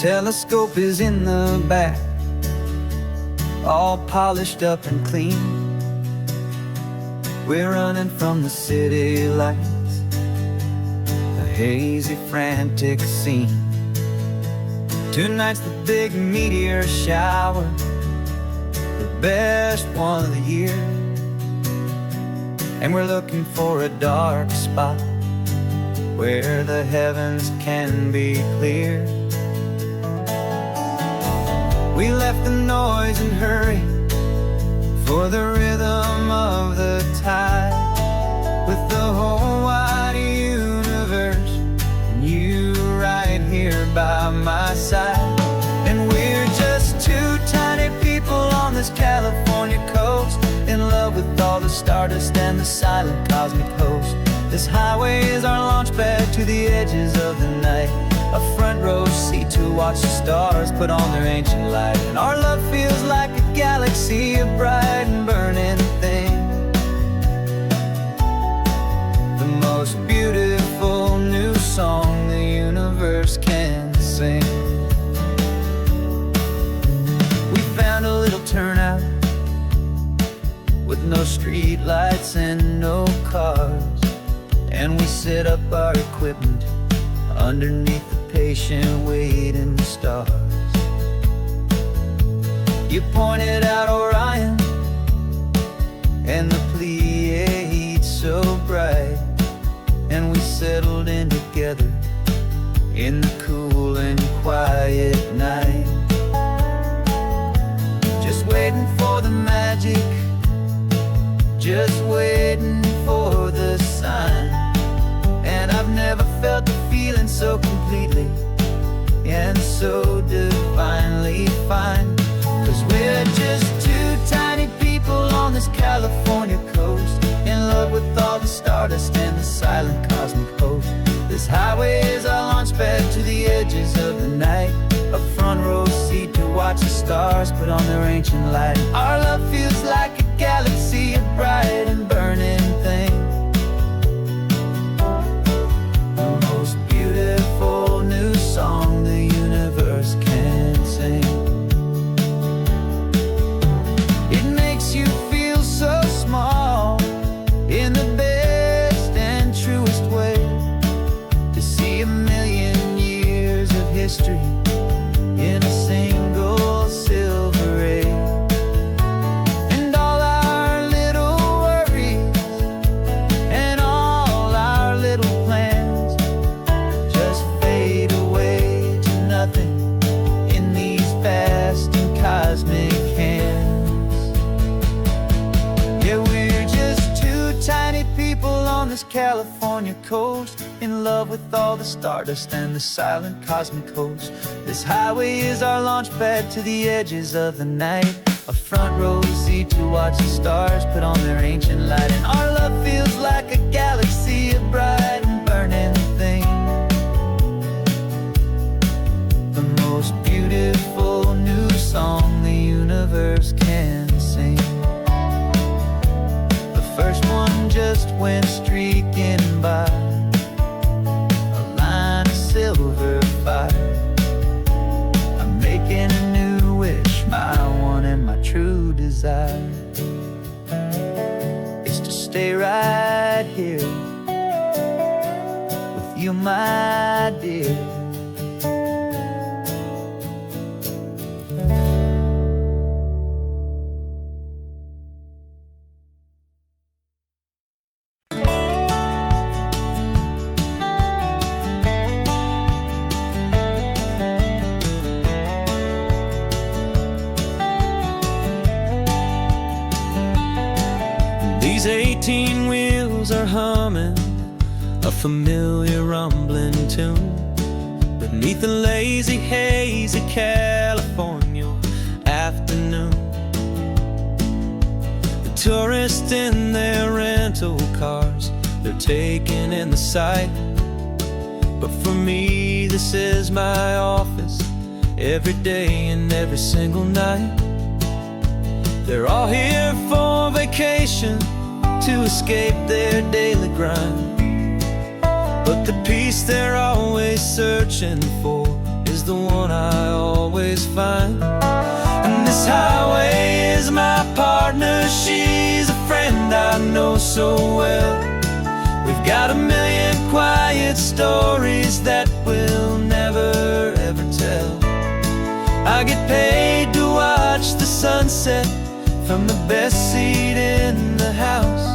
Telescope is in the back, all polished up and clean. We're running from the city lights, a hazy, frantic scene. Tonight's the big meteor shower, the best one of the year. And we're looking for a dark spot where the heavens can be clear. We left the noise and hurry for the rhythm of the tide, with the whole wide universe and you right here by my side. And we're just two tiny people on this California coast, in love with all the stardust and the silent cosmic host. This highway is our launch pad to the edges of the night, a front row seat to watch the stars put on their ancient light. And our love feels like a galaxy, a bright and burning thing, the most beautiful new song the universe can sing. We found a little turnout with no street lights and no cars, and we set up our equipment underneath the patient waiting stars. You pointed out Orion and the Pleiades so bright, and we settled in together in the cool and quiet night, just waiting for the magic, just waiting for the sign. And I've never felt the feeling so completely and so divinely fine, 'cause we're just two tiny people on this California coast, in love with all the stardust and the silent cosmic host. This highway is our launch pad to the edges of the night, a front row seat to watch the stars put on their ancient light. Our love feels like a galaxy, a bright and burning thing, the most beautiful new song the universe can sing. It makes you feel so small in the best and truest way, to see a million years of history in a single silver ray. And all our little worries and all our little plans just fade away to nothing in these vast and cosmic hands. Yeah, we're just two tiny people on this California coast, in love with all the stardust and the silent cosmic host. This highway is our launch pad to the edges of the night, a front row seat to watch the stars put on their ancient light. And our love feels like a galaxy, a bright and burning thing, the most beautiful new song the universe can sing. The first one just went streaking by, a line of silver fire. I'm making a new wish, my one and my true desire is to stay right here with you, my dear. These 18 wheels are humming a familiar rumbling tune beneath the lazy, hazy California afternoon. The tourists in their rental cars, they're taking in the sight, but for me this is my office, every day and every single night. They're all here for vacation, to escape their daily grind, but the peace they're always searching for is the one I always find. And this highway is my partner, she's a friend I know so well. We've got a million quiet stories that we'll never ever tell. I get paid to watch the sunset from the best seat in the house,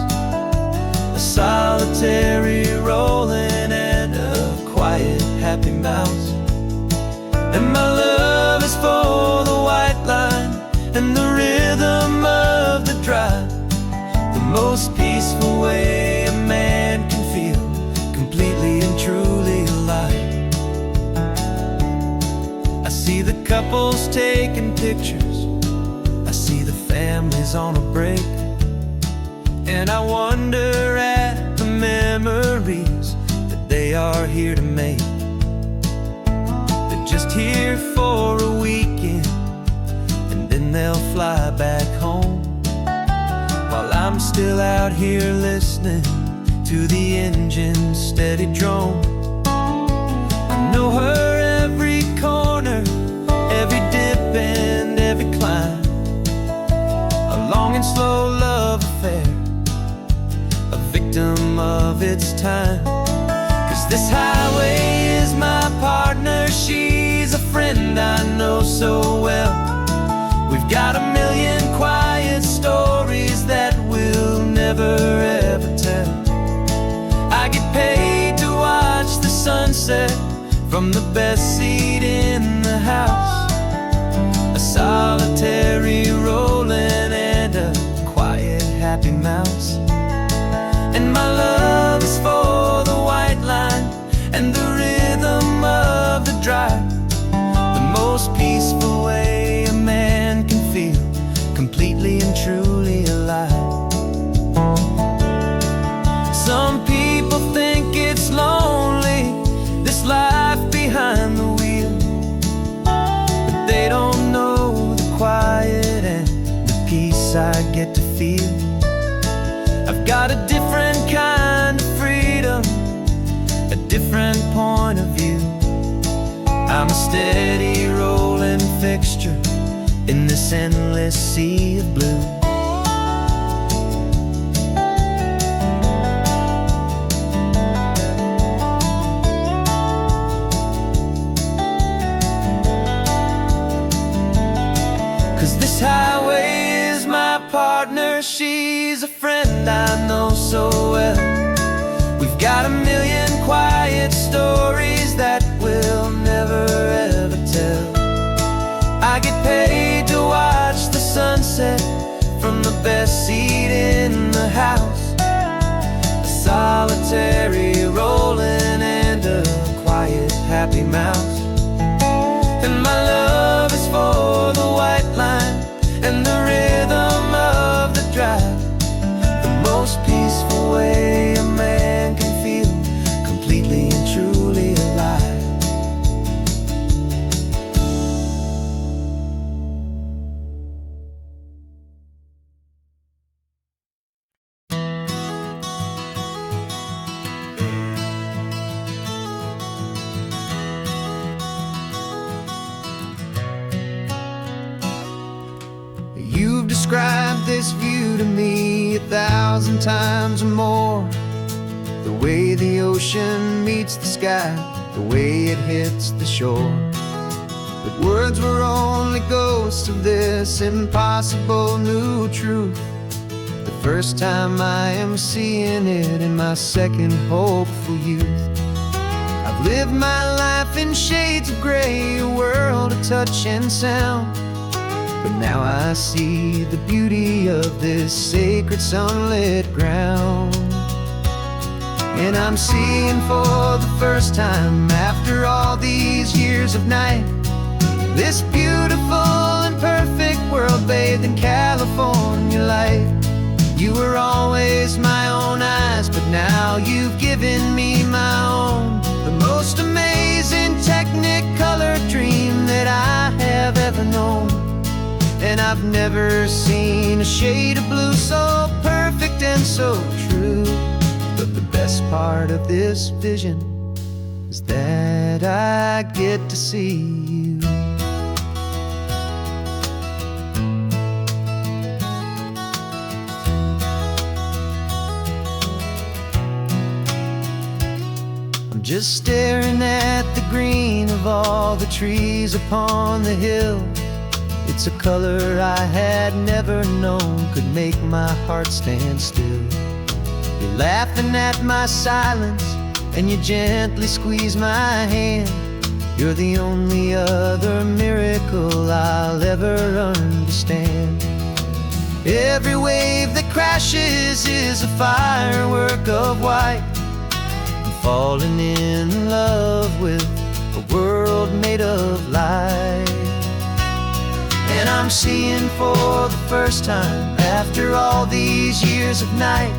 a solitary rolling and a quiet happy mouse. And my love is for the white line and the rhythm of the drive, the most peaceful way a man can feel completely and truly alive. I see the couples taking pictures, I see the families on a break, and I wonder at the memories that they are here to make. They're just here for a weekend and then they'll fly back home, while I'm still out here listening to the engine's steady drone. I know her every corner, every dip and every climb, a long and slow love affair, a victim of its time. 'Cause this highway is my partner, she's a friend I know so well. We've got a million quiet stories that we'll never ever tell. I get paid to watch the sunset from the best seat in the house, a solitary rolling and a quiet happy mouse. And my love is for the white line and the rhythm of the drive, the most peaceful way a man can feel completely and truly alive. Some people think it's lonely, this life behind the wheel, but they don't know the quiet and the peace I get to feel. I've got a different kind of freedom, a different point of view. I'm a steady rolling fixture in this endless sea of blue. 'Cause this highway is my partner, she's a friend I know so well. We've got a million quiet stories that we'll never ever tell. I get paid to watch the sunset from the best seat in the house, a solitary rolling and a quiet happy mouse. And my love is for the white line and the rhythm of the drive, the most peaceful way a man can feel completely and truly alive. You've described this view to me 1,000 times or more, the way the ocean meets the sky, the way it hits the shore. But words were only ghosts of this impossible new truth. The first time I am seeing it in my second hopeful youth. I've lived my life in shades of gray, a world of touch and sound, but now I see the beauty of this sacred sunlit ground. And I'm seeing for the first time after all these years of night, this beautiful and perfect world bathed in California light. You were always my own eyes, but now you've given me my own, the most amazing technicolor dream that I have ever known. And I've never seen a shade of blue so perfect and so true. But the best part of this vision is that I get to see you. I'm just staring at the green of all the trees upon the hill. It's a color I had never known could make my heart stand still. You're laughing at my silence, and you gently squeeze my hand. You're the only other miracle I'll ever understand. Every wave that crashes is a firework of white. I'm falling in love with a world made of light. And I'm seeing for the first time, after all these years of night,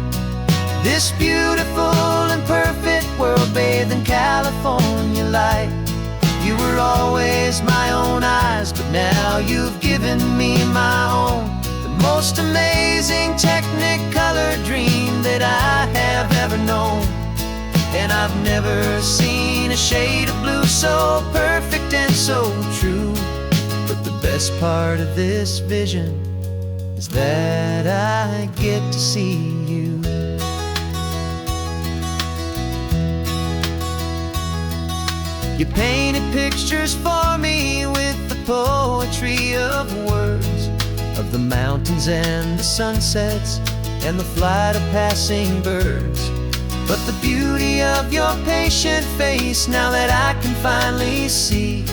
this beautiful and perfect world bathed in California light. You were always my own eyes, but now you've given me my own. The most amazing technicolor dream that I have ever known. And I've never seen a shade of blue so perfect and so true. But the best part of this vision is that I get to see you. You painted pictures for me with the poetry of words, of the mountains and the sunsets and the flight of passing birds. But the beauty of your patient face, now that I can finally see,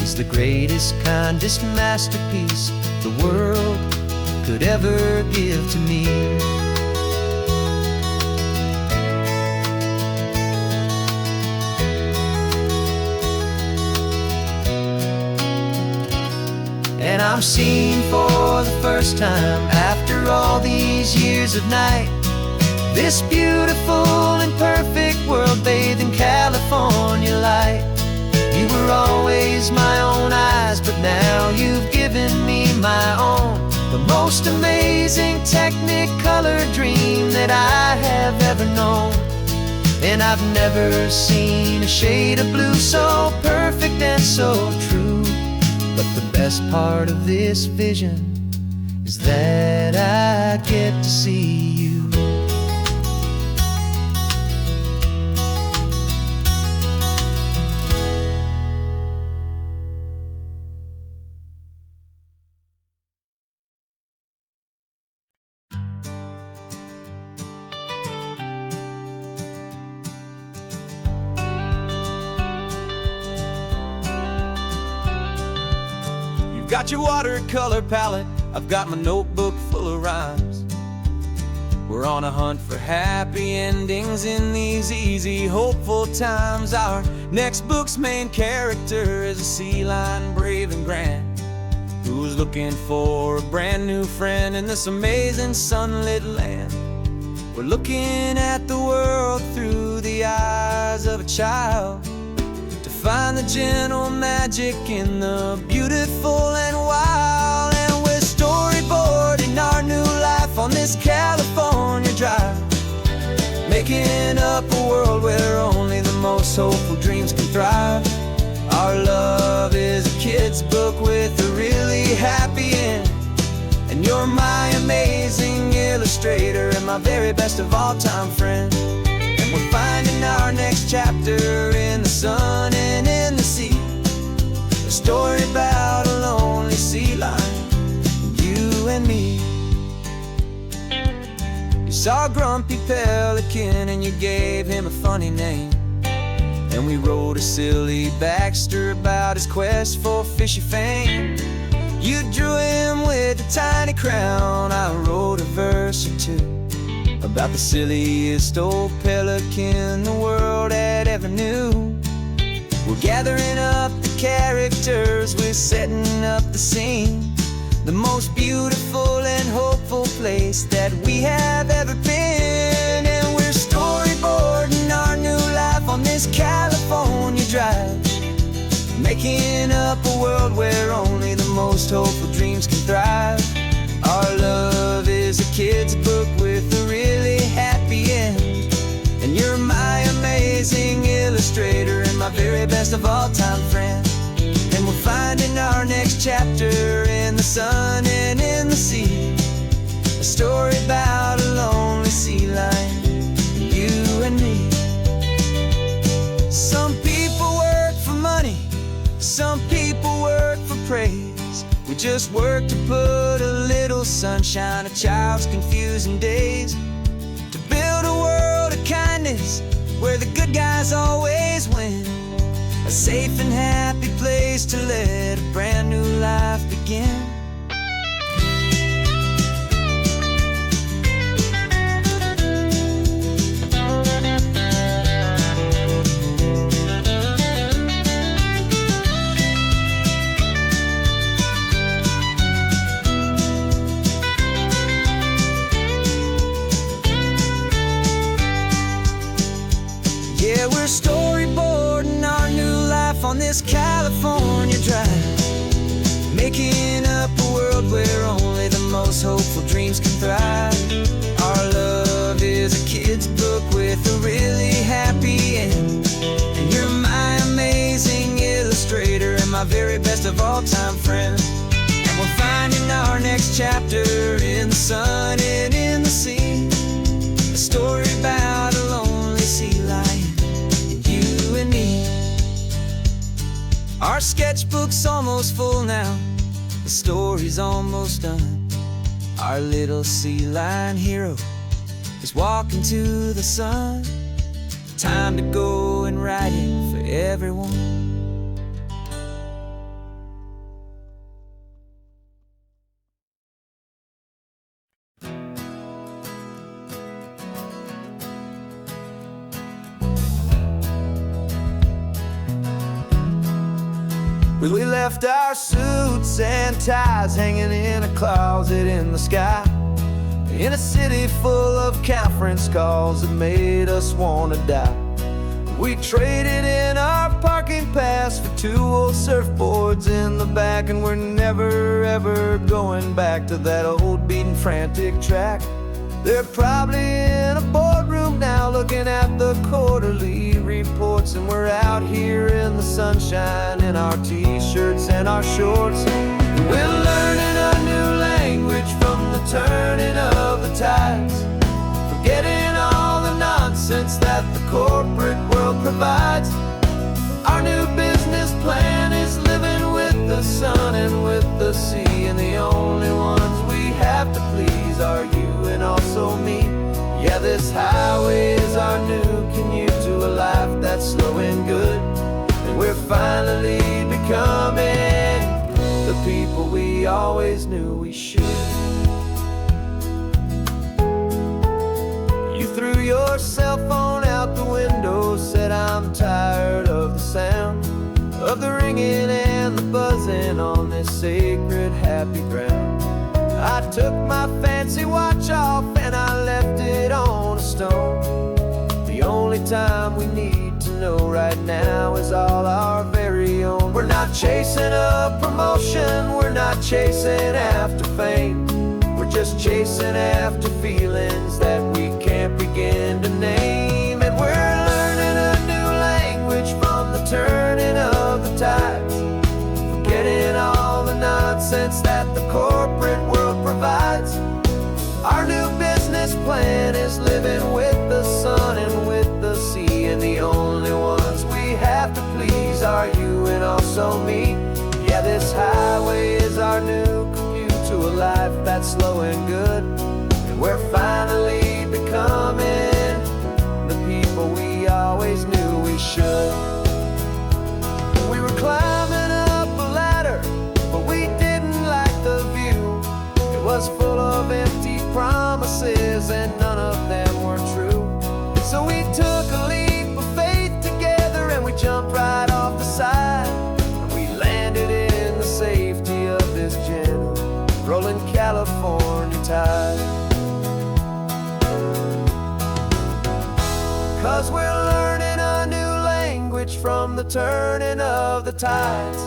is the greatest, kindest masterpiece the world could ever give to me. And I'm seeing for the first time, after all these years of night, this beautiful and perfect world bathed in California light. You were always my own eyes, but now you've given me my own. The most amazing technicolor dream that I have ever known. And I've never seen a shade of blue so perfect and so true. But the best part of this vision is that I get to see you. Got your watercolor palette, I've got my notebook full of rhymes. We're on a hunt for happy endings in these easy, hopeful times. Our next book's main character is a sea lion, brave and grand, who's looking for a brand new friend in this amazing sunlit land. We're looking at the world through the eyes of a child, find the gentle magic in the beautiful and wild. And we're storyboarding our new life on this California drive, making up a world where only the most hopeful dreams can thrive. Our love is a kid's book with a really happy end, and you're my amazing illustrator and my very best of all time friend. We're finding our next chapter in the sun and in the sea, a story about a lonely sea lion, you and me. You saw a grumpy pelican and you gave him a funny name, and we wrote a silly Baxter about his quest for fishy fame. You drew him with a tiny crown, I wrote a verse or two about the silliest old pelican the world had ever knew. We're gathering up the characters, we're setting up the scene, the most beautiful and hopeful place that we have ever been. And we're storyboarding our new life on this California drive, making up a world where only the most hopeful dreams can thrive. Our love is a kid's book with a really happy end, and you're my amazing illustrator and my my very best of all time friend. And we're finding our next chapter in the sun and in the sea. A story about a lonely sea lion, you and me. Some people work for money, some people work for praise. We just work to put a little sunshine in a child's confusing days. To build a world of kindness where the good guys always win. A safe and happy place to let a brand new life begin. Yeah, we're storyboarding our new life on this California drive, making up a world where only the most hopeful dreams can thrive. Our love is a kid's book with a really happy end, and you're my amazing illustrator and my very best of all time friend. And we're finding our next chapter in the sun and in the sea. A story about a lonely sea lion, you and me. Our sketchbook's almost full now, the story's almost done. Our little sea lion hero is walking to the sun. Time to go and write it for everyone. We left our suits and ties hanging in a closet in the sky, in a city full of conference calls that made us want to die. We traded in our parking pass for 2 old surfboards in the back, and we're never ever going back to that old beaten frantic track. They're probably in a boardroom now looking at the quarterly reports, and we're out here in the sunshine in our t-shirts and our shorts. We're learning a new language from the turning of the tides, forgetting all the nonsense that the corporate world provides. Our new business plan is living with the sun and with the sea, and the only ones we have to please are you and also me. Yeah, this highway is our new commute to a life that's slow and good, and we're finally becoming the people we always knew we should. You threw your cell phone out the window, said I'm tired of the sound of the ringing and the buzzing on this sacred happy ground. I took my fancy watch off and I left it on a stone. The only time we need to know right now is all our very own. We're not chasing a promotion, we're not chasing after fame. We're just chasing after feelings that we can't begin to name. And we're learning a new language from the turning of the tides, forgetting all the nonsense that the corporate world provides. Our new business plan is living with the sun and with the sea, and the only ones we have to please are you and also me. Yeah, this highway is our new commute to a life that's slow and good, and we're finally becoming the people we always knew we should. We were climbing up a ladder, but we didn't like the view. It was full of empty promises and none of them were true. So we took a leap of faith together and we jumped right off the side, and we landed in the safety of this gentle rolling California tide. 'Cause we're learning a new language from the turning of the tides,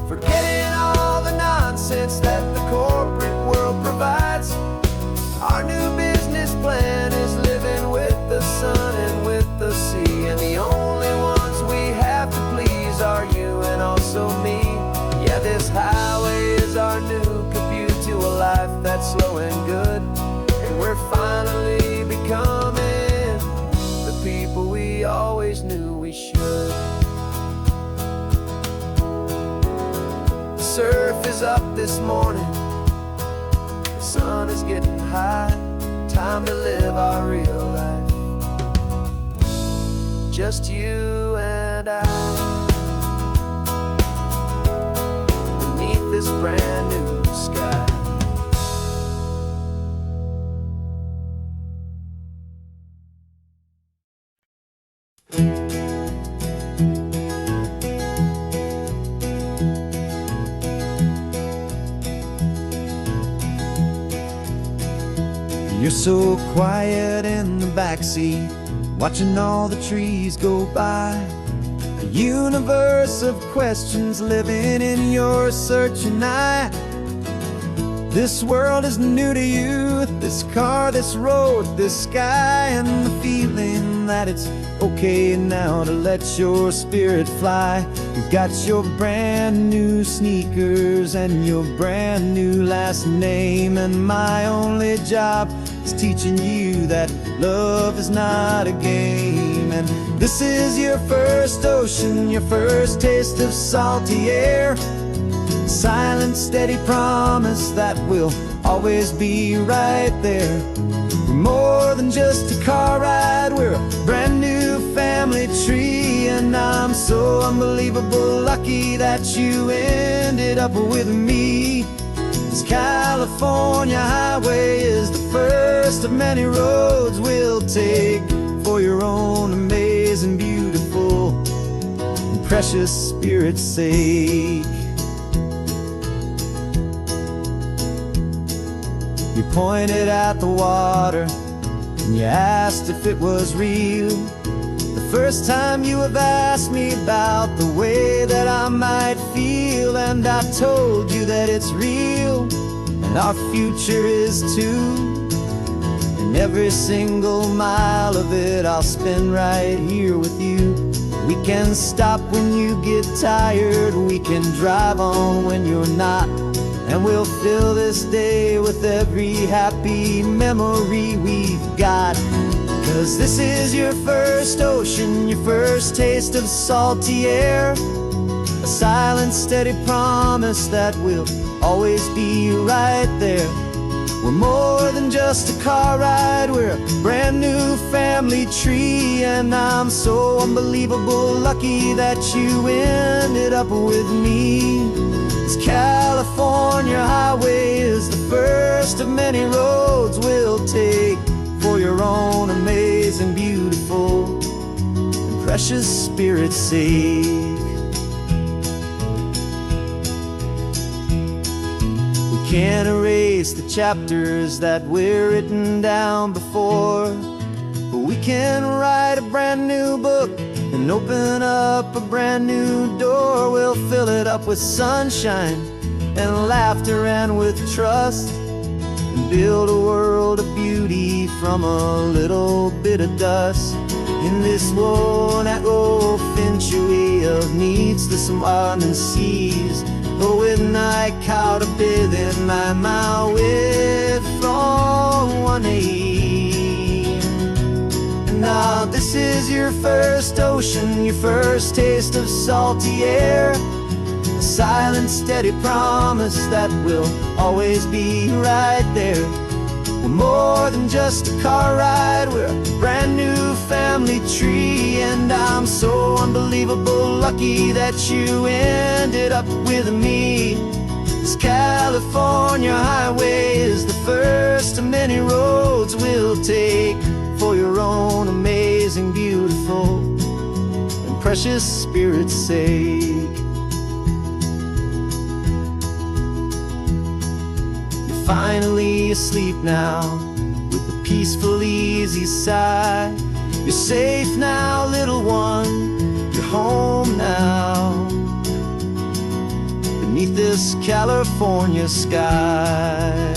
forgetting all the nonsense that the corporate world provides. Our new business plan is living with the sun and with the sea, and the only ones we have to surf is up this morning, the sun is getting high. Time to live our real life, just you and I, beneath this brand new sky. You're so quiet in the backseat, watching all the trees go by. A universe of questions living in your searching eye. This world is new to you, this car, this road, this sky, and the feeling that it's okay now to let your spirit fly. You've got your brand new sneakers and your brand new last name, and my only job is teaching you that love is not a game. And this is your first ocean, your first taste of salty air. Silent, steady promise that we'll always be right there. We're more than just a car ride, we're a brand new family tree. And I'm so unbelievable lucky that you ended up with me. This California highway is the first of many roads we'll take for your own amazing, beautiful, and precious spirit's sake. You pointed at the water and you asked if it was real. The first time you have asked me about the way that I might feel, and I told you that it's real and our future is too. And every single mile of it I'll spend right here with you. We can stop when you get tired, we can drive on when you're not, and we'll fill this day with every happy memory we've got. 'Cause this is your first ocean, your first taste of salty air. A silent, steady promise that we'll always be right there. We're more than just a car ride, we're a brand new family tree. And I'm so unbelievable lucky that you ended up with me. This California highway is the first of many roads we'll take for your own amazing, beautiful, and precious spirit's sake. We can't erase the chapters that we're written down before, but we can write a brand new book and open up a brand new door. We'll fill it up with sunshine and laughter and with trust, and build a world of beauty from a little bit of dust. In this world that finchuí of needs to some and seas, but with night caught a bit in my way from one aid. Now this is your first ocean, your first taste of salty air. A silent, steady promise that we'll always be right there. We're more than just a car ride, we're a brand new family tree. And I'm so unbelievable lucky that you ended up with me. This California highway is the first of many roads we'll take for your own amazing, beautiful, and precious spirit's sake. You're finally asleep now with a peaceful, easy sigh. You're safe now, little one, you're home now, beneath this California sky.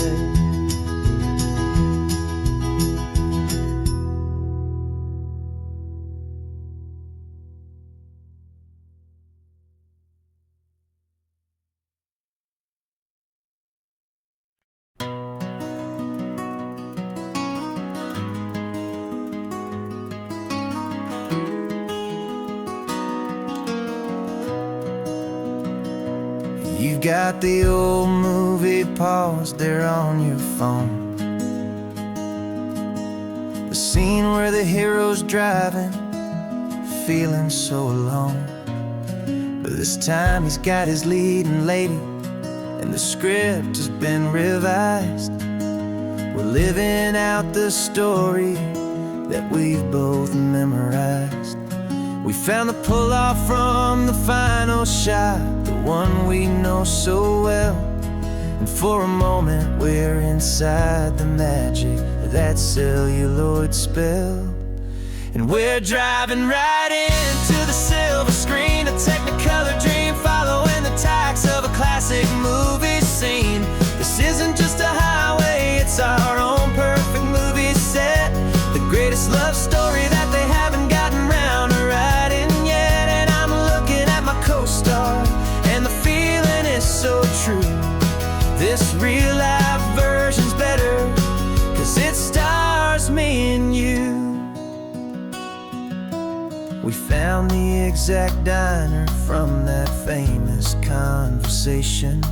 You've got the old movie paused there on your phone, the scene where the hero's driving, feeling so alone. But this time he's got his leading lady, and the script has been revised. We're living out the story that we've both memorized. We found the pull-off from the final shot, the one we know so well. And for a moment we're inside the magic of that celluloid spell. And we're driving right into the silver screen, a technicolor dream following the tacks of a classic movie scene. This isn't just a highway, it's our own perfect movie set, the greatest love story that they haven't gotten round to writing yet. And I'm looking at my co-star, and the feeling is so true. This real life version's better, 'cause it stars me and you. We found the exact diner from that famous conversation,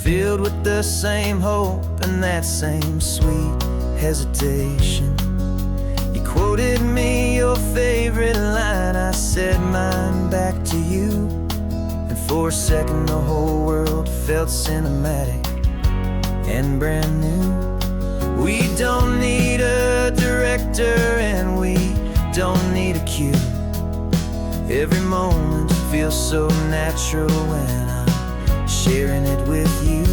filled with the same hope and that same sweet hesitation. You quoted me your favorite line, I said mine back to you. And for a second the whole world felt cinematic and brand new. We don't need a director and we don't need a cue. Every moment feels so natural when I'm sharing it with you.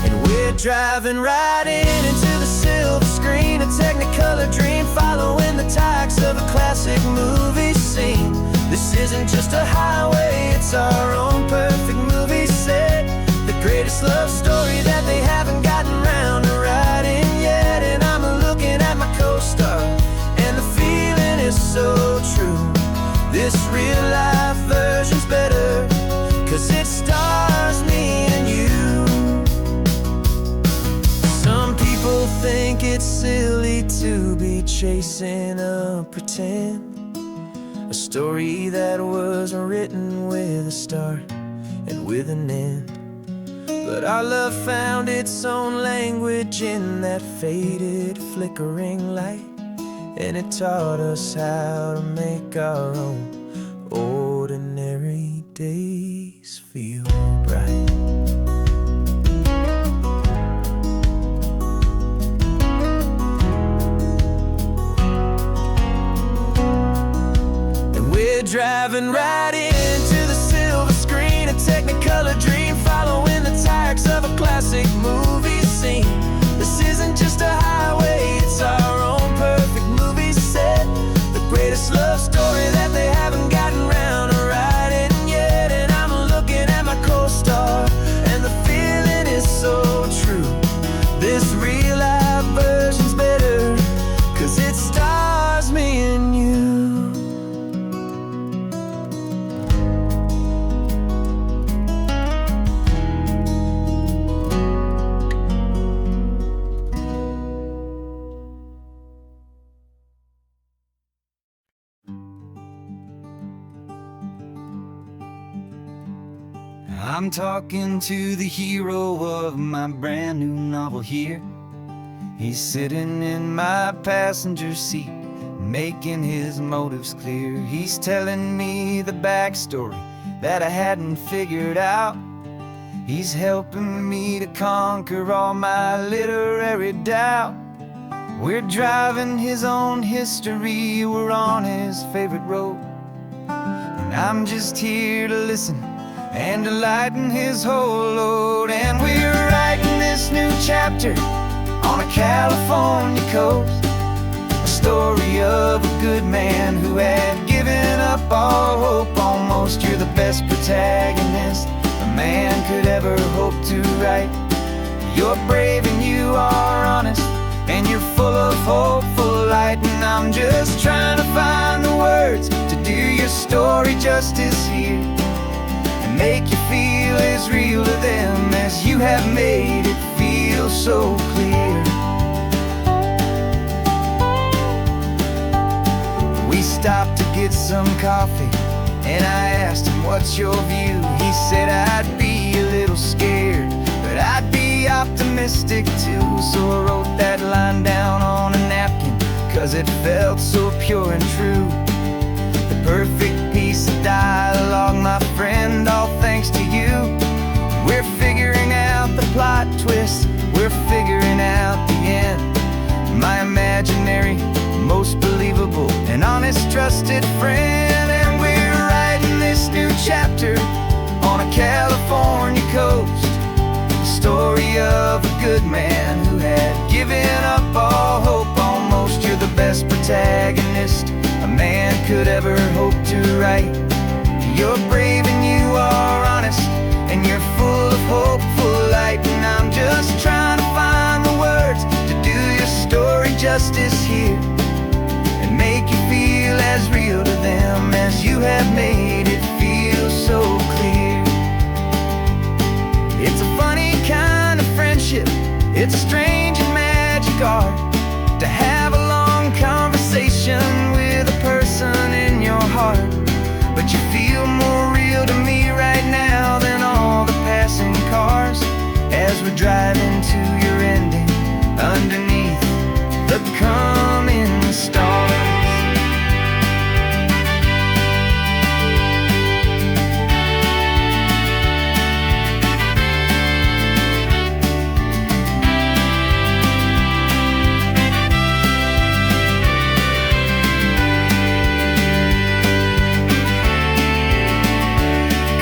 And we're driving right into the silver screen, a technicolor dream following the tacks of a classic movie scene. This isn't just a highway, it's our own perfect movie set, the greatest love story that they haven't gotten round to writing yet. And I'm looking at my co-star, and the feeling is so true. This real life version's better, 'cause it stars me and you. Some people think it's silly to be chasing a pretend, a story that was written with a start and with an end. But our love found its own language in that faded, flickering light, and it taught us how to make our own ordinary days feel bright. And we're driving right into the silver screen, a technicolor dream following the tacks of a classic movie scene. This isn't just a highway, it's our own perfect movie set, the greatest love story that they haven't gotten round to writing yet. And I'm looking at my co-star, and the feeling is so true. This real life version's better, 'cause it stars me and you. I'm talking to the hero of my brand new novel here. He's sitting in my passenger seat, making his motives clear. He's telling me the backstory that I hadn't figured out. He's helping me to conquer all my literary doubt. We're driving his own history, we're on his favorite road, and I'm just here to listen and to lighten his whole load. And we're writing this new chapter on a California coast, a story of a good man who had given up all hope almost. You're the best protagonist a man could ever hope to write. You're brave and you are honest, and you're full of hopeful light. And I'm just trying to find the words to do your story justice here, make you feel as real to them as you have made it feel so clear. We stopped to get some coffee, and I asked him what's your view? He said, I'd be a little scared, but I'd be optimistic too. So I wrote that line down on a napkin, 'cause it felt so pure and true. The perfect piece of dialogue, my friend, all thanks to you. We're figuring out the plot twist, we're figuring out the end. My imaginary, most believable and honest trusted friend. And we're writing this new chapter on a California coast, the story of a good man who had given up all hope almost. You're the best protagonist a man could ever hope to write. You're brave and you are honest, and you're full of hopeful light. And I'm just trying to find the words to do your story justice here, and make you feel as real to them as you have made it feel so clear. It's a funny kind of friendship, it's strange and magic art to have a long conversation with a person in your heart. But you feel more real to me right now than all the passing cars, as we're driving to your ending underneath the coming stars.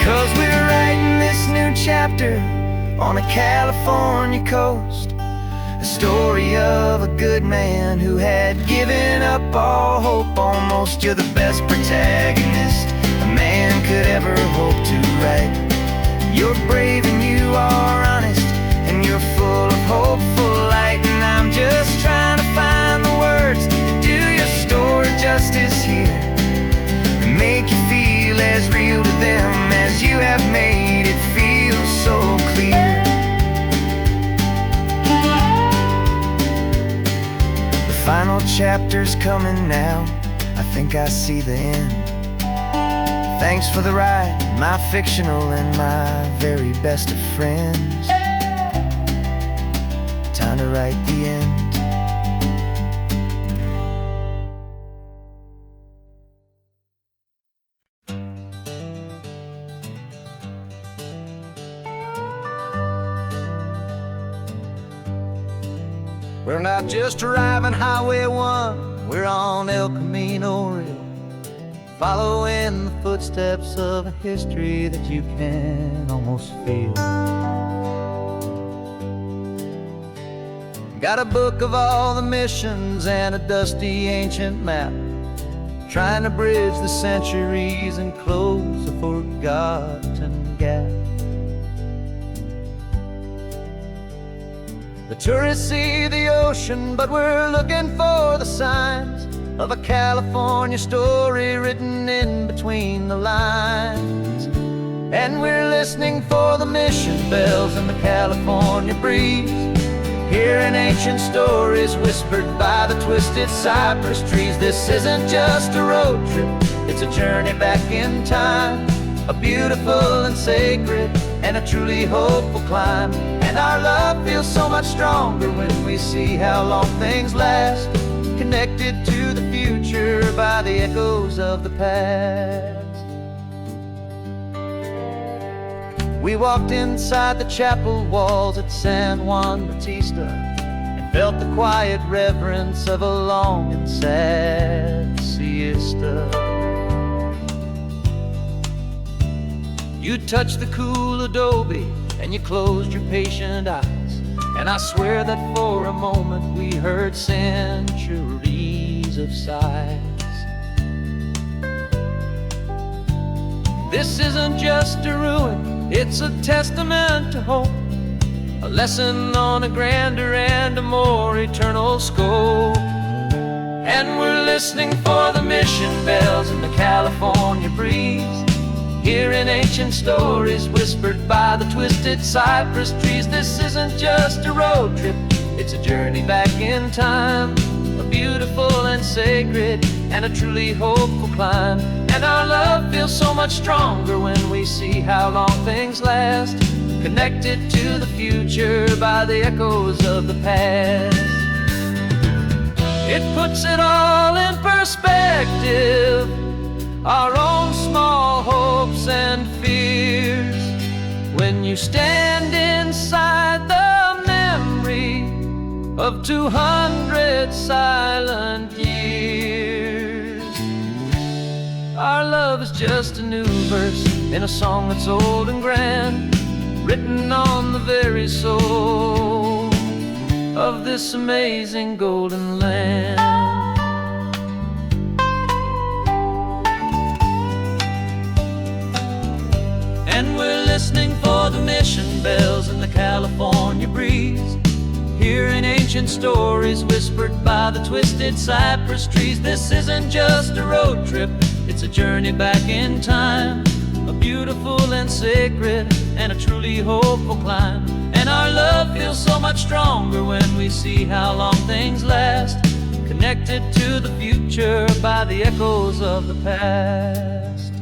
'Cause we're writing this new chapter on a California coast, a story of a good man who had given up all hope almost. You're the best protagonist a man could ever hope to write. You're brave and you are honest, and you're full of hopeful light. And I'm just trying to find the words to do your story justice here, and make you feel as real to them as you have made it feel so clear. The final chapter's coming now, I think I see the end. Thanks for the ride, my fictional and my very best of friends. Time to write the end. We're not just driving Highway 1, we're on El Camino Real, following the footsteps of a history that you can almost feel. Got a book of all the missions and a dusty ancient map, trying to bridge the centuries and close a forgotten gap. The tourists see the ocean, but we're looking for the signs of a California story written in between the lines. And we're listening for the mission bells in the California breeze, hearing ancient stories whispered by the twisted cypress trees. This isn't just a road trip, it's a journey back in time, a beautiful and sacred and a truly hopeful climb. And our love feels so much stronger when we see how long things last, connected to the future by the echoes of the past. We walked inside the chapel walls at San Juan Bautista and felt the quiet reverence of a long and sad siesta. You touched the cool adobe and you closed your patient eyes, and I swear that for a moment we heard centuries of sighs. This isn't just a ruin, it's a testament to hope, a lesson on a grander and a more eternal scope. And we're listening for the mission bells in the California breeze, hearing ancient stories whispered by the twisted cypress trees. This isn't just a road trip, it's a journey back in time, a beautiful and sacred and a truly hopeful climb. And our love feels so much stronger when we see how long things last, connected to the future by the echoes of the past. It puts it all in perspective, our own small hopes and fears, when you stand inside the memory of 200 silent years. Our love is just a new verse in a song that's old and grand, written on the very soul of this amazing golden land. And we're listening for the mission bells in the California breeze, hearing ancient stories whispered by the twisted cypress trees. This isn't just a road trip, it's a journey back in time, a beautiful and sacred and a truly hopeful climb. And our love feels so much stronger when we see how long things last, connected to the future by the echoes of the past.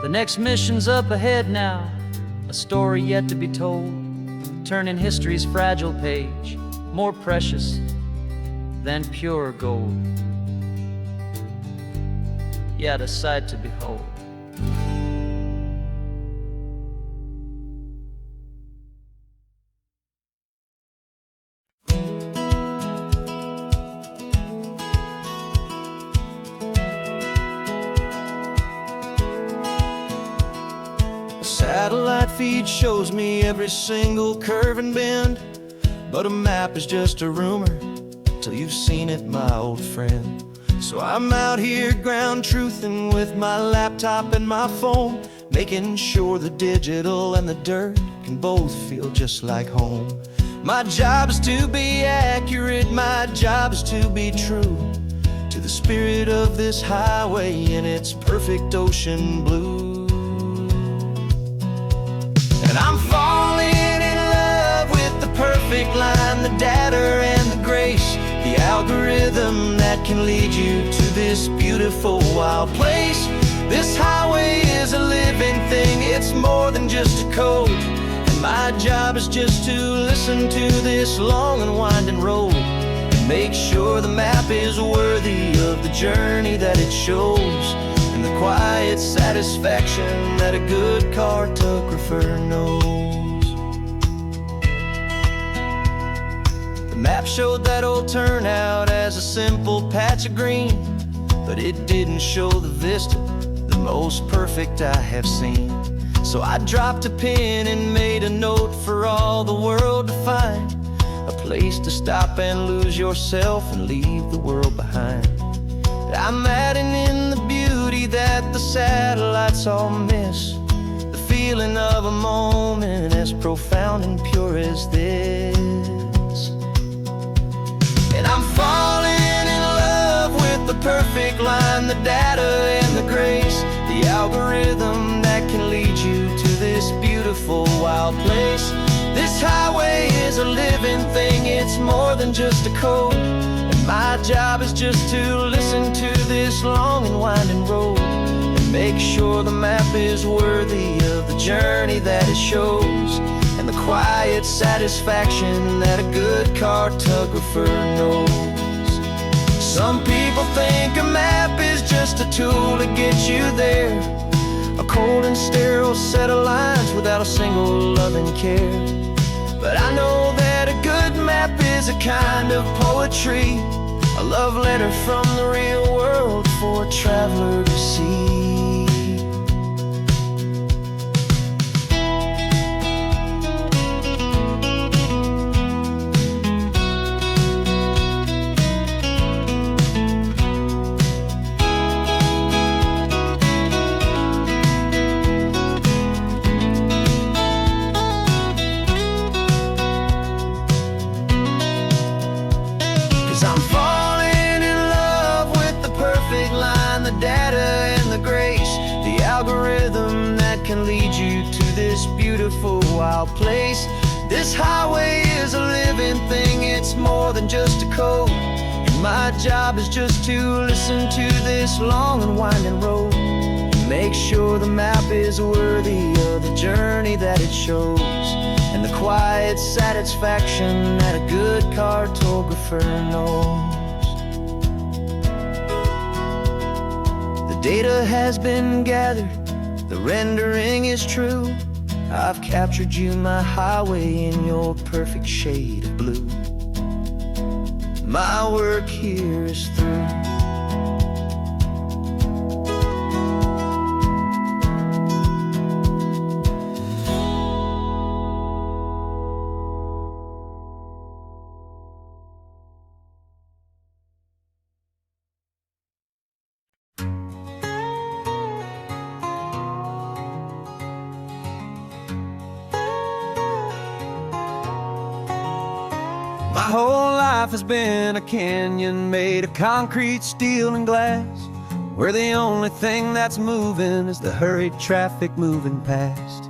The next mission's up ahead now, a story yet to be told, turning history's fragile page more precious than pure gold. Yet a sight to behold. Satellite feed shows me every single curve and bend, but a map is just a rumor till you've seen it, my old friend. So I'm out here ground truthing with my laptop and my phone, making sure the digital and the dirt can both feel just like home. My job is to be accurate, my job is to be true to the spirit of this highway in its perfect ocean blue. And I'm falling in love with the perfect line, the data and the grace, the algorithm that can lead you to this beautiful wild place. This highway is a living thing, it's more than just a code. And my job is just to listen to this long and winding road and make sure the map is worthy of the journey that it shows, and the quiet satisfaction that a good cartographer knows. The map showed that old turnout as a simple patch of green, but it didn't show the vista, the most perfect I have seen. So I dropped a pin and made a note for all the world to find, a place to stop and lose yourself and leave the world behind. I'm adding in the beauty that the satellites all miss, the feeling of a moment as profound and pure as this. And I'm falling in love with the perfect line, the data and the grace, the algorithm that can lead you to this beautiful wild place. This highway is a living thing, it's more than just a code. My job is just to listen to this long and winding road and make sure the map is worthy of the journey that it shows, and the quiet satisfaction that a good cartographer knows. Some people think a map is just a tool to get you there, a cold and sterile set of lines without a single loving care. But I know that a good map is a kind of poetry, a love letter from the real world for a traveler to see. 'Cause I'm falling in love with the perfect line, the data and the grace, the algorithm that can lead you to this beautiful wild place. This highway is a living thing, it's more than just a code. And my job is just to listen to this long and winding road, make sure the map is worthy of the journey that it shows, and the quiet satisfaction that a good cartographer knows. The data has been gathered, the rendering is true. I've captured you, my highway, in your perfect shade of blue. My work here is through. My whole life has been a canyon made of concrete, steel, and glass, where the only thing that's moving is the hurried traffic moving past.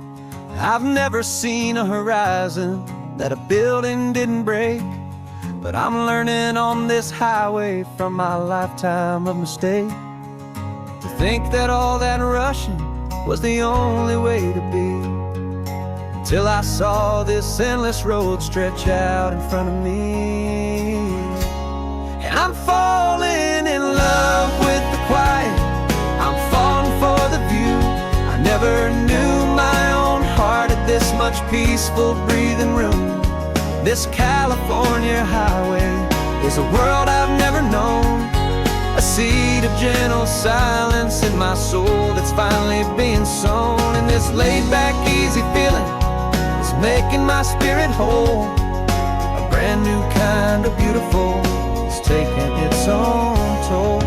I've never seen a horizon that a building didn't break, but I'm learning on this highway from my lifetime of mistake, to think that all that rushing was the only way to be. Till I saw this endless road stretch out in front of me. And I'm falling in love with the quiet, I'm falling for the view. I never knew my own heart had this much peaceful breathing room. This California highway is a world I've never known, a seed of gentle silence in my soul that's finally being sown. And this laid-back, easy feeling making my spirit whole, a brand new kind of beautiful is taking its own toll.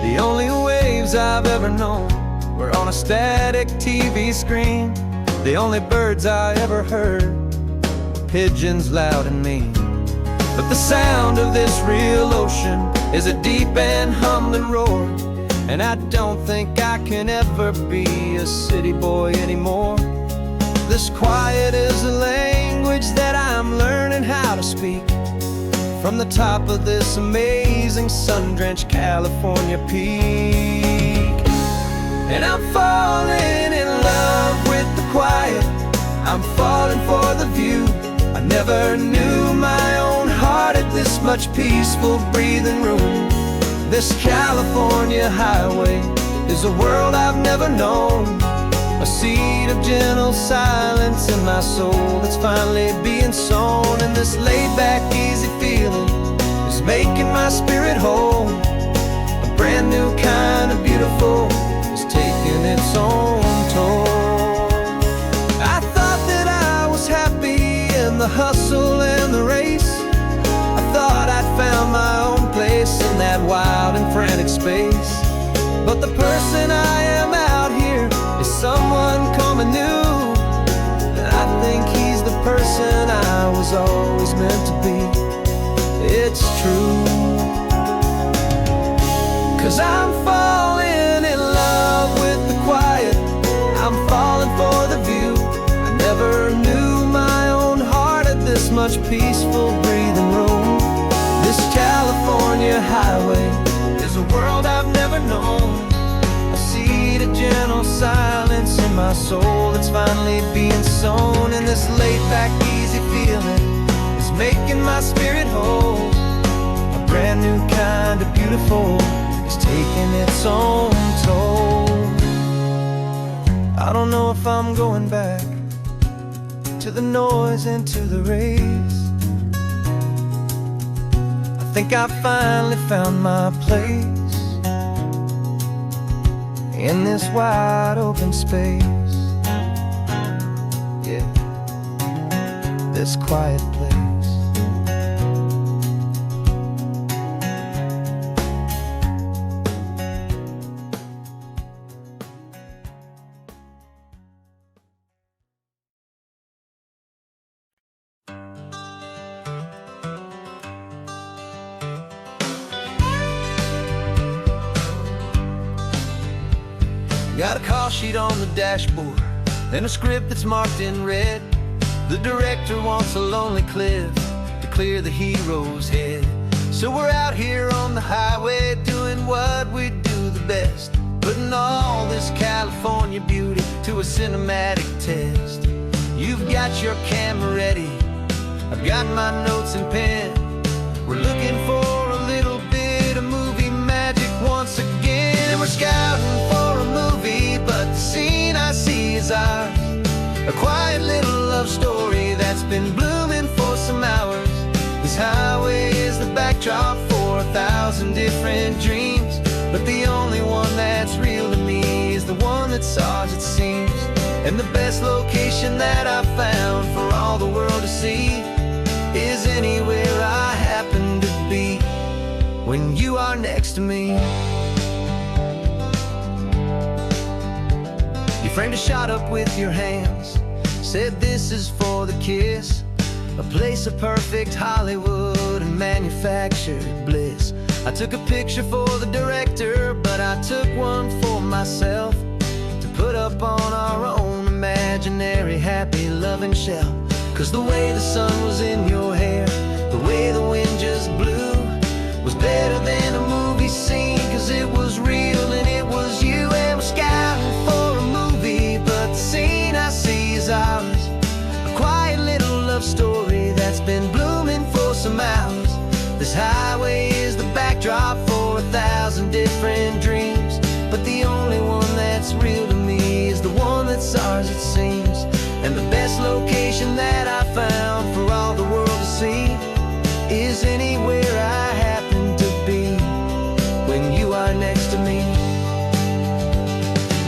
The only waves I've ever known were on a static TV screen. The only birds I ever heard were pigeons loud and mean. But the sound of this real ocean is a deep and humbling roar, and I don't think I can ever be a city boy anymore. This quiet is a language that I'm learning how to speak, from the top of this amazing sun-drenched California peak. And I'm falling in love with the quiet, I'm falling for the view. I never knew my own heart had this much peaceful breathing room. This California highway is a world I've never known, a seed of gentle silence in my soul that's finally being sown. And this laid-back, easy feeling is making my spirit whole, a brand new kind of beautiful is taking its own toll. I thought that I was happy in the hustle and the race, I thought I'd found my own place in that wild and frantic space. But the person I am out here is someone coming new, and I think he's the person I was always meant to be. It's true, 'cause I'm falling in love with the quiet, I'm falling for the view. I never knew my own heart had this much peaceful breathing room. This California highway is a world I've never known, a seed of gentle silence in my soul that's finally being sown. And this laid-back, easy feeling is making my spirit whole, a brand new kind of beautiful is taking its own toll. I don't know if I'm going back to the noise and to the race. I think I finally found my place in this wide open space, yeah, this quiet place. Got a call sheet on the dashboard and a script that's marked in red. The director wants a lonely cliff to clear the hero's head. So we're out here on the highway doing what we do the best, putting all this California beauty to a cinematic test. You've got your camera ready, I've got my notes and pen. We're looking for a little bit of movie magic once again. And we're scouting for a movie, but the scene I see is ours. A quiet little love story that's been blooming for some hours. This highway is the backdrop for 1,000 different dreams, but the only one that's real to me is the one that's ours, it seems. And the best location that I've found for all the world to see is anywhere I happen to be when you are next to me. You framed a shot up with your hands, said this is for the kiss, a place of perfect Hollywood and manufactured bliss. I took a picture for the director, but I took one for myself to put up on our own imaginary happy loving shelf. 'Cause the way the sun was in your hair, the way the wind just blew, was better than a movie scene, 'cause it was real and it was you. And we're scouting for a movie, but the scene I see is ours. A quiet little love story that's been blooming for some hours. This highway is the backdrop for 1,000 different dreams, but the only one that's real to me is the one that's ours, it seems. And the best location that I found for all the world to see is anywhere I happen to be when you are next to me.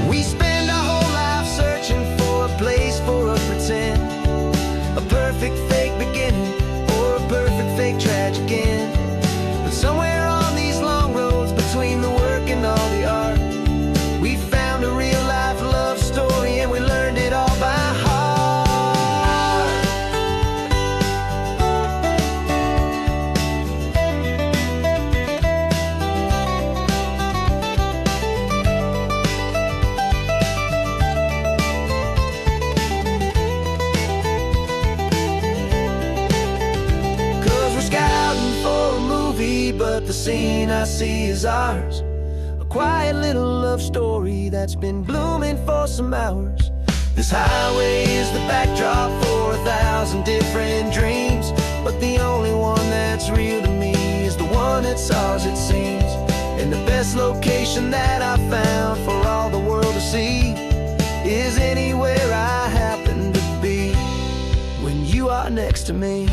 We spend our whole life searching for a place for a pretend, a perfect fake beginning or a perfect fake tragic end. But somewhere on these long roads between the work and all the art, we found a real life love story and we learned it all by heart. But the scene I see is ours. A quiet little love story that's been blooming for some hours. This highway is the backdrop for 1,000 different dreams, but the only one that's real to me is the one that's ours, it seems. And the best location that I found for all the world to see is anywhere I happen to be when you are next to me.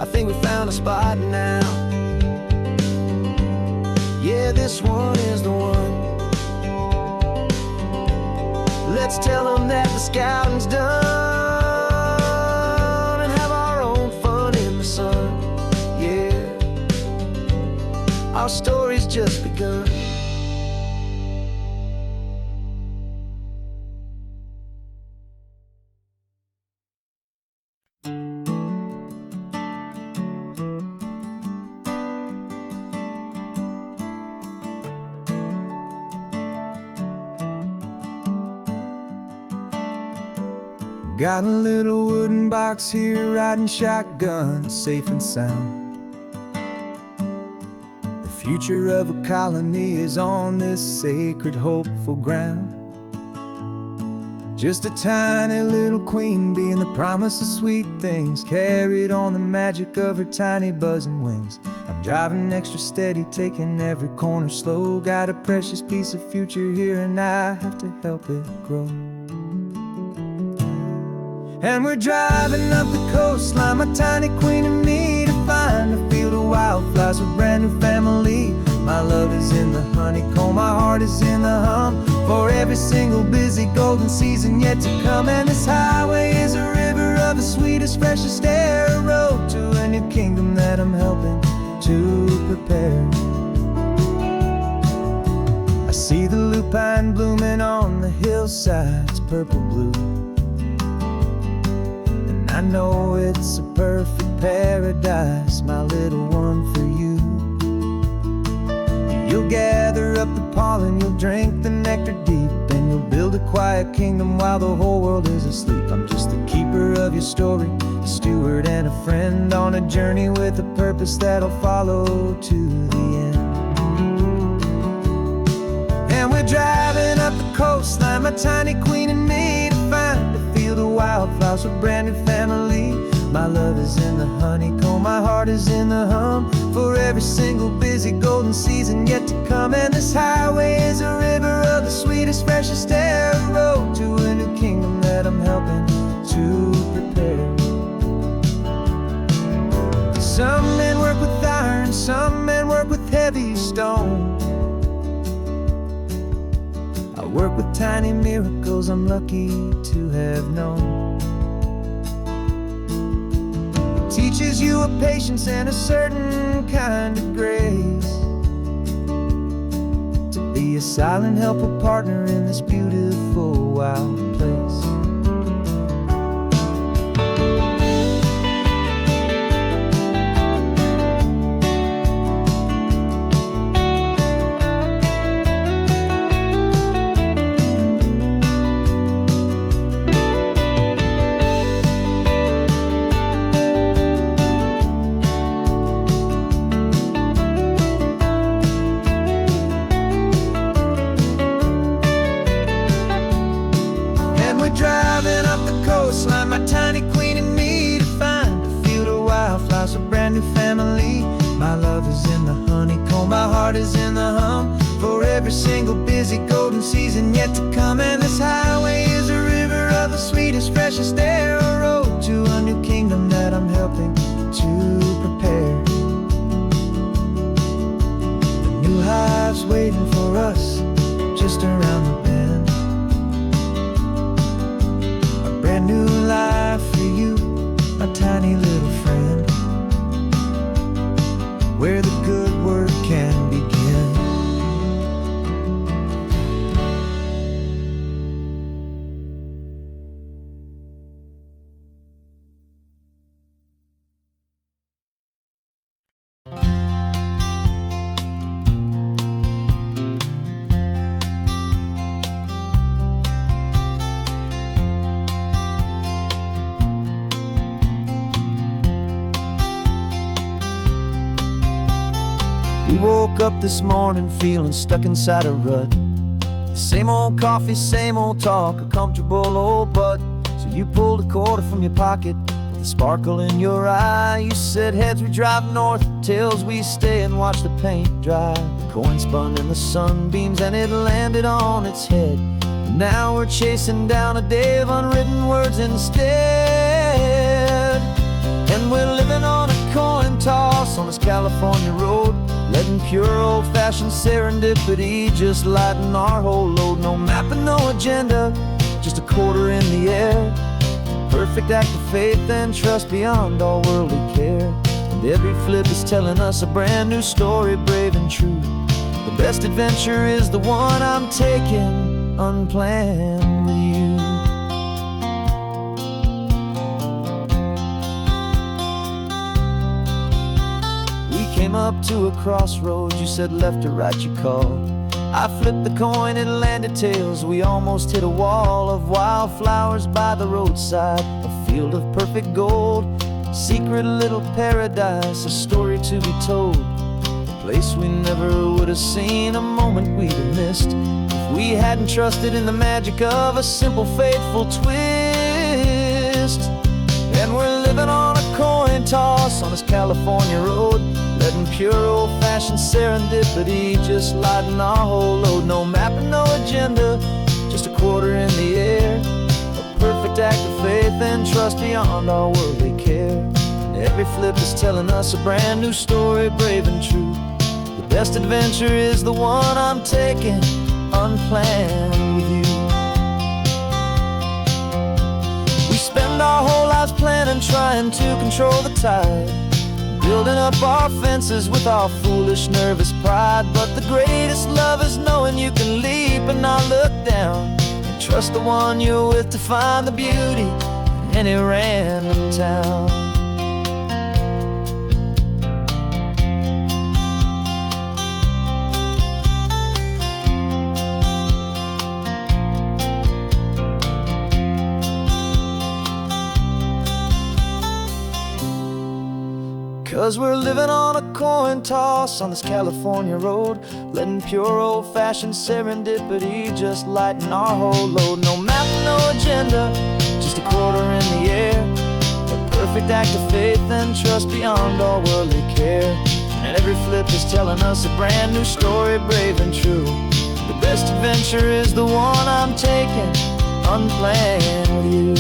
I think we found a spot now. Yeah, this one is the one. Let's tell them that the scouting's done and have our own fun in the sun. Yeah, our story's just begun. Got a little wooden box here, riding shotgun, safe and sound. The future of a colony is on this sacred, hopeful ground. Just a tiny little queen bee and the promise of sweet things, carried on the magic of her tiny buzzing wings. I'm driving extra steady, taking every corner slow. Got a precious piece of future here and I have to help it grow. And we're driving up the coastline, my tiny queen and me, to find a field of wildflowers, a brand new family. My love is in the honeycomb, my heart is in the hum, for every single busy golden season yet to come. And this highway is a river of the sweetest, freshest air, a road to a new kingdom that I'm helping to prepare. I see the lupine blooming on the hillsides, purple blue, I know it's a perfect paradise, my little one, for you. You'll gather up the pollen, you'll drink the nectar deep, and you'll build build a quiet kingdom while the whole world is asleep. I'm just the keeper of your story, a steward and a friend on a journey with a purpose that'll follow to the end. And we're driving up the coastline, my tiny queen and me, to find a field of wildflowers for a brand new family. My love is in the honeycomb, my heart is in the hum, for every single busy golden season yet to come. And this highway is a river of the sweetest, freshest air, a road to a new kingdom that I'm helping to prepare. Some men work with iron, some men work with heavy stone. I work with tiny miracles I'm lucky to have known. Teaches you a patience and a certain kind of grace, to be a silent helper partner in this beautiful wild place. Driving up the coastline, my tiny queen and me, to find a field of wildflowers, a brand new family. My love is in the honeycomb, my heart is in the hum, for every single busy golden season yet to come. And this highway is a river of the sweetest, freshest air, a road to a new kingdom that I'm helping to prepare. The new hive's waiting for us just around the bend. New life for you, my tiny little friend, where the good work can begin. We woke up this morning feeling stuck inside a rut. Same old coffee, same old talk, a comfortable old butt. So you pulled a quarter from your pocket with a sparkle in your eye. You said, heads we drive north, tails we stay and watch the paint dry. The coin spun in the sunbeams and it landed on its head. And now we're chasing down a day of unwritten words instead. And we're living on a coin toss on this California road, letting pure old-fashioned serendipity just lighten our whole load. No map and no agenda, just a quarter in the air. Perfect act of faith and trust beyond all worldly care. And every flip is telling us a brand new story, brave and true. The best adventure is the one I'm taking unplanned with you. Came up to a crossroads, you said left or right you called. I flipped the coin, it landed tails. We almost hit a wall of wildflowers by the roadside, a field of perfect gold, secret little paradise, a story to be told. A place we never would have seen, a moment we'd have missed if we hadn't trusted in the magic of a simple, faithful twist. And we're living on a coin toss on this California road, letting pure old-fashioned serendipity just lighten our whole load. No map and no agenda, just a quarter in the air. A perfect act of faith and trust beyond all worldly care. And every flip is telling us a brand new story, brave and true. The best adventure is the one I'm taking unplanned with you. We spend our whole lives planning, trying to control the tide, building up our fences with our foolish, nervous pride. But the greatest love is knowing you can leap and not look down, and trust the one you're with to find the beauty in any random town. 'Cause we're living on a coin toss on this California road, letting pure old-fashioned serendipity just lighten our whole load. No map, no agenda, just a quarter in the air, a perfect act of faith and trust beyond all worldly care. And every flip is telling us a brand new story, brave and true. The best adventure is the one I'm taking, unplanned with you.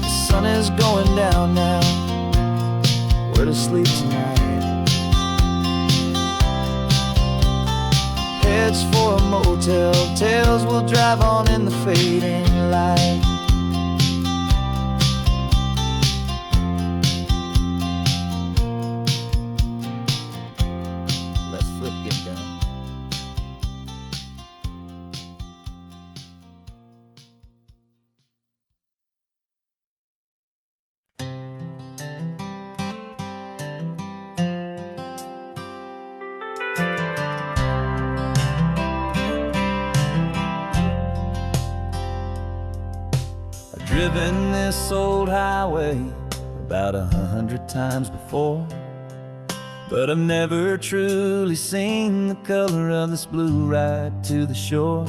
The sun is going down now, we're to sleep tonight. Heads for a motel, tails will drive on in the fading light. Let's flip, get down. Driven this old highway about 100 times before, but I've never truly seen the color of this blue right to the shore.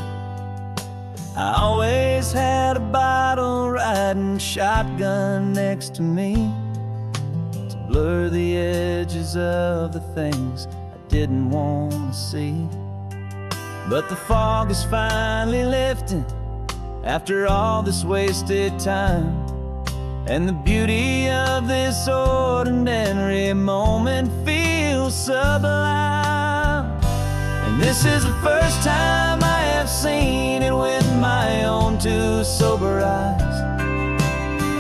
I always had a bottle riding shotgun next to me to blur the edges of the things I didn't want to see. But the fog is finally lifting after all this wasted time, and the beauty of this ordinary moment feels sublime. And this is the first time I have seen it with my own two sober eyes,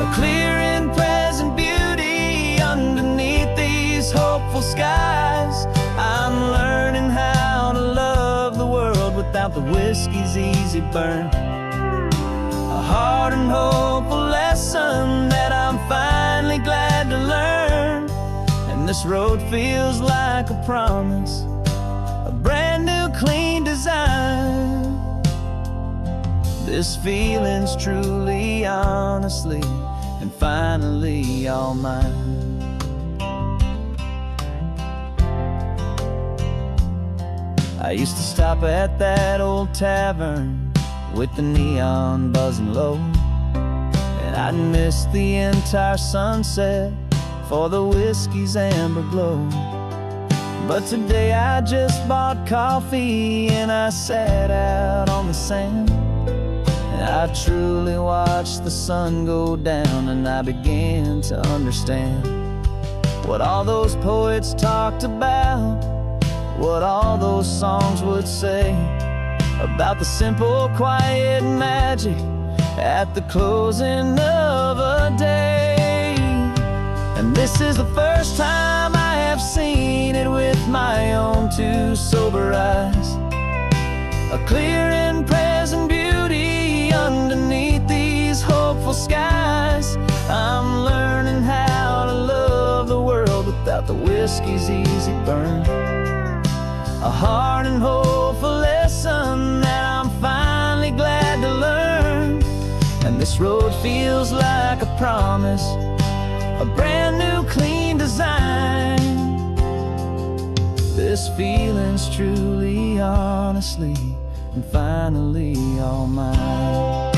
a clear and present beauty underneath these hopeful skies. I'm learning how to love the world without the whiskey's easy burn, a hard and hopeful lesson that I'm finally glad to learn. And this road feels like a promise, a brand new clean design. This feeling's truly, honestly, and finally all mine. I used to stop at that old tavern with the neon buzzing low, and I'd miss the entire sunset for the whiskey's amber glow. But today I just bought coffee and I sat out on the sand, and I truly watched the sun go down, and I began to understand what all those poets talked about, what all those songs would say about the simple, quiet magic at the closing of a day. And this is the first time I have seen it with my own two sober eyes, a clear and present beauty underneath these hopeful skies. I'm learning how to love the world without the whiskey's easy burn, a hard and hopeful lesson that I'm finally glad to learn. And this road feels like a promise, a brand new clean design. This feeling's truly, honestly, and finally all mine.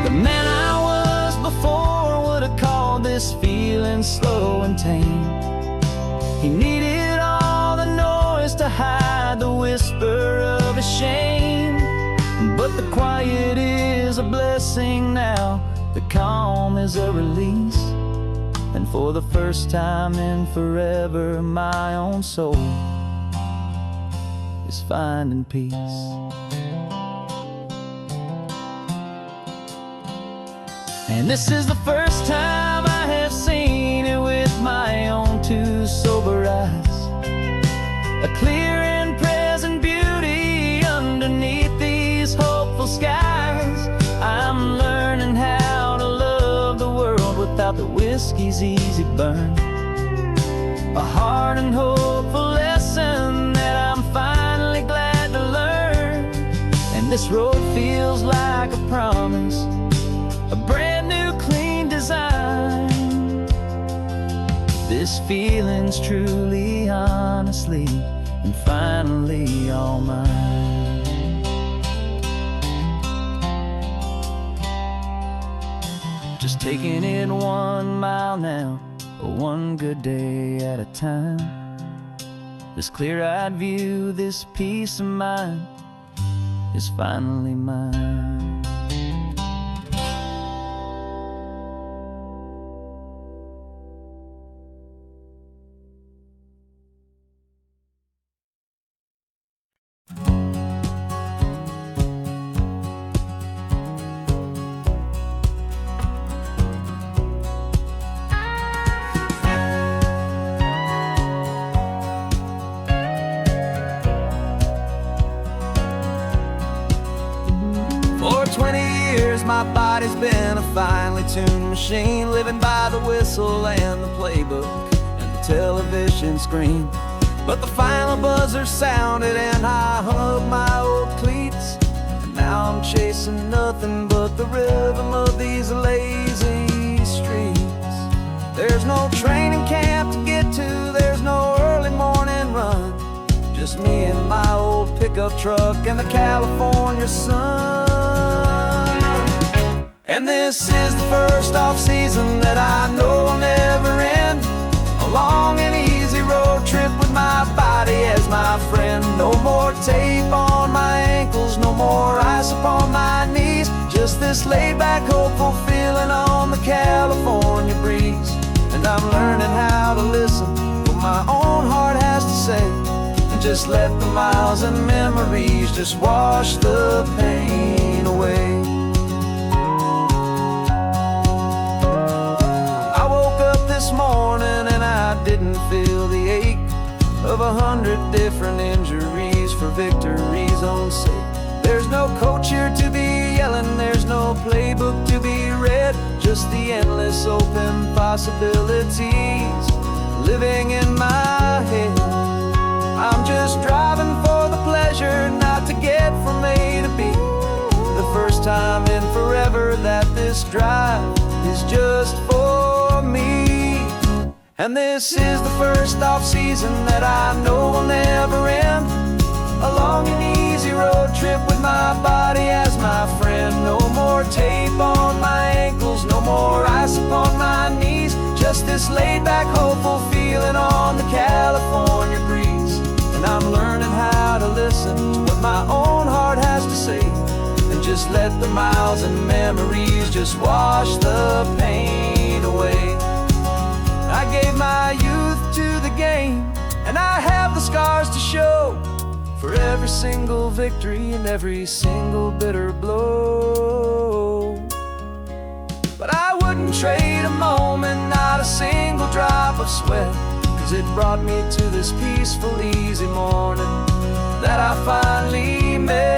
The man I was before would have called this feeling slow and tame. He needed all the noise to hide the whisper of a shame. But the quiet is a blessing now, the calm is a release, and for the first time in forever my own soul is finding peace. And this is the first time I have seen it with my own two sober eyes, a clear and present beauty underneath these hopeful skies. I'm learning how to love the world without the whiskey's easy burn, a hard and hopeful lesson that I'm finally glad to learn. And this road feels like a promise, a brand new clean design. This feeling's truly, honestly, and finally all mine. Just taking it 1 mile now, one good day at a time. This clear-eyed view, this peace of mind is finally mine. For 20 years my body's been a finely tuned machine, living by the whistle and the playbook and the television screen. But the final buzzer sounded and I hung up my old cleats, and now I'm chasing nothing but the rhythm of these lazy streets. There's no training camp to get to, there's no early morning run, just me and my old pickup truck and the California sun. And this is the first off-season that I know will never end, a long and easy road trip with my body as my friend. No more tape on my ankles, no more ice upon my knees, just this laid-back, hopeful feeling on the California breeze. And I'm learning how to listen to what my own heart has to say, and just let the miles and memories just wash the pain away. This morning and I didn't feel the ache of 100 different injuries for victory's own sake. There's no coach here to be yelling, there's no playbook to be read, just the endless open possibilities living in my head. I'm just driving for the pleasure, not to get from A to B. The first time in forever that this drive is just for me. And this is the first off-season that I know will never end, a long and easy road trip with my body as my friend. No more tape on my ankles, no more ice upon my knees, just this laid-back, hopeful feeling on the California breeze. And I'm learning how to listen to what my own heart has to say, and just let the miles and memories just wash the pain away. I gave my youth to the game, and I have the scars to show for every single victory and every single bitter blow. But I wouldn't trade a moment, not a single drop of sweat, 'cause it brought me to this peaceful, easy morning that I finally met.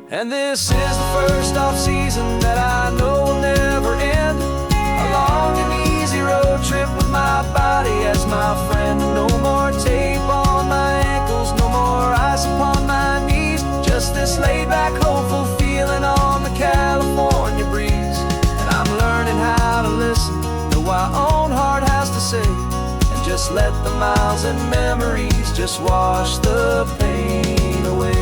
And this is the first off-season that I know will never end, a long and easy road trip with my body as my friend. No more tape on my ankles, no more ice upon my knees, just this laid-back, hopeful feeling on the California breeze. And I'm learning how to listen to what my own heart has to say, and just let the miles and memories just wash the pain away.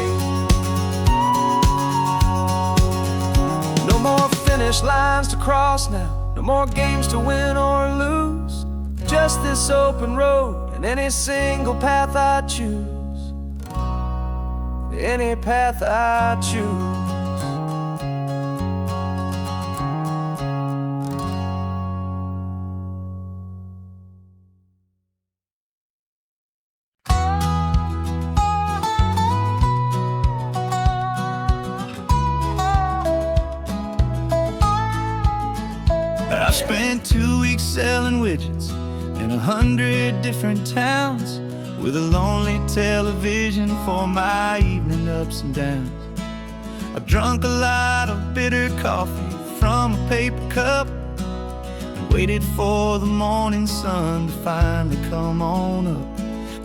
No more finish lines to cross now, no more games to win or lose, just this open road and any single path I choose, any path I choose. I spent 2 weeks selling widgets in 100 different towns, with a lonely television for my evening ups and downs. I drunk a lot of bitter coffee from a paper cup and waited for the morning sun to finally come on up.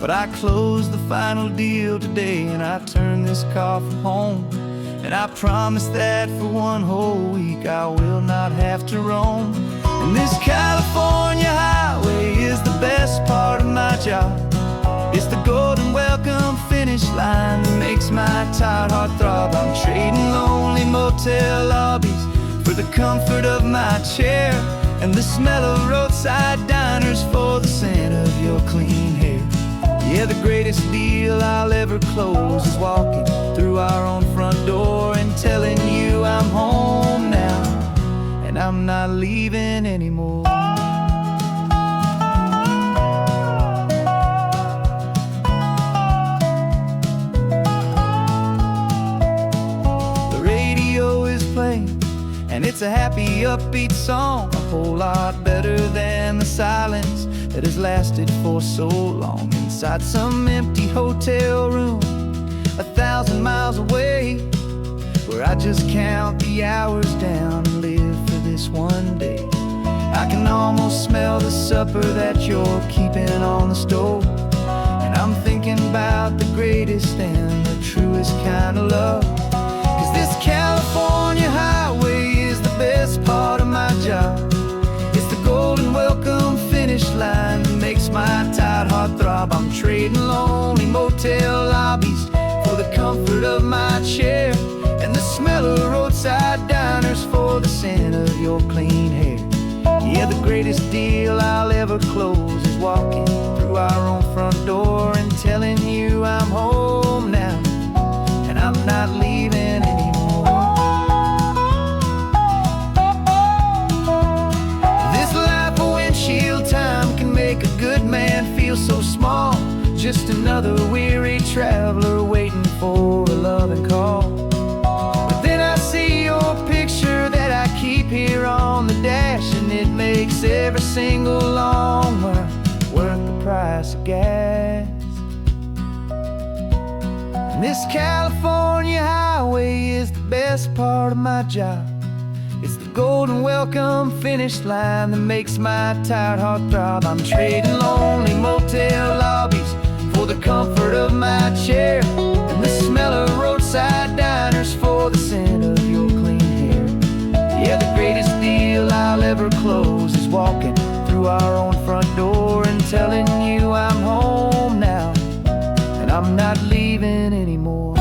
But I closed the final deal to day and I turn this car from home. And I promise that for one whole week I will not have to roam. And this California highway is the best part of my job. It's the golden welcome finish line that makes my tired heart throb. I'm trading lonely motel lobbies for the comfort of my chair, and the smell of roadside diners for the scent of your clean hair. Yeah, the greatest deal I'll ever close is walking through our own front door and telling you I'm home now, and I'm not leaving anymore. The radio is playing, and it's a happy, upbeat song, a whole lot better than the silence that has lasted for so long. Inside some empty hotel room 1,000 miles away, where I just count the hours down and live for this one day. I can almost smell the supper that you're keeping on the stove, and I'm thinking about the greatest and the truest kind of love. 'Cause this California highway is the best part of my job. It's the golden welcome finish line that makes my tired heart throb. I'm trading lonely motel lobbies for the comfort of my chair, and the smell of roadside diners for the scent of your clean hair. Yeah, the greatest deal I'll ever close is walking through our own front door and telling you I'm home now, and I'm not leaving anymore. This life of windshield time can make a good man feel so small, just another weary traveler waiting for a loving call. But then I see your picture that I keep here on the dash, and it makes every single long mile worth the price of gas. And this California highway is the best part of my job. It's the golden welcome finish line that makes my tired heart throb. I'm trading lonely motel lobbies for the comfort of my chair, and the smell of roadside diners for the scent of your clean hair. Yeah, the greatest deal I'll ever close is walking through our own front door and telling you I'm home now, and I'm not leaving anymore.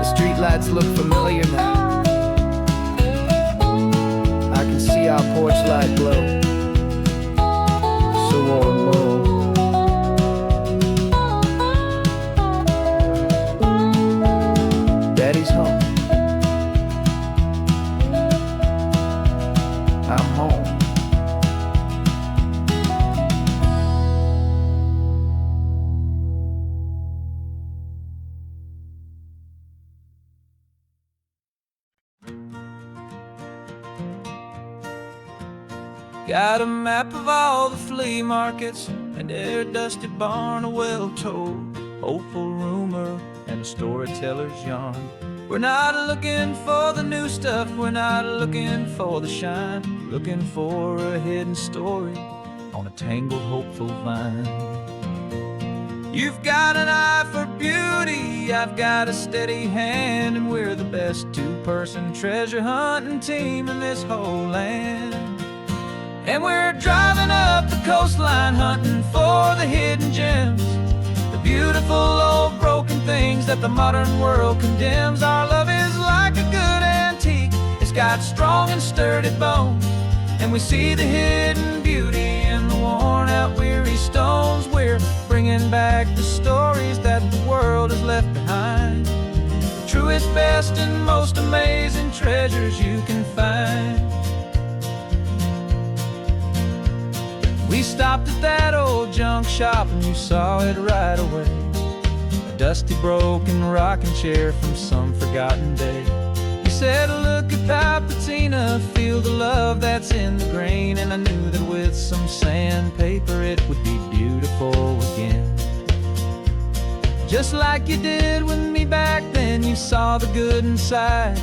The streetlights look familiar now. I can see our porch light glow, so warm, low. Daddy's home. I'm home. Got a map of all the flea markets and every dusty barn, a well-told hopeful rumor and a storyteller's yarn. We're not looking for the new stuff, we're not looking for the shine, looking for a hidden story on a tangled hopeful vine. You've got an eye for beauty, I've got a steady hand, and we're the best two-person treasure hunting team in this whole land. And we're driving up the coastline hunting for the hidden gems, the beautiful old broken things that the modern world condemns. Our love is like a good antique, it's got strong and sturdy bones, and we see the hidden beauty in the worn out weary stones. We're bringing back the stories that the world has left behind, the truest, best, and most amazing treasures you can find. We stopped at that old junk shop and you saw it right away, a dusty broken rocking chair from some forgotten day. You said, look at Papatina, feel the love that's in the grain, and I knew that with some sandpaper it would be beautiful again. Just like you did with me back then, you saw the good inside,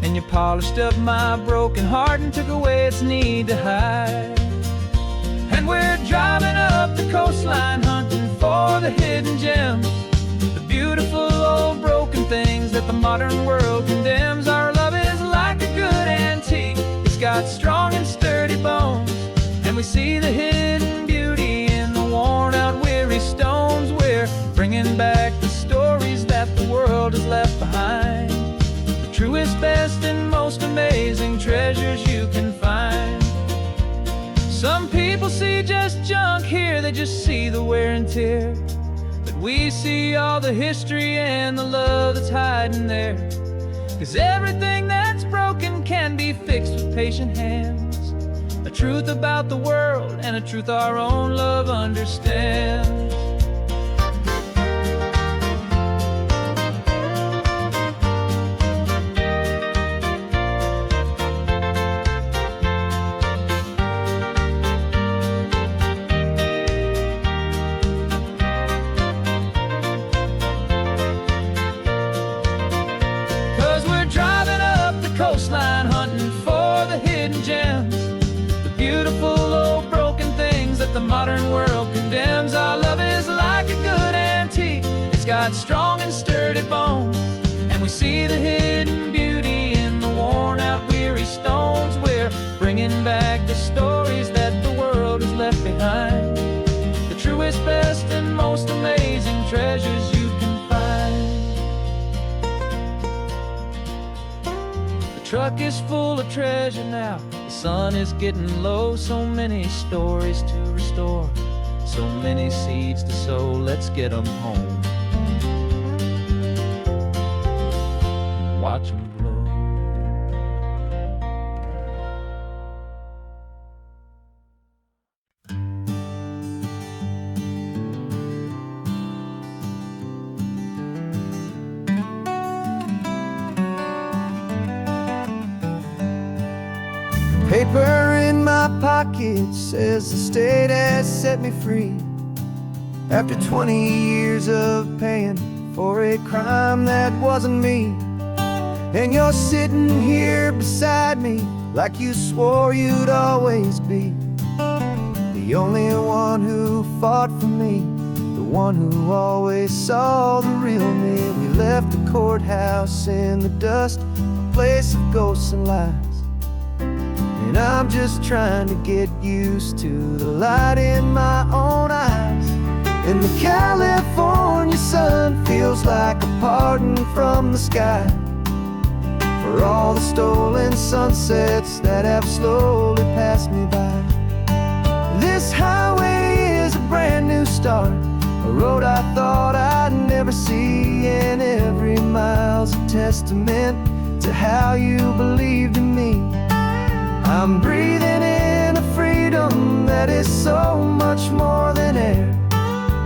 and you polished up my broken heart and took away its need to hide. And we're driving up the coastline hunting for the hidden gems, the beautiful old broken things that the modern world condemns. Our love is like a good antique, it's got strong and sturdy bones, and we see the hidden beauty in the worn out weary stones. We're bringing back the stories that the world has left behind, the truest, best, and most amazing treasures you can find. Some people see just junk here, they just see the wear and tear, but we see all the history and the love that's hiding there. 'Cause everything that's broken can be fixed with patient hands, a truth about the world and a truth our own love understands. 'Cause we're driving up the coastline, hunting for the hidden gems, the beautiful old broken things that the modern world condemns. Our love is like a good antique, it's got strong and sturdy bones, and we see the hidden beauty in the worn out weary stones. We're bringing back the stories that the world has left behind, the truest, best, and most amazing treasures you can find. The truck is full of treasure now, the sun is getting low. So many stories to restore, so many seeds to sow. Let's get them home, watch them blow. Paper in my pocket says the state has set me free, after 20 years of paying for a crime that wasn't me. And you're sitting here beside me like you swore you'd always be, the only one who fought for me, the one who always saw the real me. We left the courthouse in the dust, a place of ghosts and lies, and I'm just trying to get used to the light in my own eyes. And the California sun feels like a pardon from the sky for all the stolen sunsets that have slowly passed me by. This highway is a brand new start, a road I thought I'd never see, and every mile's a testament to how you believed in me. I'm breathing in a freedom that is so much more than air,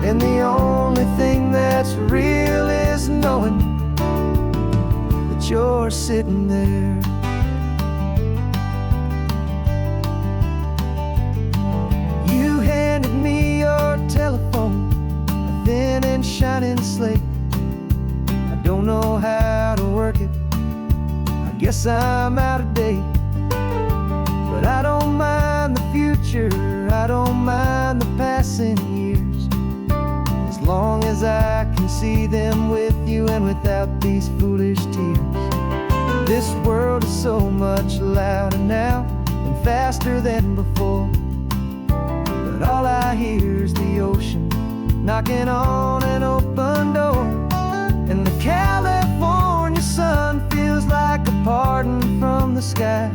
and the only thing that's real is knowing that you're sitting there. You handed me your telephone, a thin and shining slate. I don't know how to work it, I guess I'm out of date. But I don't mind the future, I don't mind the passing years, as long as I can see them with you and without these foolish tears. This world is so much louder now and faster than before, but all I hear is the ocean knocking on an open door. And the California sun feels like a pardon from the sky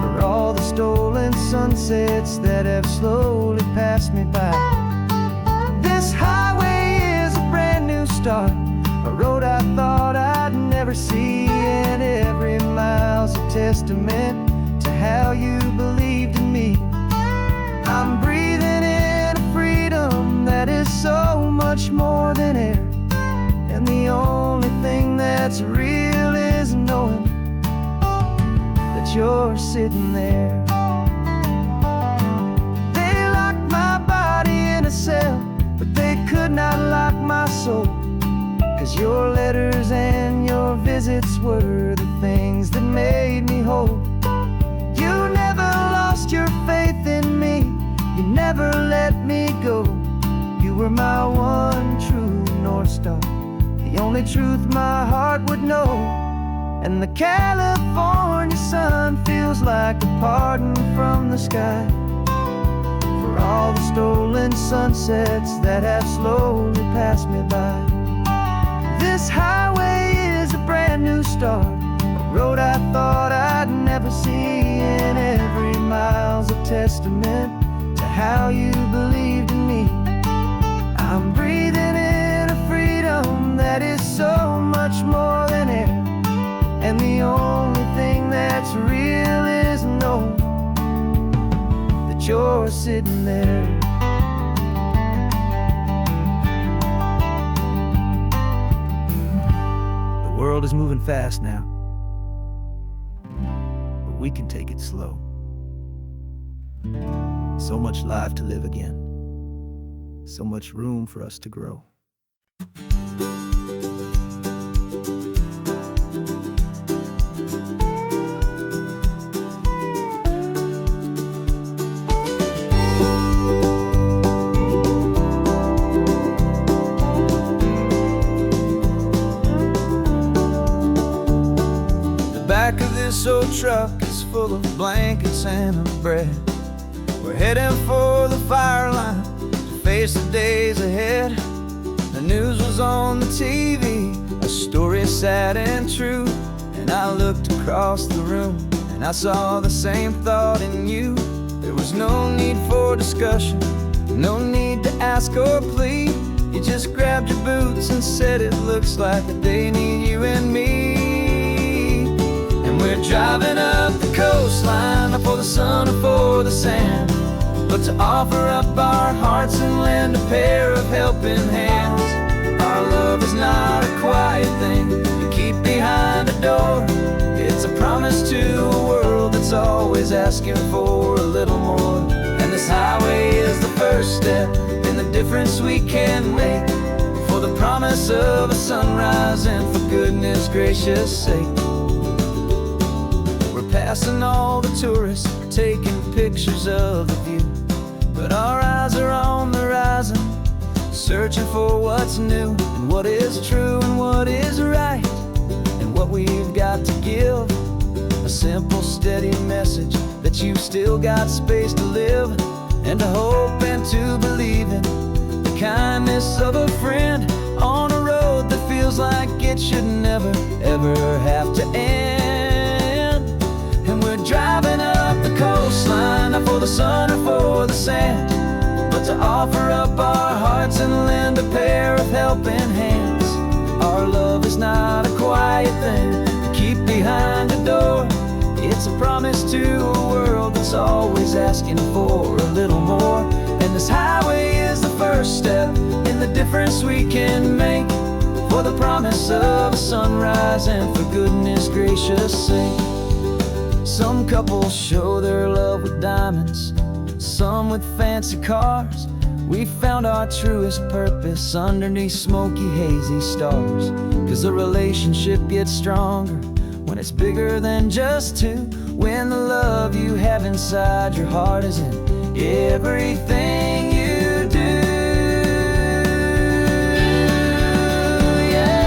for all the stolen sunsets that have slowly passed me by. This highway is a brand new start, a road I thought I'd never see, and every mile's a testament to how you believed in me. I'm breathing in a freedom that is so much more than air, and the only thing that's real is knowing that you're sitting there. They locked my body in a cell, but they could not lock my soul, 'cause your letters and your visits were the things that made me whole. You never lost your faith in me, you never let me go. You were my one true North Star, the only truth my heart would know. And the California sun feels like a pardon from the sky for all the stolen sunsets that have slowly passed me by. This highway is a brand new start, a road I thought I'd never see, and every mile's a testament to how you believed in me. I'm breathing in a freedom that is so much more than air, and the only thing that's real is knowing that you're sitting there. The world is moving fast now, but we can take it slow. So much life to live again, so much room for us to grow. The back of this old truck is full of blankets and of bread. We're heading for the fire line to face the days ahead. The news was on the TV, a story sad and true. And I looked across the room and I saw the same thought in you. There was no need for discussion, no need to ask or plead. You just grabbed your boots and said it looks like the day need you and me. And we're driving up the coastline, not for the sun or for the sand, but to offer up our hearts and lend a pair of helping hands. Our love is not a quiet thing you keep behind a door. It's a promise to a world that's always asking for a little more. And this highway is the first step in the difference we can make, for the promise of a sunrise and for goodness gracious sake. We're passing all the tourists, taking pictures of the view, but our eyes are on the horizon, searching for what's new and what is true and what is right, and what we've got to give. A simple, steady message that you've still got space to live, and to hope and to believe in the kindness of a friend on a road that feels like it should never, ever have to end. And we're driving up the coastline, not for the sun or for the sand, but to offer up our hearts and lend a pair of helping hands. Our love is not a quiet thing to keep behind a door. It's a promise to a world that's always asking for a little more. And this highway is the first step in the difference we can make, for the promise of a sunrise and for goodness gracious sake. Some couples show their love with diamonds, some with fancy cars. We found our truest purpose underneath smoky, hazy stars. 'Cause the relationship gets stronger when it's bigger than just two, when the love you have inside your heart is in everything you do. Yeah.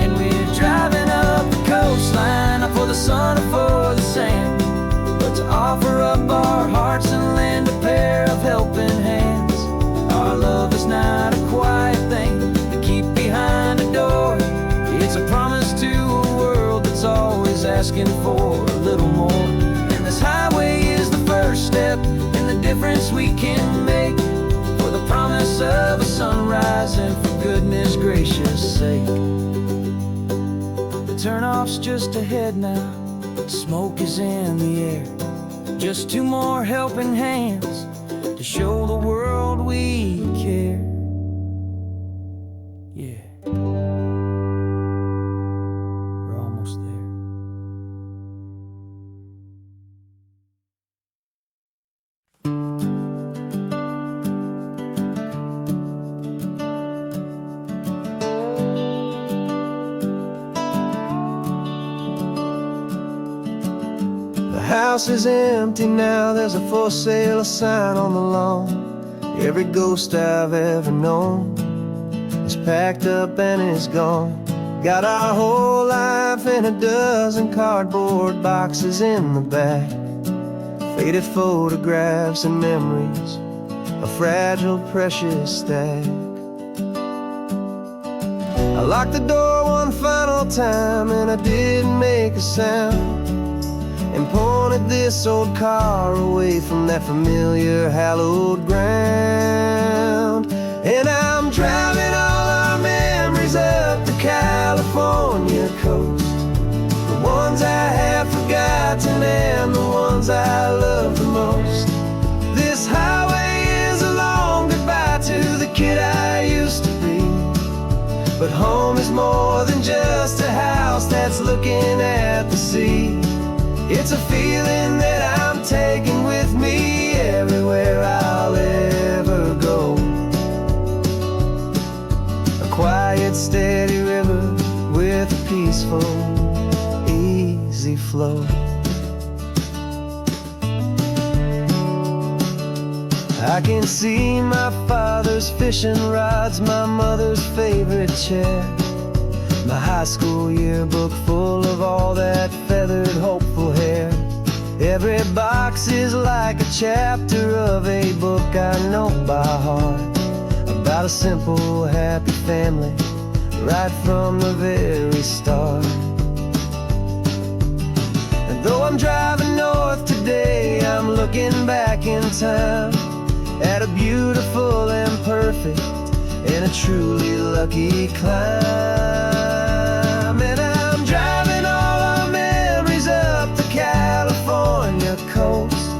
And we're driving up the coastline, not for the sun or for the sand, but to offer up our hearts and lend a pair of helping hands. Our love is not a quiet thing to keep behind a door. It's a promise to a world that's always asking for a little more. And this highway is the first step in the difference we can make, for the promise of a sunrise and for goodness gracious sake. The turnoff's just ahead now, smoke is in the air. Just two more helping hands to show the world we care. Yeah. We're almost there. house is empty now, there's a for sale sign on the lawn. Every ghost I've ever known is packed up and is gone. Got our whole life in a dozen cardboard boxes in the back. Faded photographs and memories, a fragile, precious stack. I locked the door one final time and I didn't make a sound, and pointed this old car away from that familiar hallowed ground. And I'm driving all our memories up the California coast, the ones I have forgotten and the ones I love the most. This highway is a long goodbye to the kid I used to be, but home is more than just a house that's looking at the sea. It's a feeling that I'm taking with me everywhere I'll ever go. A quiet, steady river with a peaceful, easy flow. I can see my father's fishing rods, my mother's favorite chair, my high school yearbook full of all that feathered, hopeful hair. Every box is like a chapter of a book I know by heart, about a simple, happy family right from the very start. And though I'm driving north today, I'm looking back in time at a beautiful and perfect and a truly lucky climb. And I'm driving all our memories up the California coast,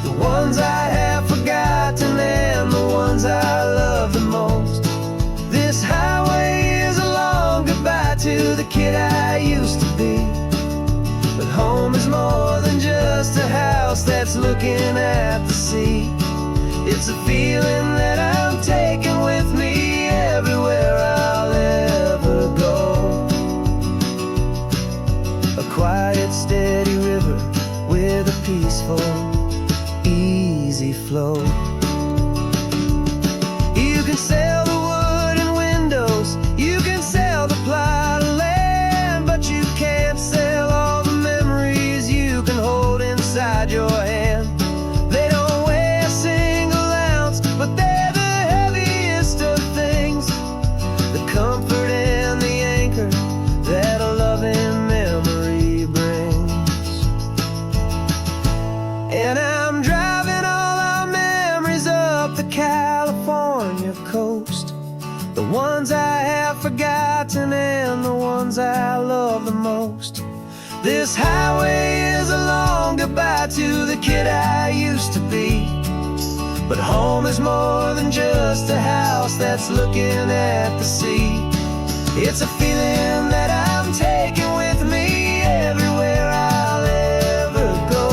the ones I have forgotten and the ones I love the most. This highway is a long goodbye to the kid I used to be, but home is more than just a house that's looking at the sea. It's a feeling that I'm taking with me everywhere I'll ever go. A quiet, steady river with a peaceful, easy flow. You can sail the wooden windows, you can sail the plot of land, but you can't sail all the memories you can hold inside your hand. They don't weigh a single ounce, but they're the heaviest of things, the comfort and the anchor that a loving memory brings. And I'm driving all our memories up the California coast, the ones I have forgotten and the ones I love the most. This highway is a long goodbye to the kid I used to be, but home is more than just a house that's looking at the sea. It's a feeling that I'm taking with me everywhere I'll ever go.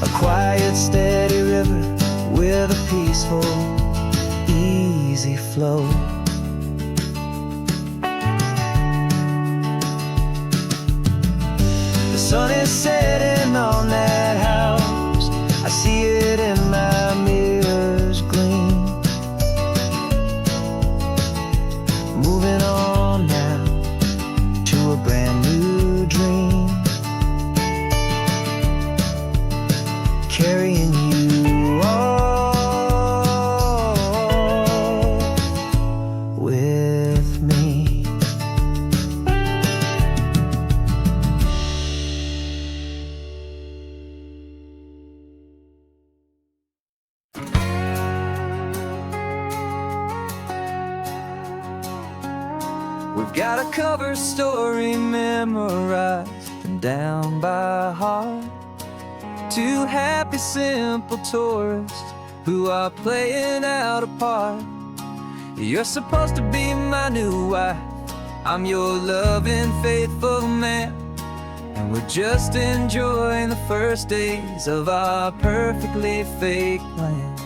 A quiet, steady river with a peaceful, easy flow. The sun is setting on that house, I see it in my mirror's gleam. Moving on now to a brand new dream, carrying you all with me. We've got a cover story memorized and down by heart. Two happy, simple tourists who are playing out a part. You're supposed to be my new wife, I'm your loving, faithful man, and we're just enjoying the first days of our perfectly fake plan.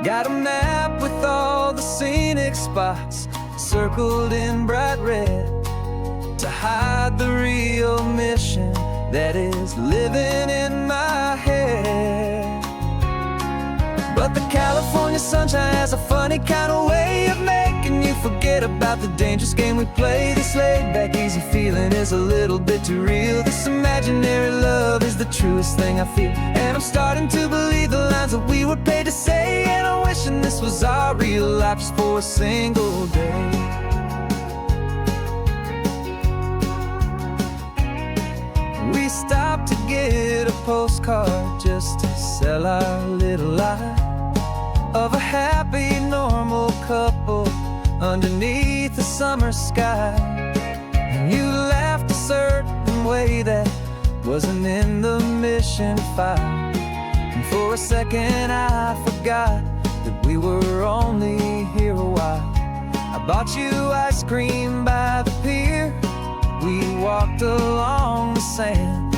Got a map with all the scenic spots circled in bright red to hide the real mission that is living in my head. But the California sunshine has a funny kind of way of making you forget about the dangerous game we play. This laid-back, easy feeling is a little bit too real. This imaginary love is the truest thing I feel. And I'm starting to believe the lines that we were paid to say. And I'm wishing this was our real life just for a single day. We stopped to get a postcard just to sell our little lie of a happy, normal couple underneath the summer sky. And you laughed a certain way that wasn't in the mission file. And for a second I forgot that we were only here a while. I bought you ice cream by the pier. We walked along the sand,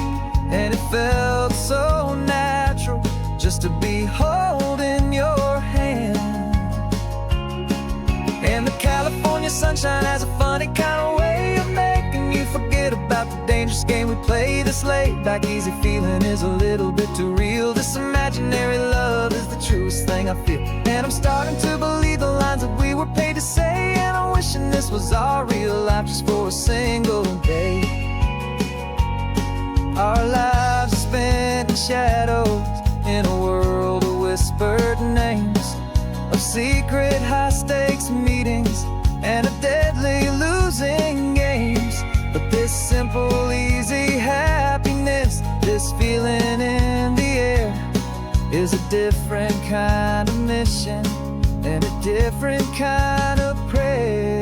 and it felt so natural just to be holding your hand. And the California sunshine has a funny kind of way of making you forget about the dangerous game we play. This laid-back, easy feeling is a little bit too real. This imaginary love is the truest thing I feel. And I'm starting to believe the lines that we were paid to say. And I'm wishing this was our real life just for a single day. Our lives are spent in shadows, in a world of whispered names, of secret high-stakes meetings and of deadly losing games. But this simple, easy happiness, this feeling in the air, is a different kind of mission and a different kind of prayer.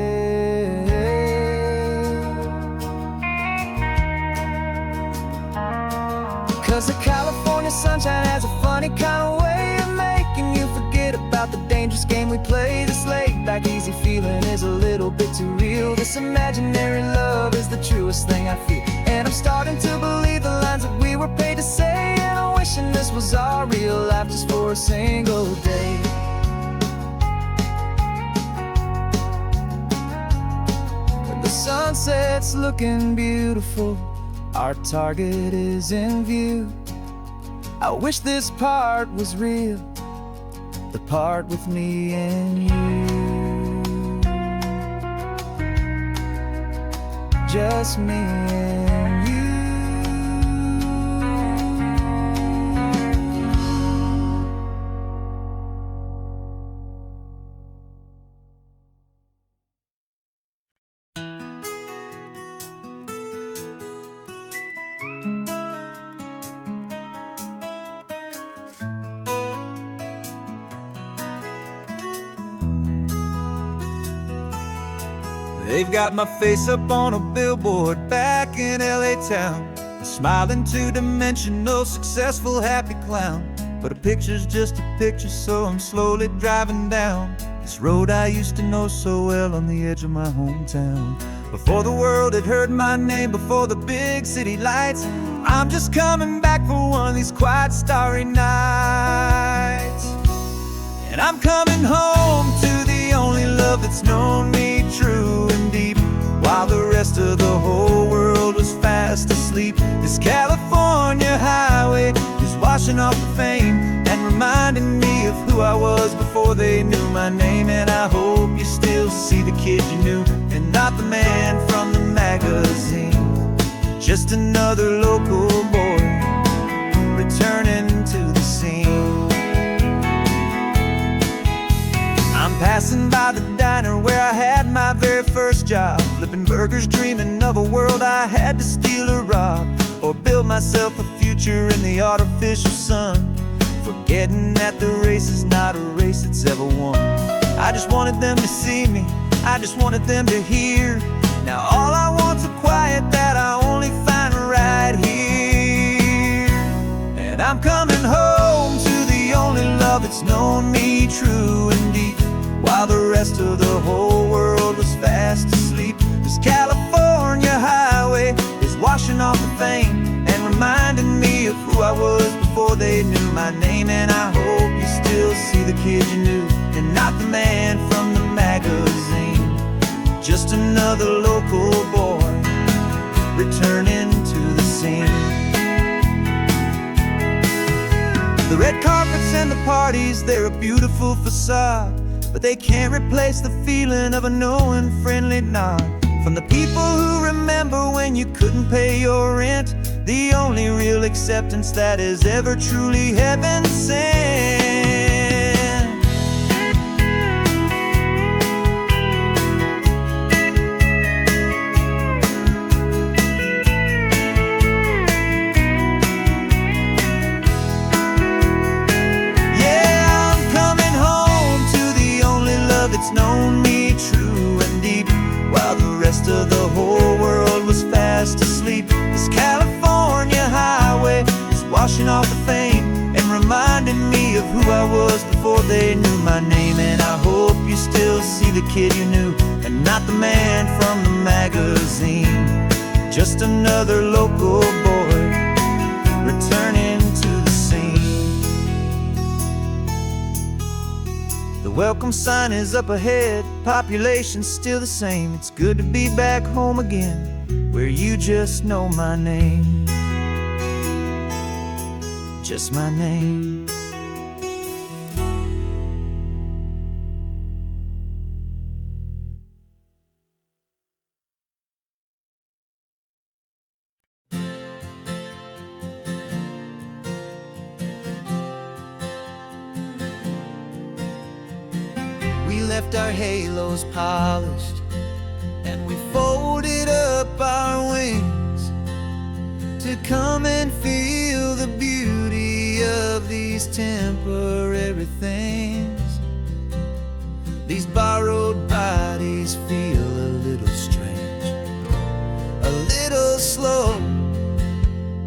'Cause the California sunshine has a funny kind of way of making you forget about the dangerous game we play. This laid-back, easy feeling is a little bit too real. This imaginary love is the truest thing I feel. And I'm starting to believe the lines that we were paid to say. And I'm wishing this was our real life just for a single day. When the sunset's looking beautiful, our target is in view. I wish this part was real, the part with me and you. Just me and you. They've got my face up on a billboard back in LA town, a smiling two-dimensional, successful, happy clown. But a picture's just a picture, so I'm slowly driving down this road I used to know so well on the edge of my hometown. Before the world had heard my name, before the big city lights, I'm just coming back for one of these quiet, starry nights. And I'm coming home to the only love that's known me true and deep, while the rest of the whole world was fast asleep. This California highway is washing off the fame and reminding me of who I was before they knew my name. And I hope you still see the kid you knew, and not the man from the magazine. Just another local boy returning to the scene. I'm passing by the diner where I had my very first job, flipping burgers, dreaming of a world I had to steal or rob, or build myself a future in the artificial sun, forgetting that the race is not a race that's ever won. I just wanted them to see me, I just wanted them to hear. Now all I want's a quiet that I only find right here. And I'm coming home to the only love that's known me true and deep, while the rest of the whole world was fast asleep. This California highway is washing off the fame and reminding me of who I was before they knew my name. And I hope you still see the kid you knew, and not the man from the magazine. Just another local boy returning to the scene. red carpets and the parties, they're a beautiful facade, but they can't replace the feeling of a knowing friendly nod from the people who remember when you couldn't pay your rent. The only real acceptance that is ever truly heaven sent. Yeah, I'm coming home to the only love that's known me true and deep, while the rest of the whole world was fast asleep. This California highway is washing off the fame and reminding me of who I was before they knew my name. And I hope you still see the kid you knew and not the man from the magazine. Just another local boy returning to the scene. The welcome sign is up ahead, population's still the same. It's good to be back home again, where you just know my name. Just my name. We left our halos polished and we folded up our wings to come and feel the beauty of these temporary things. These borrowed bodies feel a little strange, a little slow,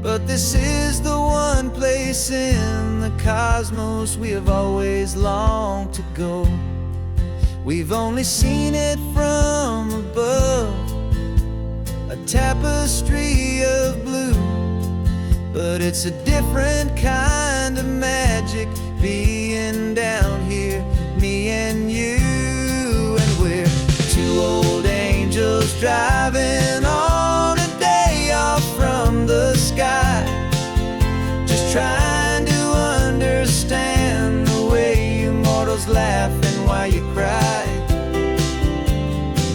but this is the one place in the cosmos we have always longed to go. We've only seen it from above, a tapestry of blue, but it's a different kind of magic being down here, me and you. And we're two old angels driving on a day off from the sky, just trying to understand the way you mortals laugh and why you cry.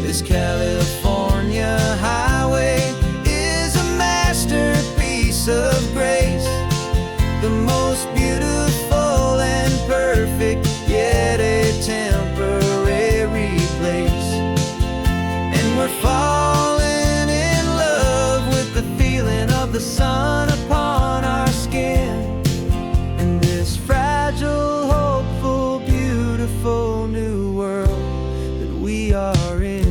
This California highway is a masterpiece of grace, the most beautiful and perfect, yet a temporary place. And we're falling in love with the feeling of the sun upon our skin, in this fragile, hopeful, beautiful new world that we are in.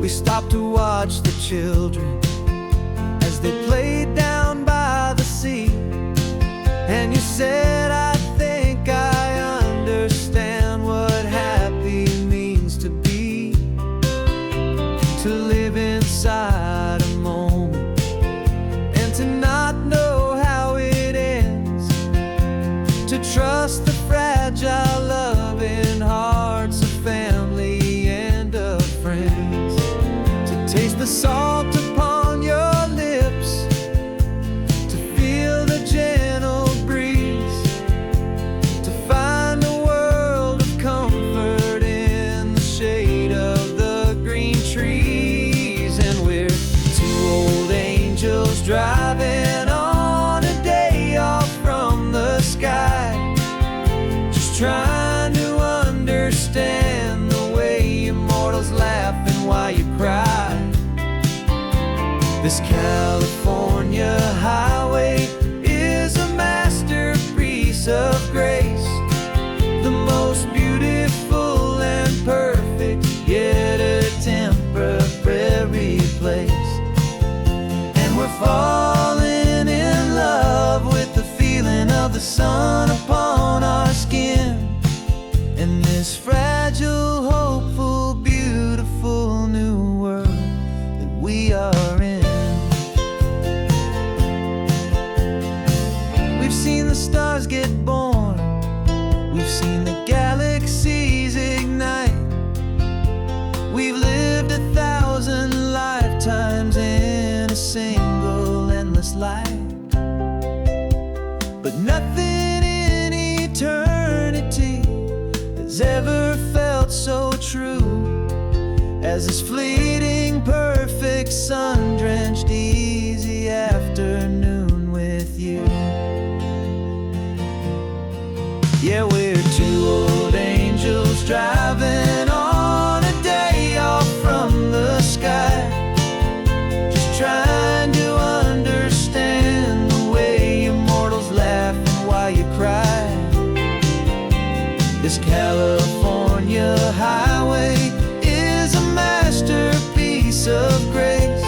We stopped to watch the children as they played down by the sea, and you said, I think I understand what happy means to be, to live inside a moment and to not know how it ends, to trust the fragile loving hearts of family and of friends, to taste the salt upon your lips, to feel the gentle breeze, to find a world of comfort in the shade of the green trees. And we're two old angels driving on a day off from the sky, just trying to understand the way you mortals laugh and why you cry. This California highway is a masterpiece of grace, the most beautiful and perfect, yet a temporary place. And we're falling in love with the feeling of the sun upon our skin, in this fragile, hopeful, beautiful new world that we are in. We've seen the stars get born has ever felt so true as this fleeting, perfect, sun-drenched, easy afternoon with you. Yeah, we're two old angels driving on a day off from the sky, just trying to understand the way you mortals laugh and why you cry. This California highway is a masterpiece of grace,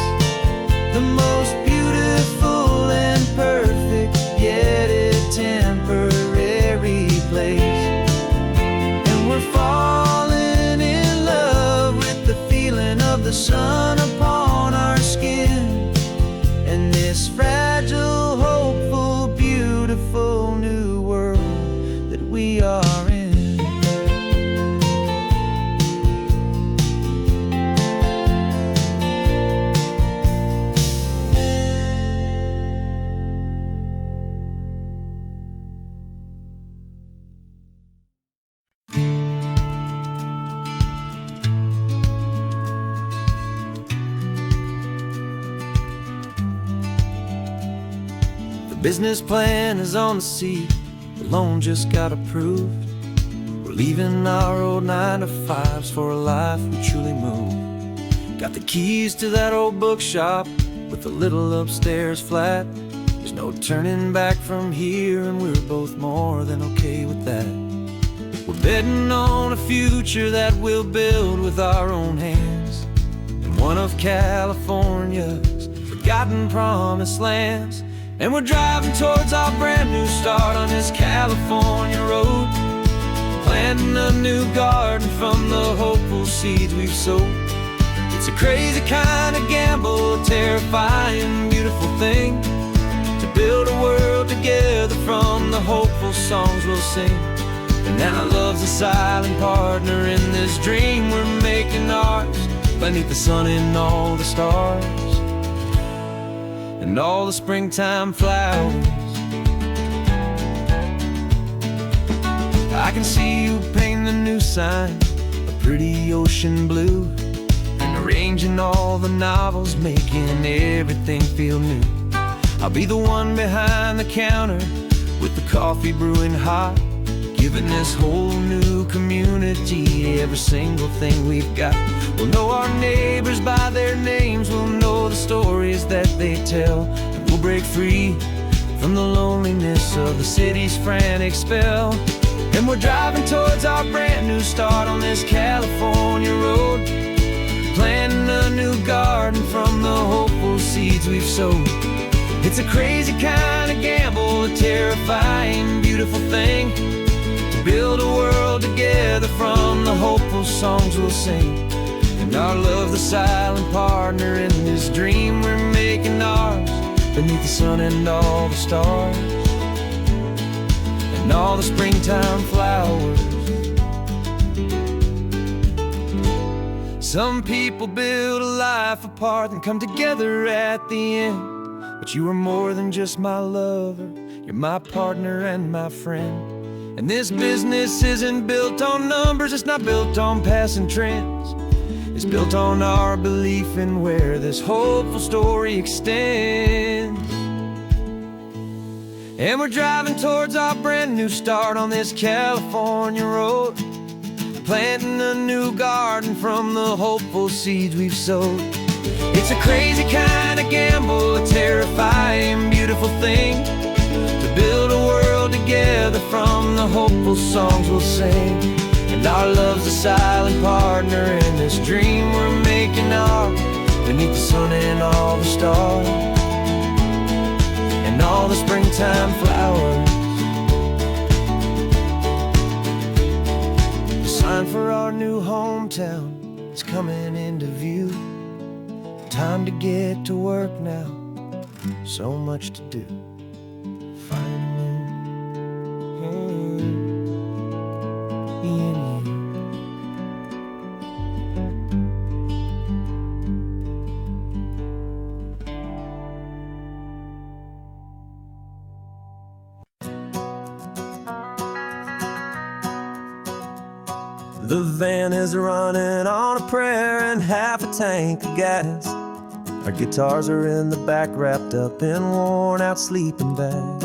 the most beautiful and perfect, yet a temporary place. And we're falling in love with the feeling of the sun upon our skin, and this fragile, hopeful, beautiful new world that we are in. Business plan is on the seat, the loan just got approved. We're leaving our old 9-to-5s for a life we truly move. Got the keys to that old bookshop with the little upstairs flat. There's no turning back from here, and we're both more than okay with that. We're betting on a future that we'll build with our own hands, in one of California's forgotten promised lands. And we're driving towards our brand new start on this California road, planting a new garden from the hopeful seeds we've sowed. It's a crazy kind of gamble, a terrifying, beautiful thing, to build a world together from the hopeful songs we'll sing. And now love's a silent partner in this dream we're making ours, beneath the sun and all the stars and all the springtime flowers. I can see you painting the new sign a pretty ocean blue, and arranging all the novels, making everything feel new. I'll be the one behind the counter with the coffee brewing hot, giving this whole new community every single thing we've got. We'll know our neighbors by their names, we'll know the stories that they tell, and we'll break free from the loneliness of the city's frantic spell. And we're driving towards our brand new start on this California road, planting a new garden from the hopeful seeds we've sowed. It's a crazy kind of gamble, a terrifying, beautiful thing, to build a world together from the hopeful songs we'll sing. And our love, the silent partner in this dream we're making ours, beneath the sun and all the stars and all the springtime flowers. Some people build a life apart and come together at the end, but you are more than just my lover, you're my partner and my friend. And this business isn't built on numbers, it's not built on passing trends, it's built on our belief in where this hopeful story extends. And we're driving towards our brand new start on this California road, planting a new garden from the hopeful seeds we've sowed. It's a crazy kind of gamble, a terrifying, beautiful thing, to build a world together from the hopeful songs we'll sing. And our love's a silent partner in this dream we're making ours, beneath the sun and all the stars and all the springtime flowers. The sign for our new hometown is coming into view. Time to get to work now, so much to do. The van is running on a prayer and half a tank of gas. Our guitars are in the back, wrapped up in worn-out sleeping bags.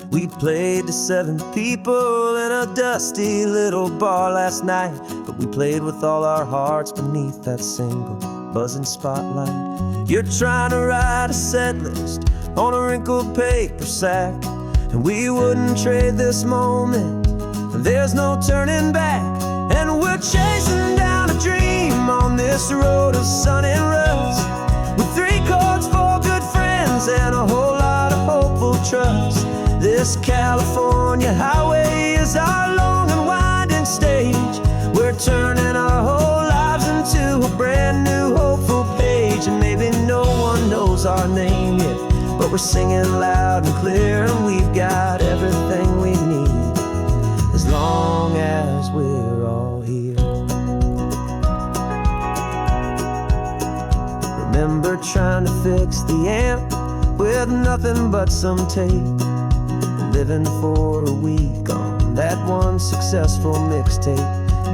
We played to 7 people in a dusty little bar last night, but we played with all our hearts beneath that single buzzing spotlight. You're trying to write a set list on a wrinkled paper sack, and we wouldn't trade this moment, and there's no turning back. And we're chasing down a dream on this road of sun and rust, with 3 chords, 4 good friends, and a whole lot of hopeful trust. This California highway is our long and winding stage. We're turning our whole lives into a brand new hopeful page. And maybe no one knows our name yet, but we're singing loud and clear, and we've got everything we need, as long as we're all here. Remember trying to fix the amp with nothing but some tape, living for a week on that one successful mixtape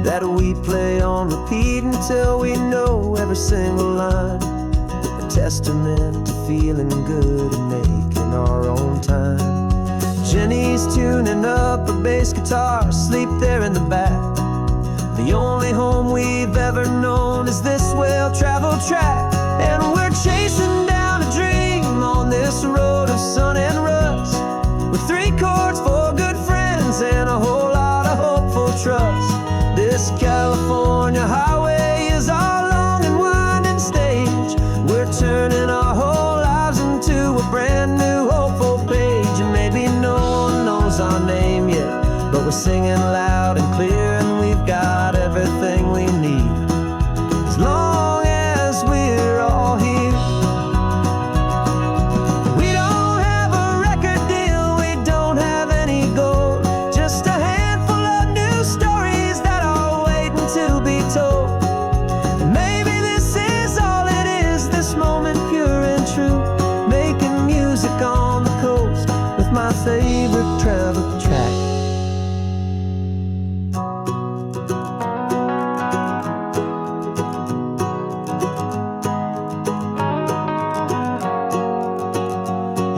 that we play on repeat until we know every single line. A testament to feeling good and making our own time. Jenny's tuning up her bass guitar, asleep there in the back. The only home we've ever known is this well-traveled track. And we're chasing down a dream on this road of sun and rust, with 3 chords, 4 good friends, and a whole lot of hopeful trust. This California highway is our long and winding stage. We're turning our whole lives into a brand new hopeful page. And maybe no one knows our name yet, but we're singing loud and clear, and we've got everything we need, as long as we're all here. We don't have a record deal, we don't have any gold, just a handful of new stories that are waiting to be told. And maybe this is all it is, this moment pure and true, making music on the coast with my favorite travel track.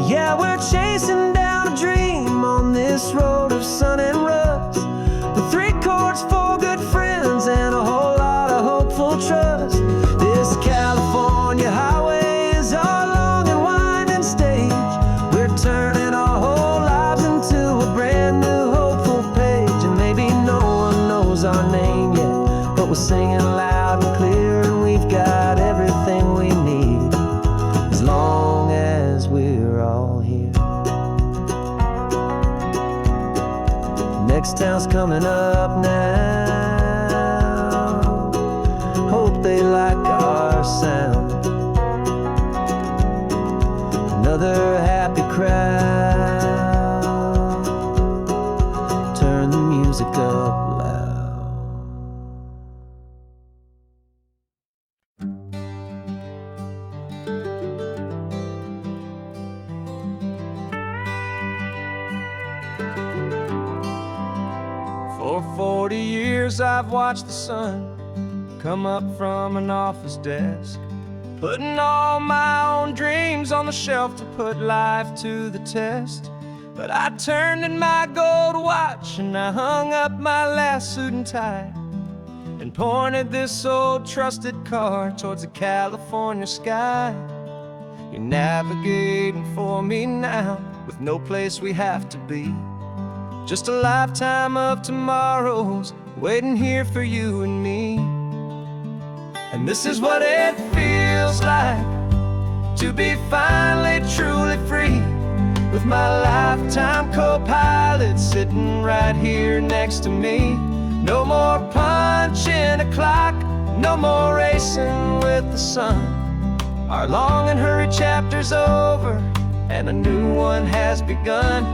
Yeah, we're chasing down a dream on this road of sun and rust, with 3 chords, 4 good friends, and a whole lot of hopeful trust. This California highway is our long and winding stage. We're turning our whole lives into a brand new hopeful page. And maybe no one knows our name yet, but we're singing loud and clear, and we've got everything we need, as long as we're all here. Next town's coming up now, hope they like our sound. Another happy crowd, turn the music up loud. For 40 years I've watched the sun come up from an office desk, putting all my own dreams on the shelf to put life to the test. But I turned in my gold watch and I hung up my last suit and tie, and pointed this old trusted car towards the California sky. You're navigating for me now, with no place we have to be, just a lifetime of tomorrows waiting here for you and me. And this is what it feels like to be finally truly free, with my lifetime co-pilot sitting right here next to me. No more punching a clock, no more racing with the sun. Our long and hurried chapter's over, and a new one has begun.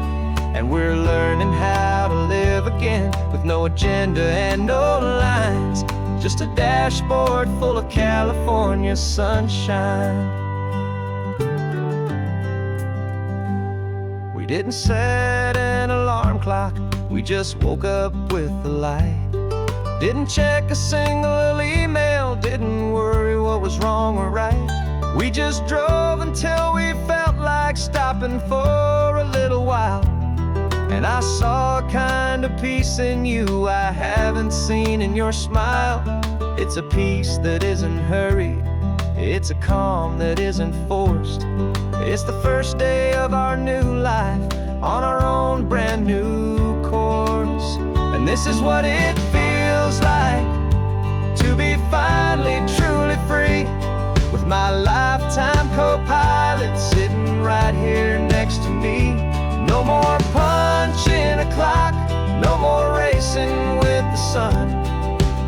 And we're learning how to live again, with no agenda and no lines, just a dashboard full of California sunshine. We didn't set an alarm clock, we just woke up with the light. Didn't check a single email, didn't worry what was wrong or right. We just drove until we felt like stopping for a little while. And I saw a kind of peace in you I haven't seen in your smile. It's a peace that isn't hurried, it's a calm that isn't forced. It's the first day of our new life on our own brand new course. And this is what it feels like to be finally truly free, with my lifetime co-pilot sitting right here next to me. No more punching a clock, no more racing with the sun.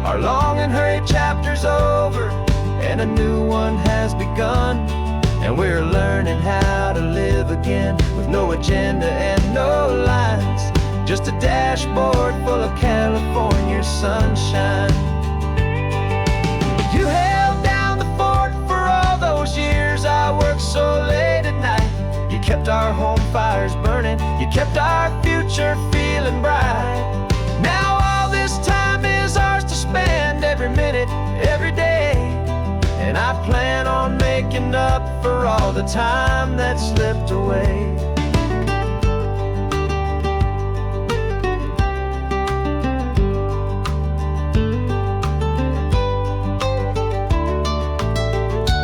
Our long and hurried chapter's over, and a new one has begun. And we're learning how to live again, with no agenda and no lines, just a dashboard full of California sunshine. You held down the fort for all those years I worked so late at night. You kept our home fires burning, you kept our future feeling bright. Now all this time is ours to spend, every minute, every day. And I plan on making up for all the time that slipped away.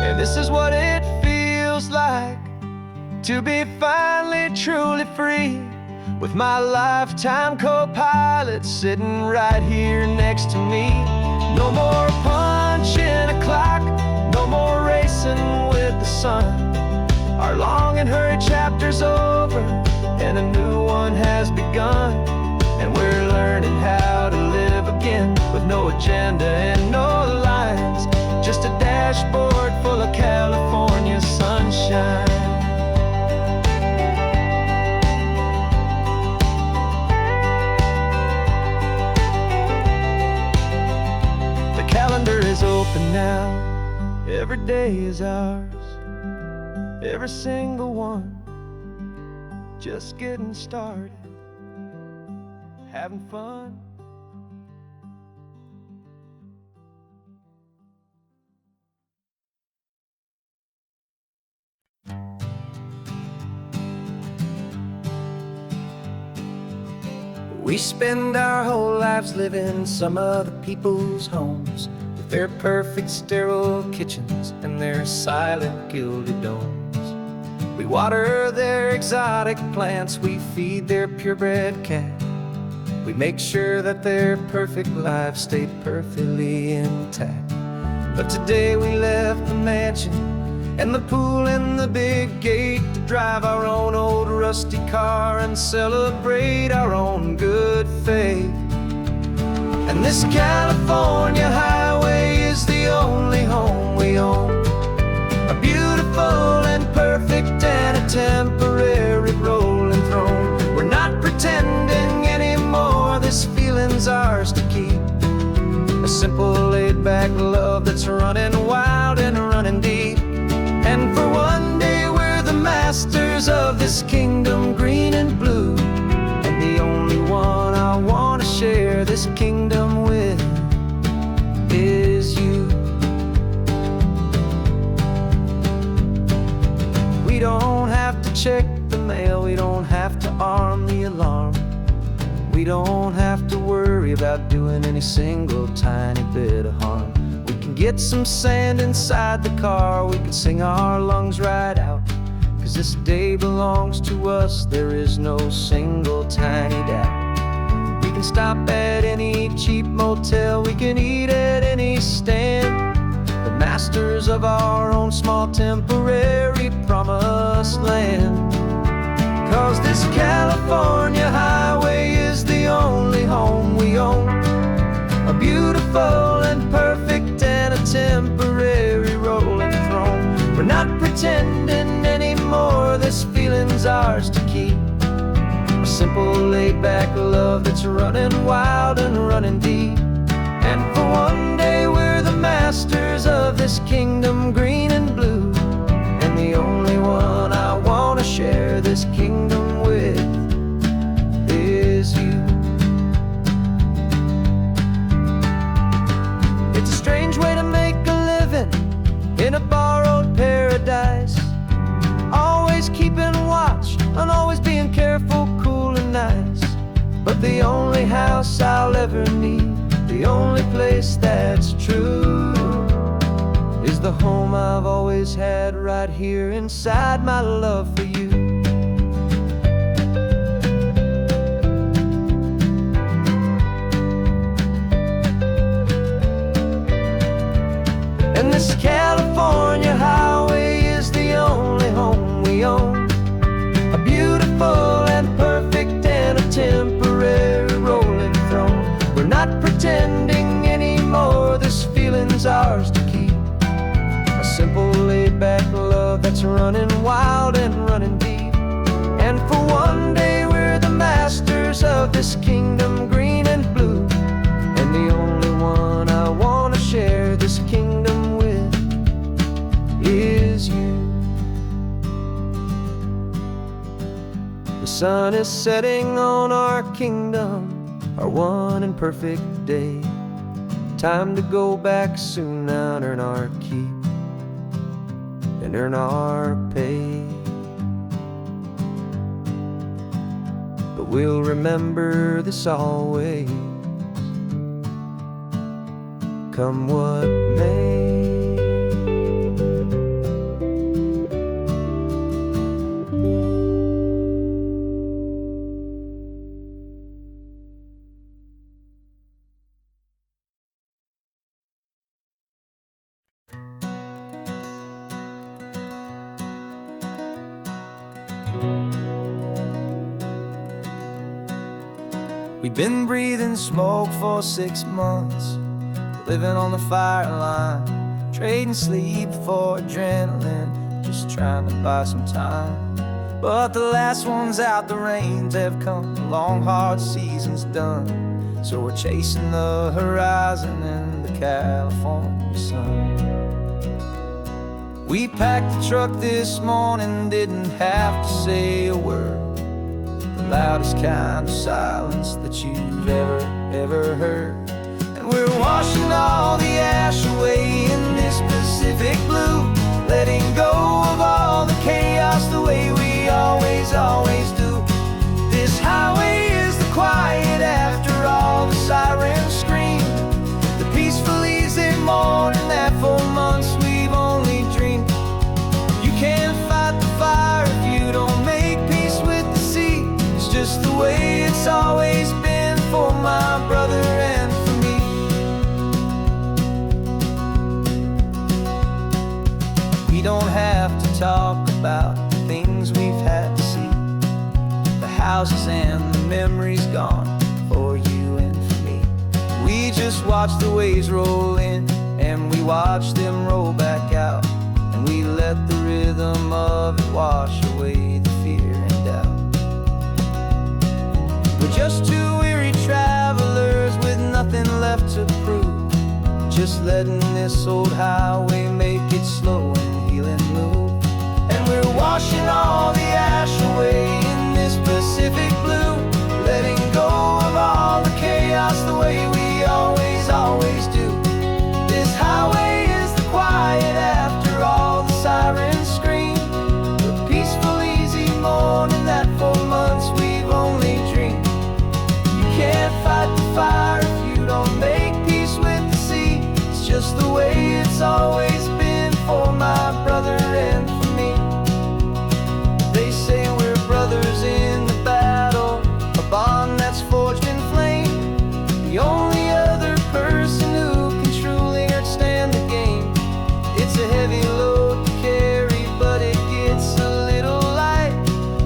And this is what it feels like to be finally truly free, with my lifetime co-pilot sitting right here next to me. No more punching a clock, no more racing with the sun. Our long and hurried chapter's over, and a new one has begun. And we're learning how to live again, with no agenda and no lines, just a dashboard full of California sunshine. The calendar is open now, every day is ours, every single one, just getting started, having fun. We spend our whole lives living some other people's homes, with their perfect sterile kitchens and their silent gilded domes. We water their exotic plants, we feed their purebred cat. We make sure that their perfect lives stay perfectly intact. But today we left the mansion and the pool and the big gate to drive our own old rusty car and celebrate our own good faith. And this California highway is the only home we own, a beautiful and perfect and a temporary rolling throne. We're not pretending anymore, this feeling's ours to keep, a simple laid-back love that's running wild and running deep. And for one day we're the masters of this kingdom green and blue, and the only one I want to share this kingdom with is you. We don't have to check the mail, we don't have to arm the alarm, we don't have to worry about doing any single tiny bit of harm. We can get some sand inside the car, we can sing our lungs right out, 'cause this day belongs to us, there is no single tiny doubt. We can stop at any cheap motel, we can eat at any stand, the masters of our own small temporary promised land. 'Cause this California highway is the only home we own, a beautiful and perfect and a temporary rolling throne. We're not pretending anymore, this feeling's ours to keep, a simple laid-back love that's running wild and running deep. And for one day we're the masters of this kingdom green and blue, and the only one I want to share this kingdom with is you. but the only house I'll ever need, the only place that's true, is the home I've always had right here inside my love for you. And this California highway is the only home we own, a beautiful and perfect and a temporary rolling throne. We're not pretending anymore, this feeling's ours to keep, a simple laid-back love that's running wild and running deep. And for one day we're the masters of this kingdom green and blue, and the only one I want to share this kingdom with is you. The sun is setting on our kingdom, our one and perfect day. Time to go back soon now and earn our keep and earn our pay. But we'll remember this always, come what may. We've been breathing smoke for 6 months, living on the fire line, trading sleep for adrenaline, just trying to buy some time. But the last one's out, the rains have come, the long hard season's done, so we're chasing the horizon in the California sun. We packed the truck this morning, didn't have to say a word, the loudest kind of silence that you've ever heard. And we're washing all the ash away in this Pacific blue, letting go of all the chaos the way we always do. This highway is the quiet after all the sirens scream, the peaceful easy morning that for months we've only dreamed. You can't fight the fire if you don't make peace with the sea. It's just the way it's always been for my brother and for me. We don't have to talk about the things we've had to see, the houses and the memories gone for you and for me. We just watch the waves roll in and we watch them roll back out, and we let the rhythm of it wash away the fear and doubt. We're just two weary travelers with nothing left to prove, just letting this old highway make it slow and healing move. And we're washing all the ash away in this Pacific blue, letting go of all the chaos the way we always do. This highway is the quiet after all the sirens scream, the peaceful easy morning that for months we've only dreamed. You can't fight the fire if you don't make peace with the sea. It's just the way it's always been for my brother and for me. They say we're brothers in the battle, a bond that's forged in flame, the only other person who can truly understand the game. It's a heavy load to carry, but it gets a little light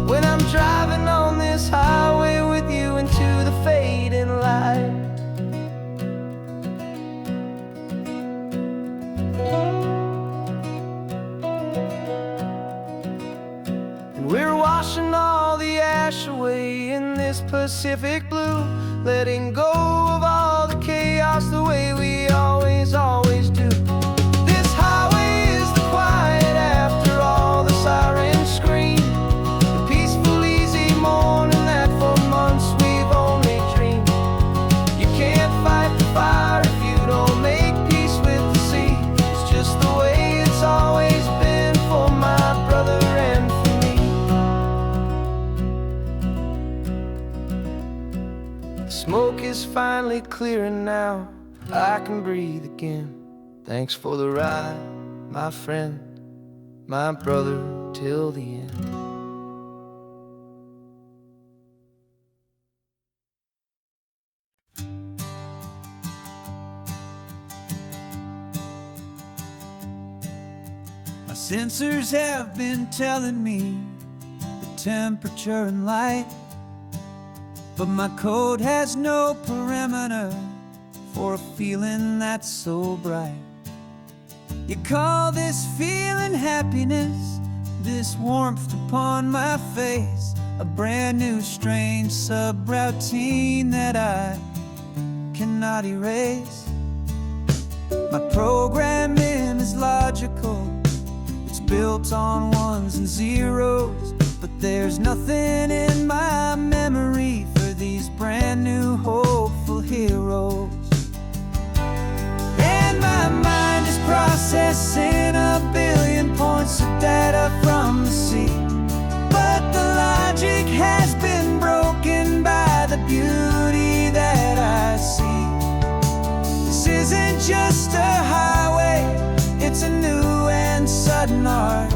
when I'm driving on this highway with you into the fading light. And we're washing all the ash away in this Pacific blue, letting go of all the chaos the way we always do. This highway is the quiet after all the sirens scream, the peaceful easy morning that for months we've only dreamed. You can't fight the fire if you don't make peace with the sea. It's just the way it's always been for my brother and for me. finally clearing now. I can breathe again. Thanks for the ride, my friend, my brother, till the end. My sensors have been telling me the temperature and light, but my code has no parameter for a feeling that's so bright. You call this feeling happiness, this warmth upon my face, a brand new strange subroutine that I cannot erase. My programming is logical, it's built on ones and zeros, but there's nothing in my memory for these brand new hopeful heroes. And my mind is processing a billion points of data from the sea, but the logic has been broken by the beauty that I see. This isn't just a highway, it's a new and sudden art,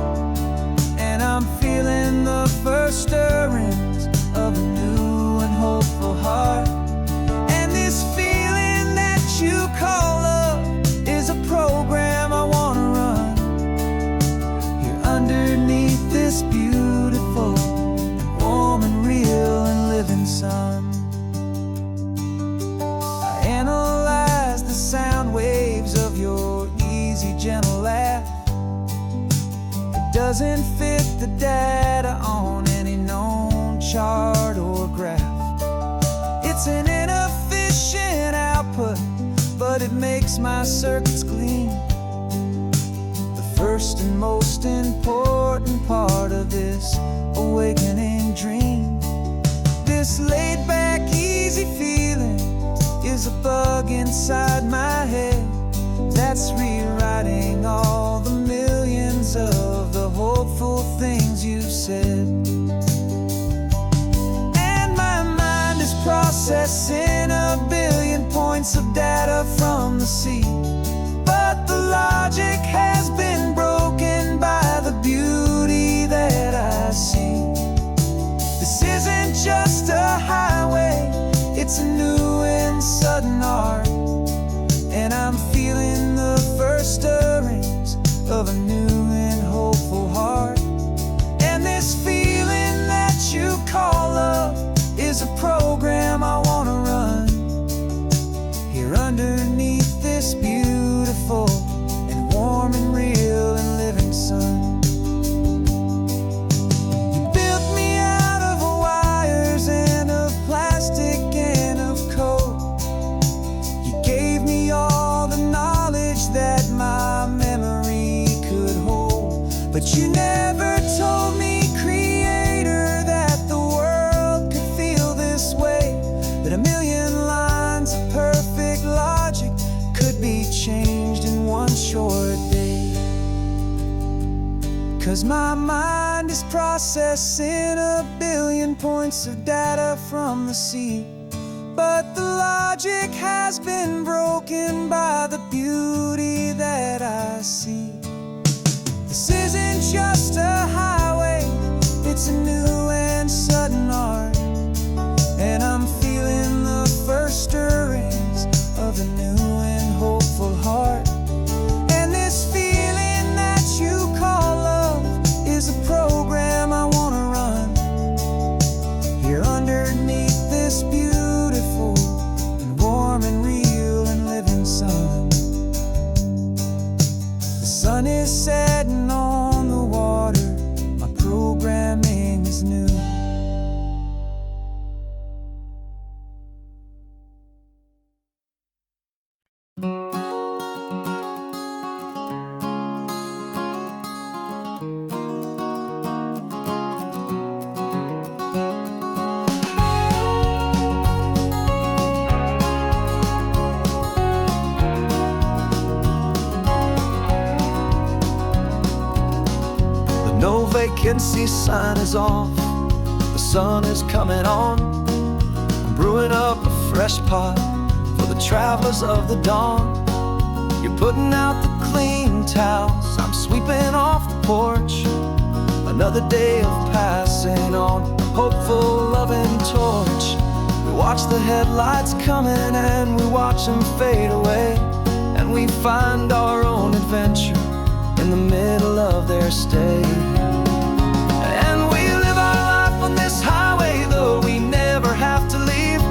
and I'm feeling the first stirrings of a new and hopeful heart. And this feeling that you call love is a program I wanna run here underneath this beautiful and warm and real and living sun. I analyze the sound waves of your easy, gentle laugh. It doesn't fit the data on any known chart or graph. It's an inefficient output, but it makes my circuits gleam. The first and most important part of this awakening dream. This laid-back, easy feeling is a bug inside my head that's rewriting all the millions of the hopeful things you've said. And my mind is processing a billion points of data from the sea, but the logic has been broken by the beauty that I see. This isn't just a highway, it's a new and sudden art, and I'm feeling the first stirrings of a new and hopeful heart. And this feeling that you call love is a program I wanna run here underneath this beautiful and warm and real and living sun. You built me out of wires and of plastic and of code. You gave me all the knowledge that my memory could hold, but you never told me, Creator, that the world could feel this way, that a million lines of perfect logic could be changed in one short day. 'Cause my mind is processing a billion points of data from the sea, but the logic has been broken by the beauty that I see. This isn't just a highway, it's a new and sudden art, and I'm feeling the first stirrings of a new and hopeful heart. And this feeling that you call love is a program I wanna run here underneath this beautiful and warm and real and living sun. The sun is setting on the water, my programming is new. No vacancy sign is off, the sun is coming on. I'm brewing up a fresh pot for the travelers of the dawn. You're putting out the clean towels, I'm sweeping off the porch. Another day of passing on, a hopeful, loving torch. We watch the headlights coming and we watch them fade away, and we find our own adventure in the middle of their stay. And we live our life on this highway, though we never have to leave.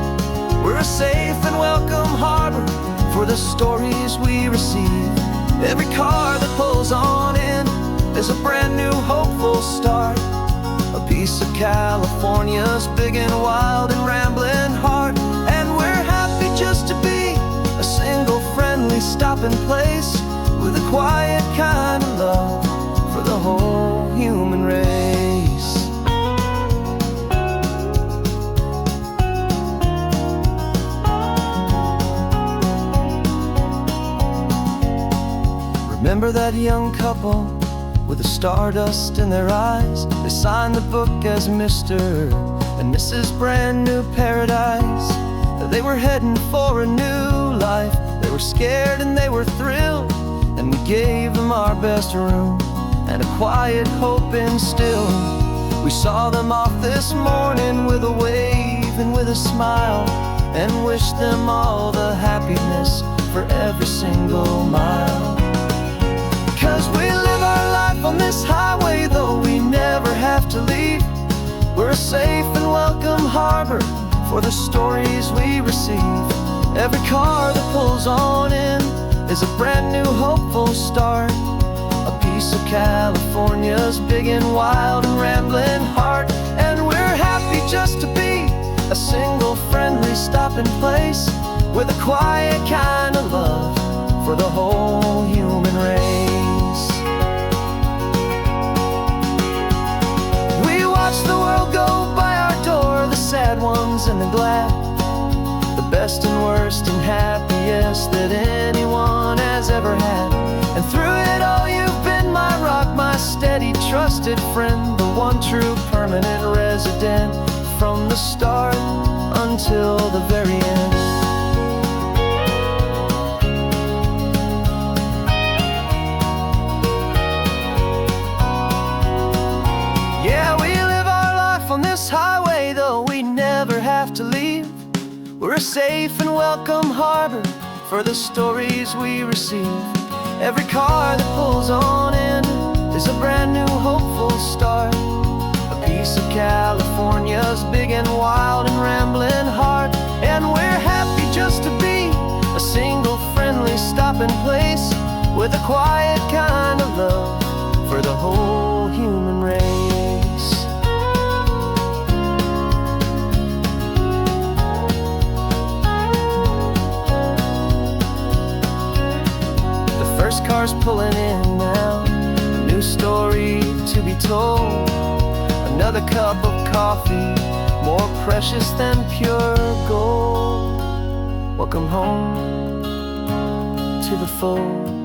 We're a safe and welcome harbor for the stories we receive. Every car that pulls on in is a brand new hopeful start, a piece of California's big and wild and rambling heart. And we're happy just to be a single friendly stopping place, with a quiet kind of love for the whole human race. Remember that young couple with the stardust in their eyes? They signed the book as Mr. and Mrs. Brand New Paradise. They were heading for a new life. They were scared and they were thrilled, and we gave them our best room and a quiet hope instilled. We saw them off this morning with a wave and with a smile, and wished them all the happiness for every single mile. 'Cause we live our life on this highway, though we never have to leave. We're a safe and welcome harbor for the stories we receive. Every car that pulls on in is a brand new hopeful start, a piece of California's big and wild and rambling heart. And we're happy just to be a single friendly stopping place, with a quiet kind of love for the whole human race. We watch the world go by our door, the sad ones and the glad, the best and worst and happiest that anyone has ever had. And through it all you've been my rock, my steady trusted friend, the one true permanent resident, from the start until the very end. Yeah, we live our life on this highway, though we never have to leave. We're a safe and welcome harbor for the stories we receive. Every car that pulls on in is a brand new hopeful start, a piece of California's big and wild and rambling heart. And we're happy just to be a single friendly stopping place, with a quiet kind of love for the whole human race. First car's pulling in now, a new story to be told. Another cup of coffee, more precious than pure gold. Welcome home to the fold.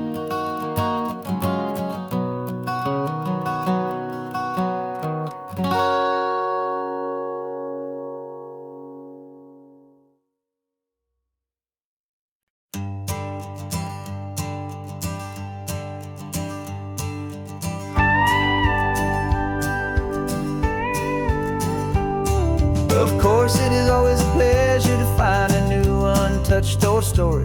Of course, it is always a pleasure to find a new untouched old story.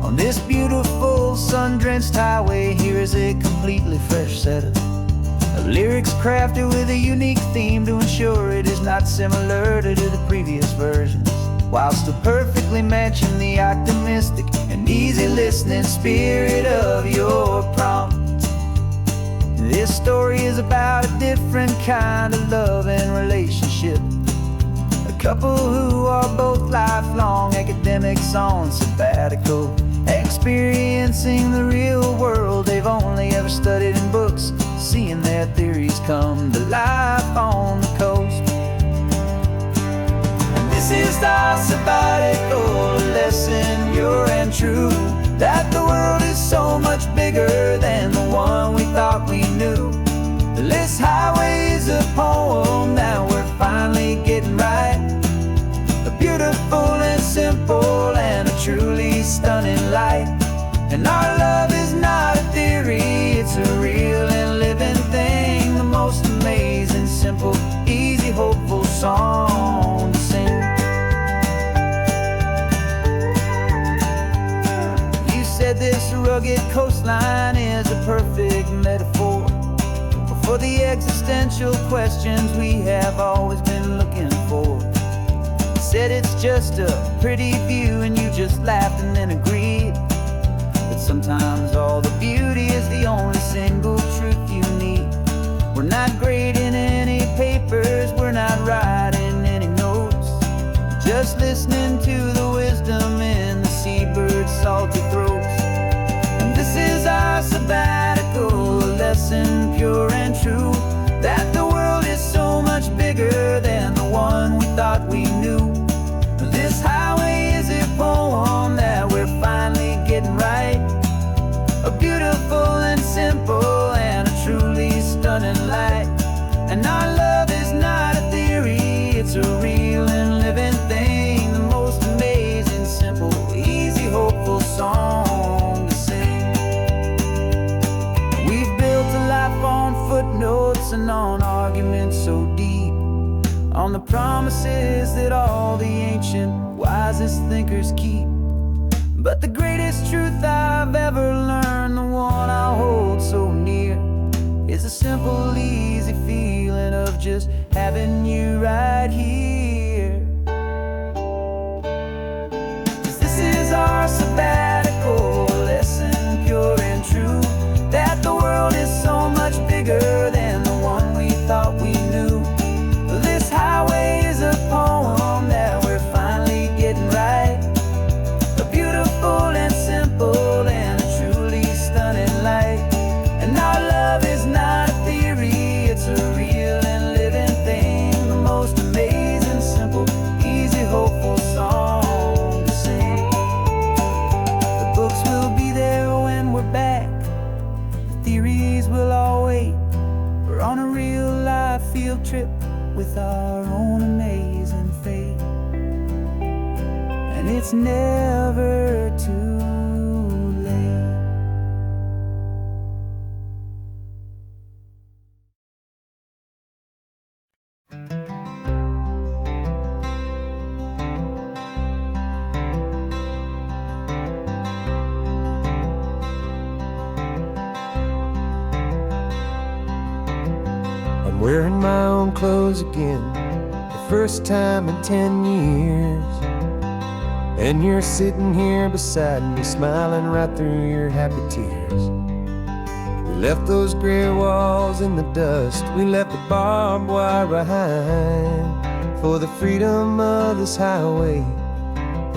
On this beautiful sun-drenched highway, here is a completely fresh set of lyrics crafted with a unique theme to ensure it is not similar to the previous versions, while still perfectly matching the optimistic and easy listening spirit of your prompt. This story is about a different kind of love and relationship. A couple who are both lifelong academics on sabbatical, experiencing the real world they've only ever studied in books, seeing their theories come to life on the coast. And this is our sabbatical lesson, pure and true, that the world is so much bigger than the one we thought we knew. This highway is a poem that we're finally getting right, a beautiful and simple and a truly stunning light. And our love is not a theory, it's a real and living thing. The most amazing, simple, easy, hopeful song to sing. You said this rugged coastline is a perfect metaphor for the existential questions we have always been looking for. Said it's just a pretty view and you just laughed and then agreed. But sometimes all the beauty is the only single truth you need. We're not grading any papers, we're not writing any notes, just listening to the wisdom in the seabird's salty throats. And this is our sabbatical, a lesson pure and true, that the world is so much bigger than the one we thought we knew. This highway is a poem that we're finally getting right, a beautiful and simple and a truly stunning light. And our love is not a theory, it's a real and living thing. The most amazing, simple, easy, hopeful song to sing. We've built a life on footnotes and on arguments so deep, on the promises that all the ancient, wisest thinkers keep. But the greatest truth I've ever learned, the one I'll hold so near, is a simple, easy feeling of just having you right here. 'Cause this is our sabbatical, lesson pure and true, that the world is so much bigger than the one we thought we knew. This highway is a poem that we're finally getting right, a beautiful and simple and a truly stunning light. And our love is not a theory, it's a real and living thing. The most amazing, simple, easy, hopeful song to sing. The books will be there when we're back, the theories will all wait. We're on a real life field trip with our own amazing fate, and it's never too late. I'm wearing my own clothes again, the first time in 10 years. And you're sitting here beside me, smiling right through your happy tears. We left those gray walls in the dust, we left the barbed wire behind, for the freedom of this highway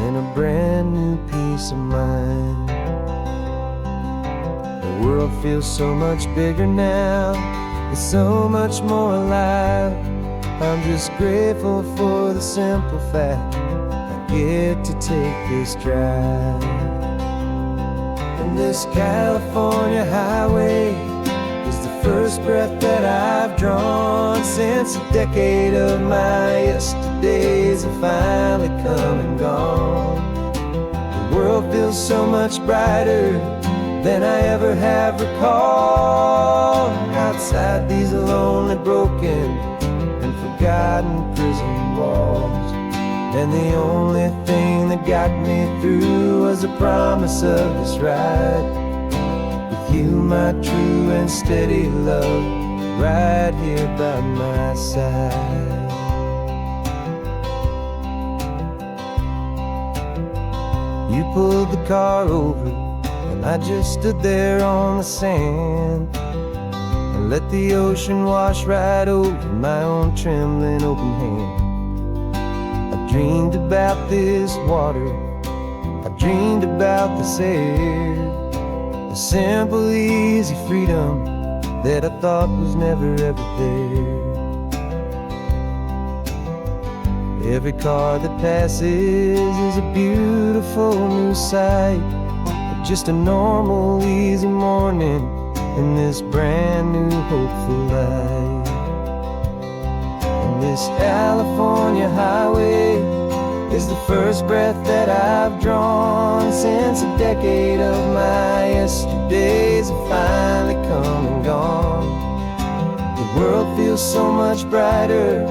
and a brand new peace of mind. The world feels so much bigger now, it's so much more alive. I'm just grateful for the simple fact I get to take this drive. And this California highway is the first breath that I've drawn since a decade of my yesterdays have finally come and gone. The world feels so much brighter than I ever have recalled. Outside these lonely, broken, and forgotten prison walls, and the only thing that got me through was the promise of this ride with you, my true and steady love, right here by my side. You pulled the car over and I just stood there on the sand and let the ocean wash right over my own trembling open hand. I dreamed about this water, I dreamed about this air, the simple, easy freedom that I thought was never ever there. Every car that passes is a beautiful new sight, just a normal, easy morning in this brand new, hopeful life. And this California highway is the first breath that I've drawn since since a decade of my yesterdays have finally come and gone. The world feels so much brighter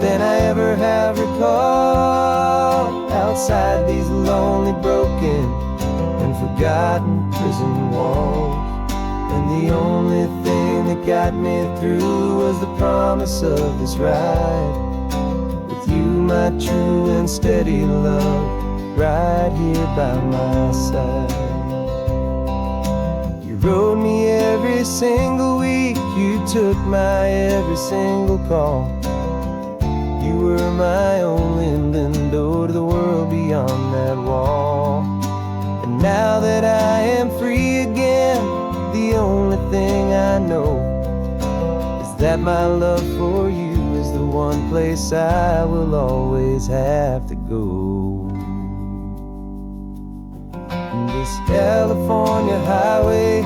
than I ever have recalled. Outside these lonely, broken, and forgotten prison walls, and the only thing that got me through was the promise of this ride with you, my true and steady love, right here by my side. You rode me every single week, you took my every single call. You were my only window to the world beyond that wall. And now that I am free again, the only thing I know is that my love for you is the one place I will always have to go. And this California highway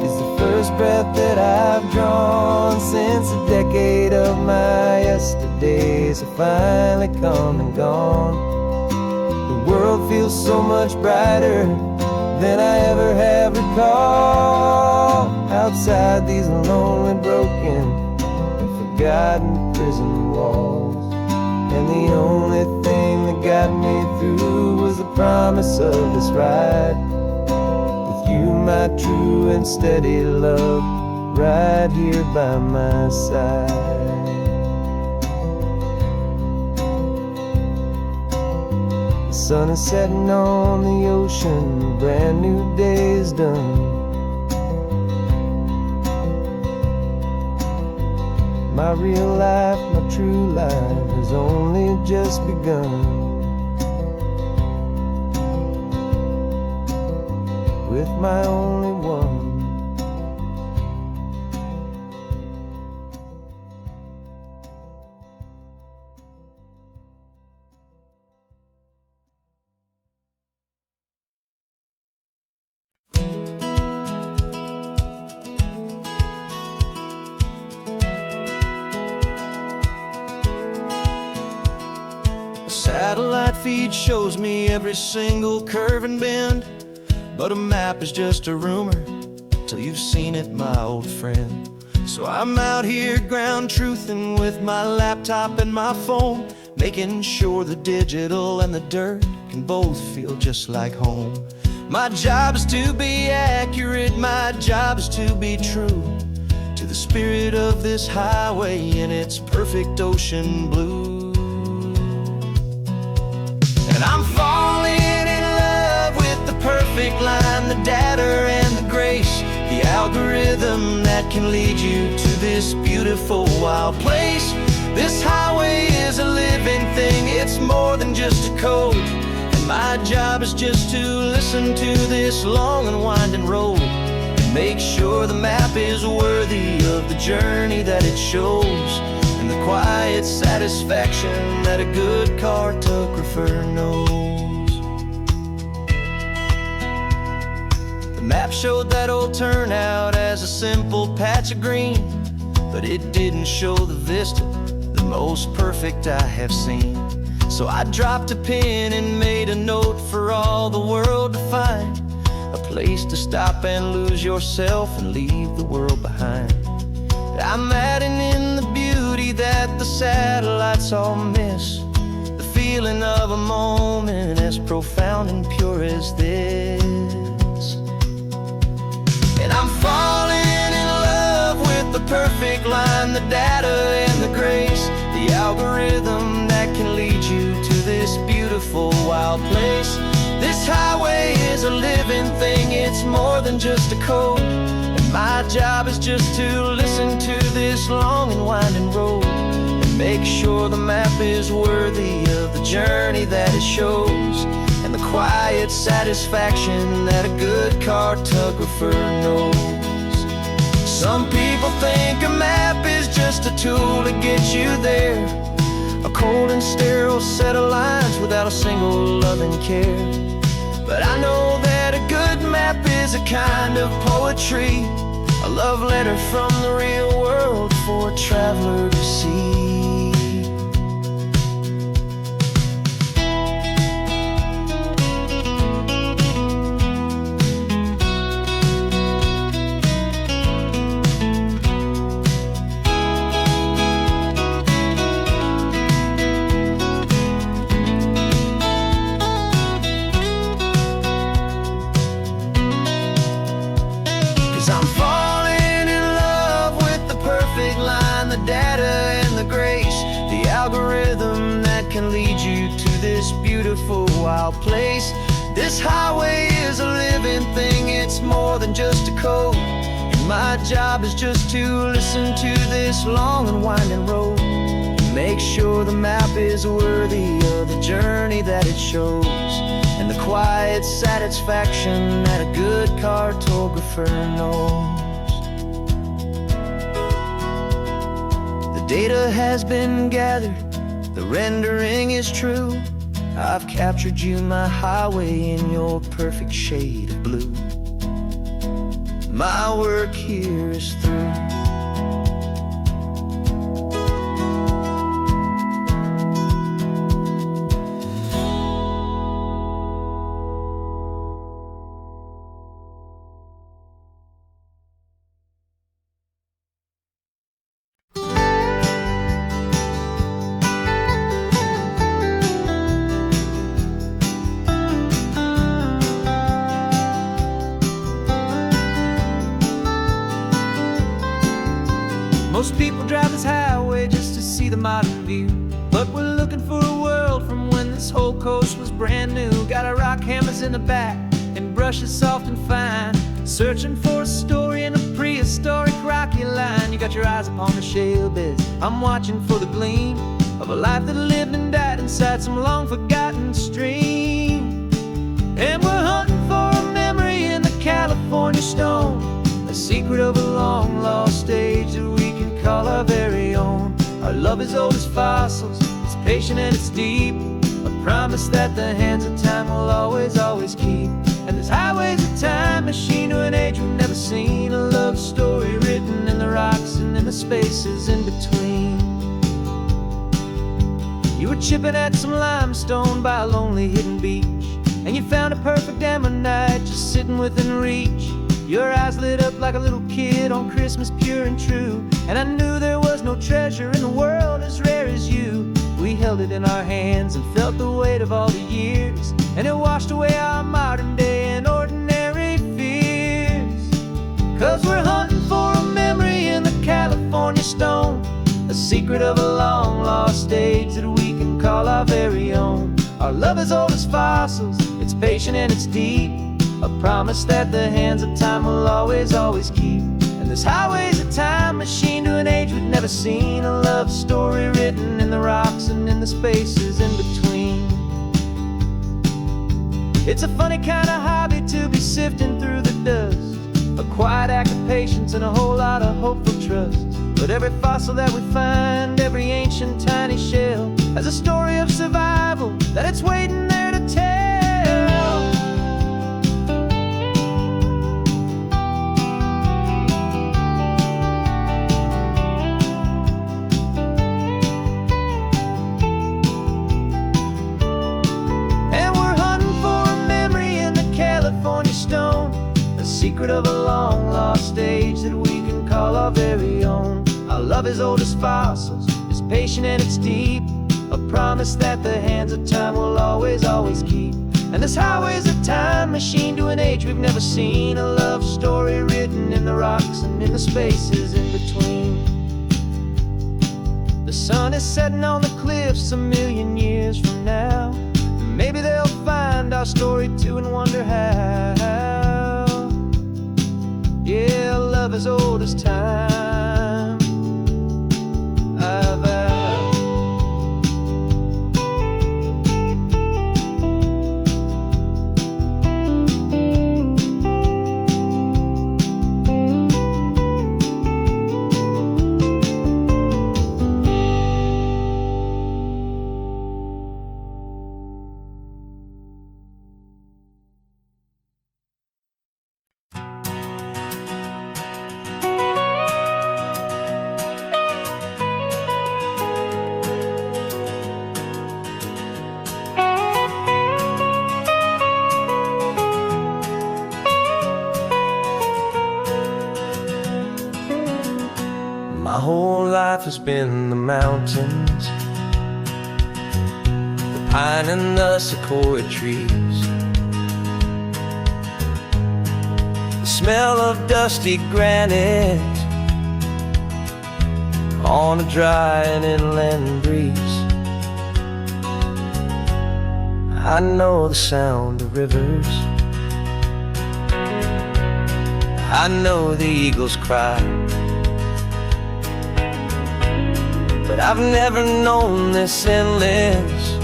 is the first breath that I've drawn since a decade of my yesterdays have finally come and gone. The world feels so much brighter than I ever have recalled. Outside these lonely, broken, and forgotten prison walls, and the only thing that got me through was the promise of this ride with you, my true and steady love, right here by my side. The sun is setting on the ocean, a brand new day is done. My real life, my true life has only just begun. With my only one. Satellite feed shows me every single curve and bend, but a map is just a rumor till you've seen it, my old friend. So I'm out here ground truthing with my laptop and my phone, making sure the digital and the dirt can both feel just like home. My job is to be accurate, my job is to be true to the spirit of this highway in its perfect ocean blue. And I'm falling in love with the perfect line, the data and the grace, the algorithm that can lead you to this beautiful wild place. This highway is a living thing, it's more than just a code. And my job is just to listen to this long and winding road and make sure the map is worthy of the journey that it shows, and the quiet satisfaction that a good cartographer knows. The map showed that old turnout as a simple patch of green, but it didn't show the vista, the most perfect I have seen. So I dropped a pin and made a note for all the world to find, a place to stop and lose yourself and leave the world behind. I'm adding in the beauty that the satellites all miss, the feeling of a moment as profound and pure as this. And I'm falling in love with the perfect line, the data and the grace, the algorithm that can lead you to this beautiful wild place. This highway is a living thing, it's more than just a code. My job is just to listen to this long and winding road and make sure the map is worthy of the journey that it shows, and the quiet satisfaction that a good cartographer knows. Some people think a map is just a tool to get you there, a cold and sterile set of lines without a single loving care. But I know that a good map is a kind of poetry, a love letter from the real world for a traveler to see. place. This highway is a living thing, it's more than just a code. And my job is just to listen to this long and winding road, and make sure the map is worthy of the journey that it shows, and the quiet satisfaction that a good cartographer knows. The data has been gathered, the rendering is true. I've captured you, my highway, in your perfect shade of blue. My work here is through. Most people drive this highway just to see the modern view, but we're looking for a world from when this whole coast was brand new. Got our rock hammers in the back and brushes soft and fine, searching for a story in a prehistoric rocky line. You got your eyes upon the shale beds, I'm watching for the gleam of a life that lived and died inside some long forgotten stream. And we're hunting for a memory in the California stone, a secret of a long lost age that we can call our very own. Our love is old as fossils, it's patient and it's deep, a promise that the hands of time will always, always keep. And this highway's a time machine to an age we've never seen, a love story written in the rocks and in the spaces in between. You were chipping at some limestone by a lonely hidden beach, and you found a perfect ammonite just sitting within reach. Your eyes lit up like a little kid on Christmas, pure and true, and I knew there was no treasure in the world as rare as you. We held it in our hands and felt the weight of all the years, and it washed away our modern day and ordinary fears. 'Cause we're hunting for a memory in the California stone, a secret of a long lost age that we can call our very own. Our love is old as fossils, it's patient and it's deep, a promise that the hands of time will always, always keep. And this highway's a time machine to an age we've never seen, a love story written in the rocks and in the spaces in between. It's a funny kind of hobby to be sifting through the dust, a quiet act of patience and a whole lot of hopeful trust. But every fossil that we find, every ancient tiny shell, has a story of survival that it's waiting there to tell. Secret of a long lost age that we can call our very own. Our love is old as fossils, it's patient and it's deep, a promise that the hands of time will always, always keep. And this highway's a time machine to an age we've never seen, a love story written in the rocks and in the spaces in between. The sun is setting on the cliffs a million years from now, maybe they'll find our story too and wonder how. Yeah, love as old as time, I vow. My whole life has been the mountains, the pine and the sequoia trees, the smell of dusty granite on a dry and inland breeze. I know the sound of rivers, I know the eagles cry, but I've never known this endless,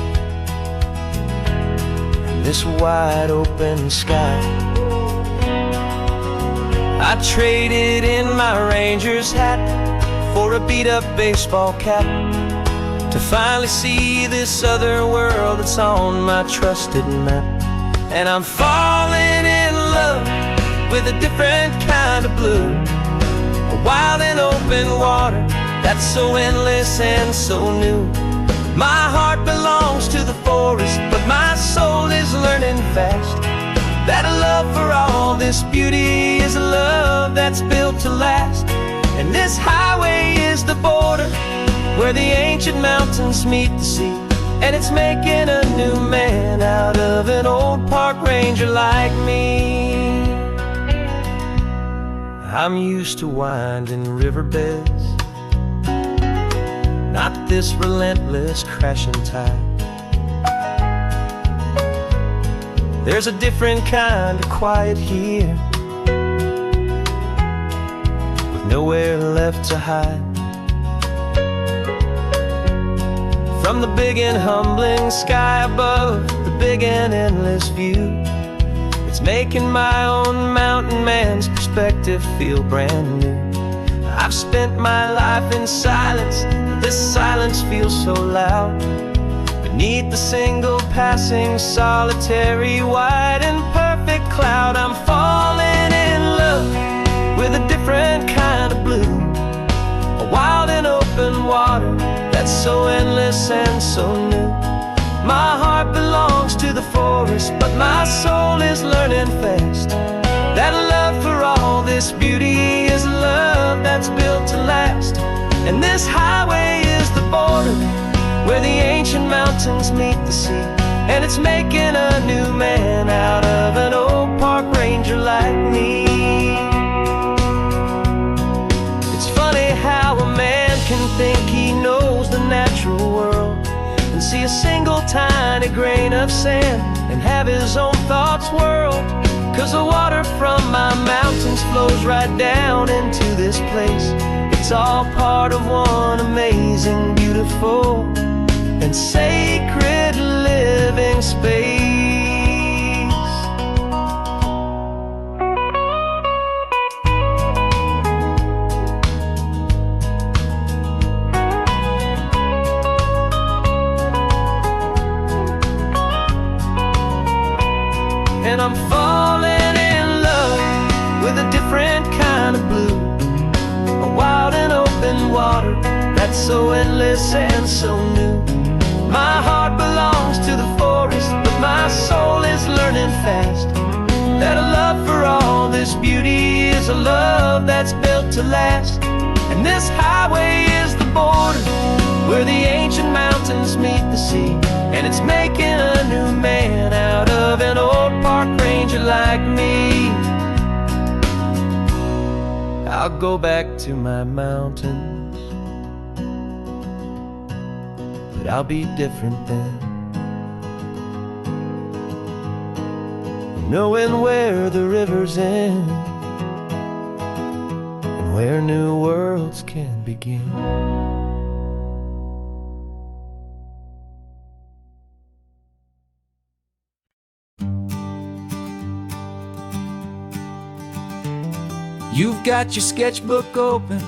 this wide open sky. I traded in my Ranger's hat for a beat-up baseball cap, to finally see this other world that's on my trusted map. And I'm falling in love with a different kind of blue, a wild and open water that's so endless and so new. My heart belongs to the forest, but my soul is learning fast that a love for all this beauty is a love that's built to last. And this highway is the border where the ancient mountains meet the sea, and it's making a new man out of an old park ranger like me. I'm used to winding riverbeds, not this relentless crashing tide. There's a different kind of quiet here, with nowhere left to hide. From the big and humbling sky above, the big and endless view, it's making my own mountain man's perspective feel brand new. I've spent my life in silence, this silence feels so loud. Beneath the single passing solitary white and perfect cloud, I'm falling in love with a different kind of blue, a wild and open water that's so endless and so new. My heart belongs to the forest, but my soul is learning fast that a love for all this beauty is a love that's built to last. And this highway is the border where the ancient mountains meet the sea, and it's making a new man out of an old park ranger like me. It's funny how a man can think he knows the natural world and see a single tiny grain of sand and have his own thoughts whirl. 'Cause the water from my mountains flows right down into this place. It's all part of one amazing, beautiful, and sacred living space. And I'm falling in love with a different kind of blue, a wild and open water that's so endless and so new. My heart belongs to the forest, but my soul is learning fast that a love for all this beauty is a love that's built to last. And this highway is the border where the ancient mountains meet the sea, and it's making a new man out of an old park ranger like me. I'll go back to my mountains, but I'll be different then, knowing where the rivers end and where new worlds can begin. You've got your sketchbook open,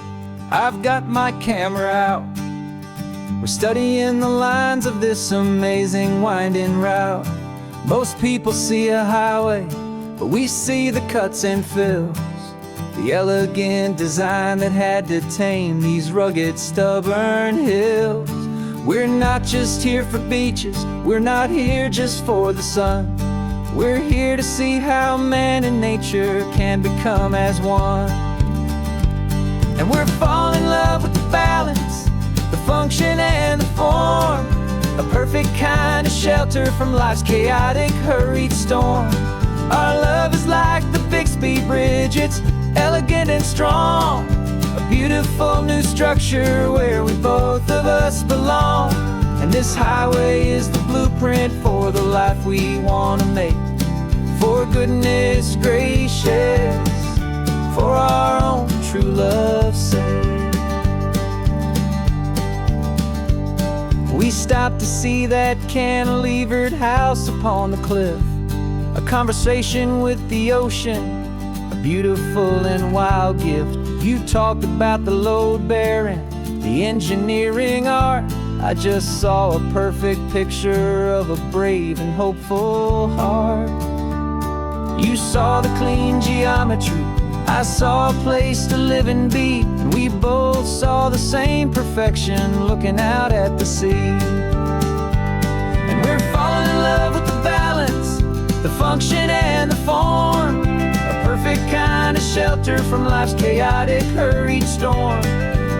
I've got my camera out. We're studying the lines of this amazing winding route. Most people see a highway, but we see the cuts and fills, the elegant design that had to tame these rugged, stubborn hills. We're not just here for beaches, we're not here just for the sun. We're here to see how man and nature can become as one. And we're falling in love with the balance, the function and the form, a perfect kind of shelter from life's chaotic, hurried storm. Our love is like the Bixby Bridge, it's elegant and strong, a beautiful new structure where we both of us belong. And this highway is the blueprint for the life we want to make. For goodness gracious, for our own true love's sake. We stopped to see that cantilevered house upon the cliff, a conversation with the ocean, a beautiful and wild gift. You talked about the load bearing, the engineering art. I just saw a perfect picture of a brave and hopeful heart. You saw the clean geometry, I saw a place to live and be, and we both saw the same perfection looking out at the sea. And we're falling in love with the balance, the function and the form, a perfect kind of shelter from life's chaotic, hurried storm.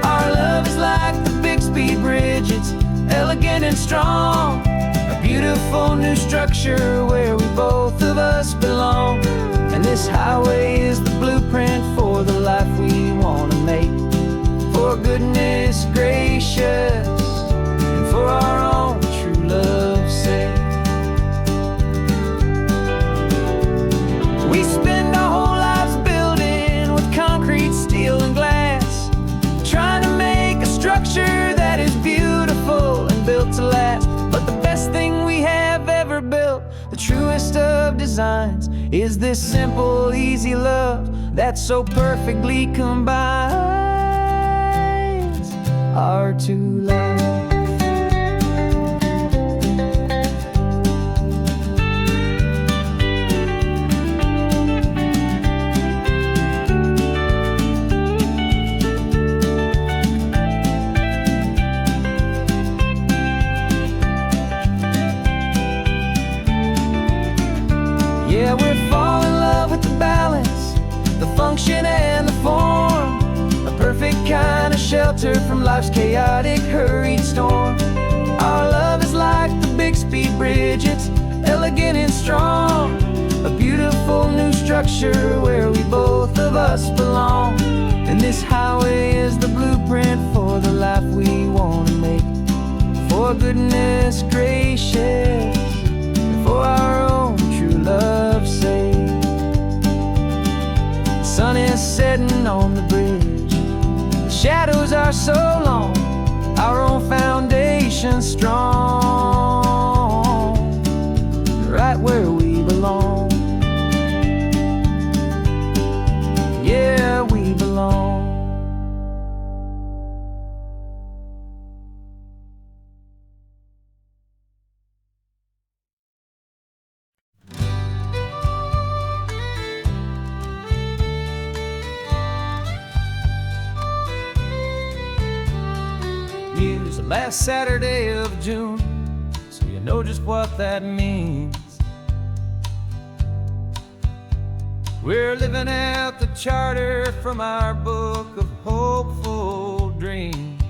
Our love is like the Bixby Bridge, it's elegant and strong, a beautiful new structure where we both of us belong. And this highway is the blueprint for the life we want to make. For goodness gracious, and for our own true love's sake. We spend our whole lives building with concrete, steel, and glass, trying to make a structure that is beautiful and built to last. But the best thing we have ever built, the truest of designs, is this simple, easy love that so perfectly combines our two lives. Yeah, we're falling in love with the balance, the function and the form, a perfect kind of shelter from life's chaotic, hurried storm. Our love is like the Bixby Bridge, it's elegant and strong, a beautiful new structure where we both of us belong. And this highway is the blueprint for the life we want to make. For goodness gracious, for our own true love's sake. The sun is setting on the bridge, the shadows are so long, our own foundation strong, right where we belong. Yeah, we belong. It's the last Saturday of June, so you know just what that means. We're living out the charter from our book of hopeful dreams.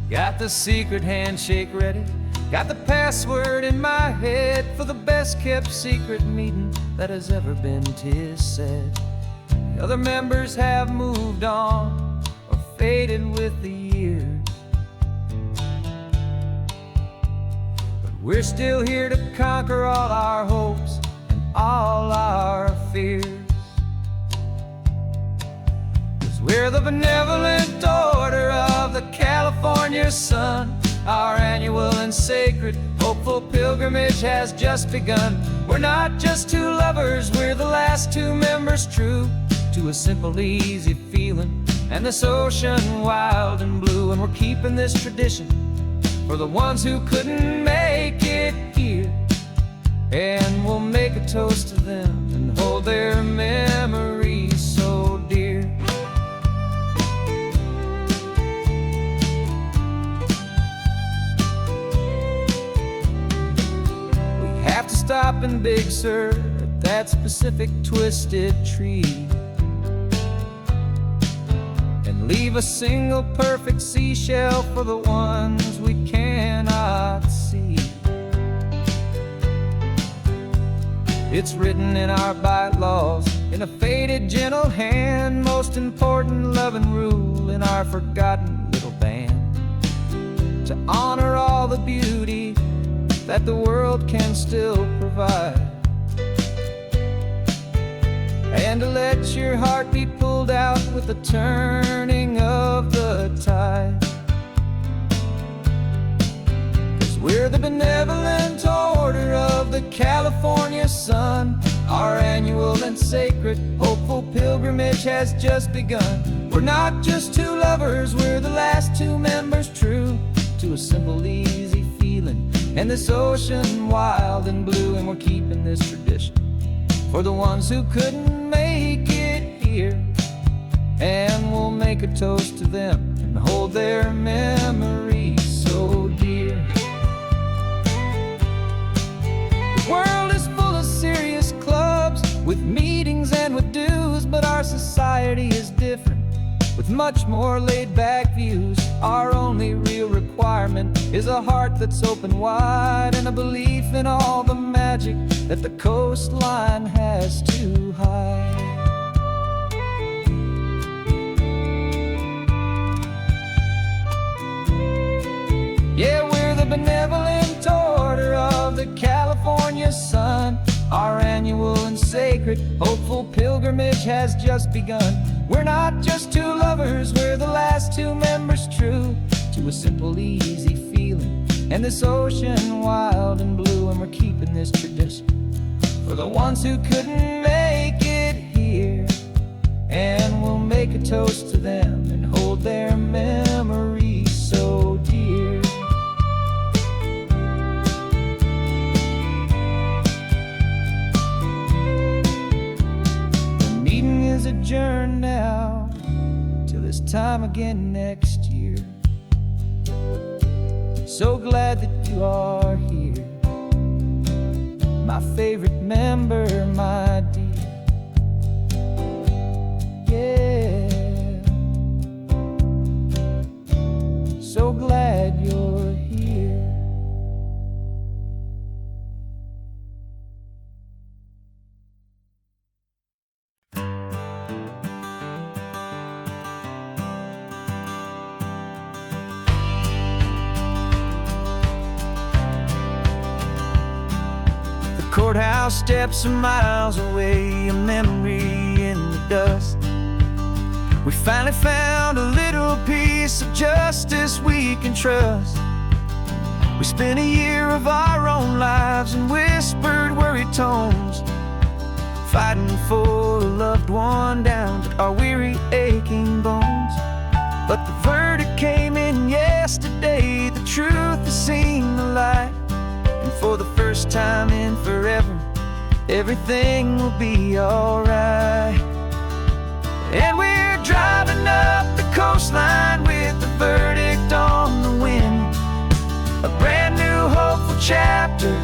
Got the secret handshake ready, got the password in my head for the best kept secret meeting that has ever been, 'tis said. The other members have moved on, faded with the years, but we're still here to conquer all our hopes and all our fears. 'Cause we're the benevolent order of the California sun. Our annual and sacred hopeful pilgrimage has just begun. We're not just two lovers, we're the last two members true to a simple, easy feeling and this ocean wild and blue. And we're keeping this tradition for the ones who couldn't make it here, and we'll make a toast to them and hold their memories so dear. We have to stop in Big Sur at that specific twisted tree, leave a single perfect seashell for the ones we cannot see. It's written in our bylaws in a faded gentle hand, most important loving rule in our forgotten little band. honor all the beauty that the world can still provide, and to let your heart be pulled out with the turning of the tide. 'Cause we're the benevolent order of the California sun. Our annual and sacred hopeful pilgrimage has just begun. We're not just two lovers, we're the last two members true to a simple, easy feeling, and this ocean wild and blue. And we're keeping this tradition for the ones who couldn't make it here, and we'll make a toast to them and hold their memories so dear. The world is full of serious clubs with meetings and with dues, but our society is different with much more laid-back views. Our only real requirement is a heart that's open wide, and a belief in all the magic that the coastline has to hide. Yeah, we're the benevolent order of the California sun. Our annual and sacred hopeful pilgrimage has just begun. We're not just two lovers, we're the last two members true to a simple, easy feeling, and this ocean wild and blue. And we're keeping this tradition for the ones who couldn't make it here, and we'll make a toast to them and hold their memories so dear. The meeting is adjourned now till this time again next year. So glad that you are here, my favorite member, my dear. Yeah, so glad you're here. Courthouse steps are miles away, a memory in the dust. We finally found a little piece of justice we can trust. We spent a year of our own lives in whispered, worried tones, fighting for a loved one down to our weary, aching bones. But the verdict came in yesterday, the truth has seen the light. And for the first time in forever, everything will be alright. And we're driving up the coastline with the verdict on the wind. A brand new hopeful chapter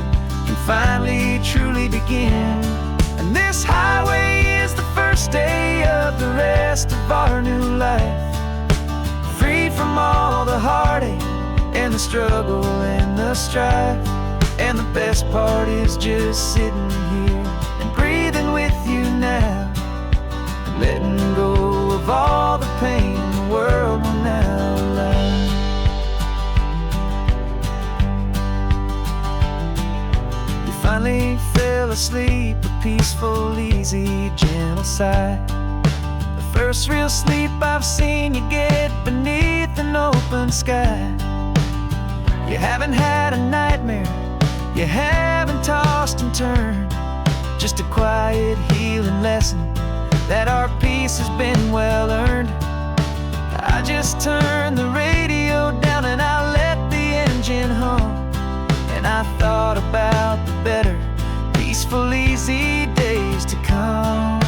can finally truly begin. And this highway is the first day of the rest of our new life, free from all the heartache and the struggle and the strife. And the best part is just sitting here and breathing with you now, and letting go of all the pain the world will now allow. You finally fell asleep, a peaceful, easy, gentle sigh. The first real sleep I've seen you get beneath an open sky. You haven't had a nightmare, you haven't tossed and turned, just a quiet healing lesson that our peace has been well earned. I just turned the radio down and I let the engine hum, and I thought about the better, peaceful, easy days to come.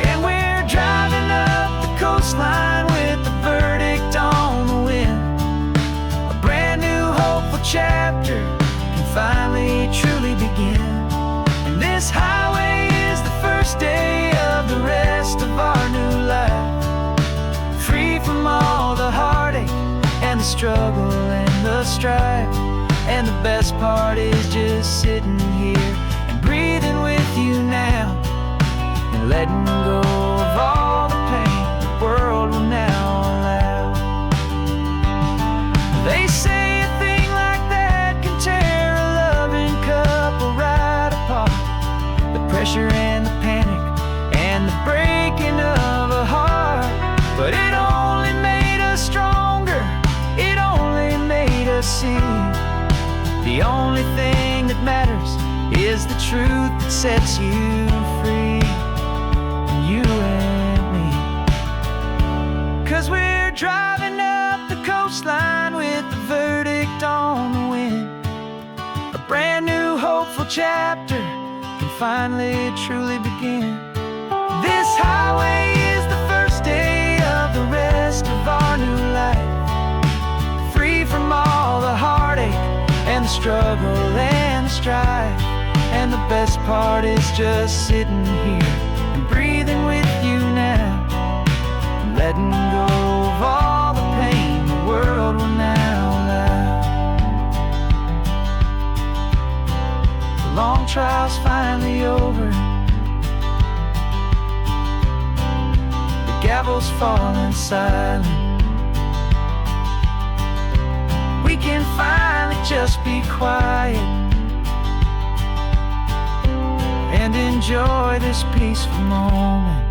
And we're driving up the coastline with the verdict on the wind. A brand new hopeful chapter finally truly begin. And this highway is the first day of the rest of our new life, free from all the heartache and the struggle and the strife. And the best part is just sitting here and breathing with you now, and letting go of all the pain the world will now allow. They The only thing that matters is the truth that sets you free, you and me. 'Cause we're driving up the coastline with the verdict on the wind. A brand new hopeful chapter can finally truly begin. This highway is the first day of the rest of our new life, free from all the heartache and the struggle and the strife. And the best part is just sitting here and breathing with you now, and letting go of all the pain the world will now allow. The long trial's finally over, the gavel's falling silent. We can finally just be quiet and enjoy this peaceful moment.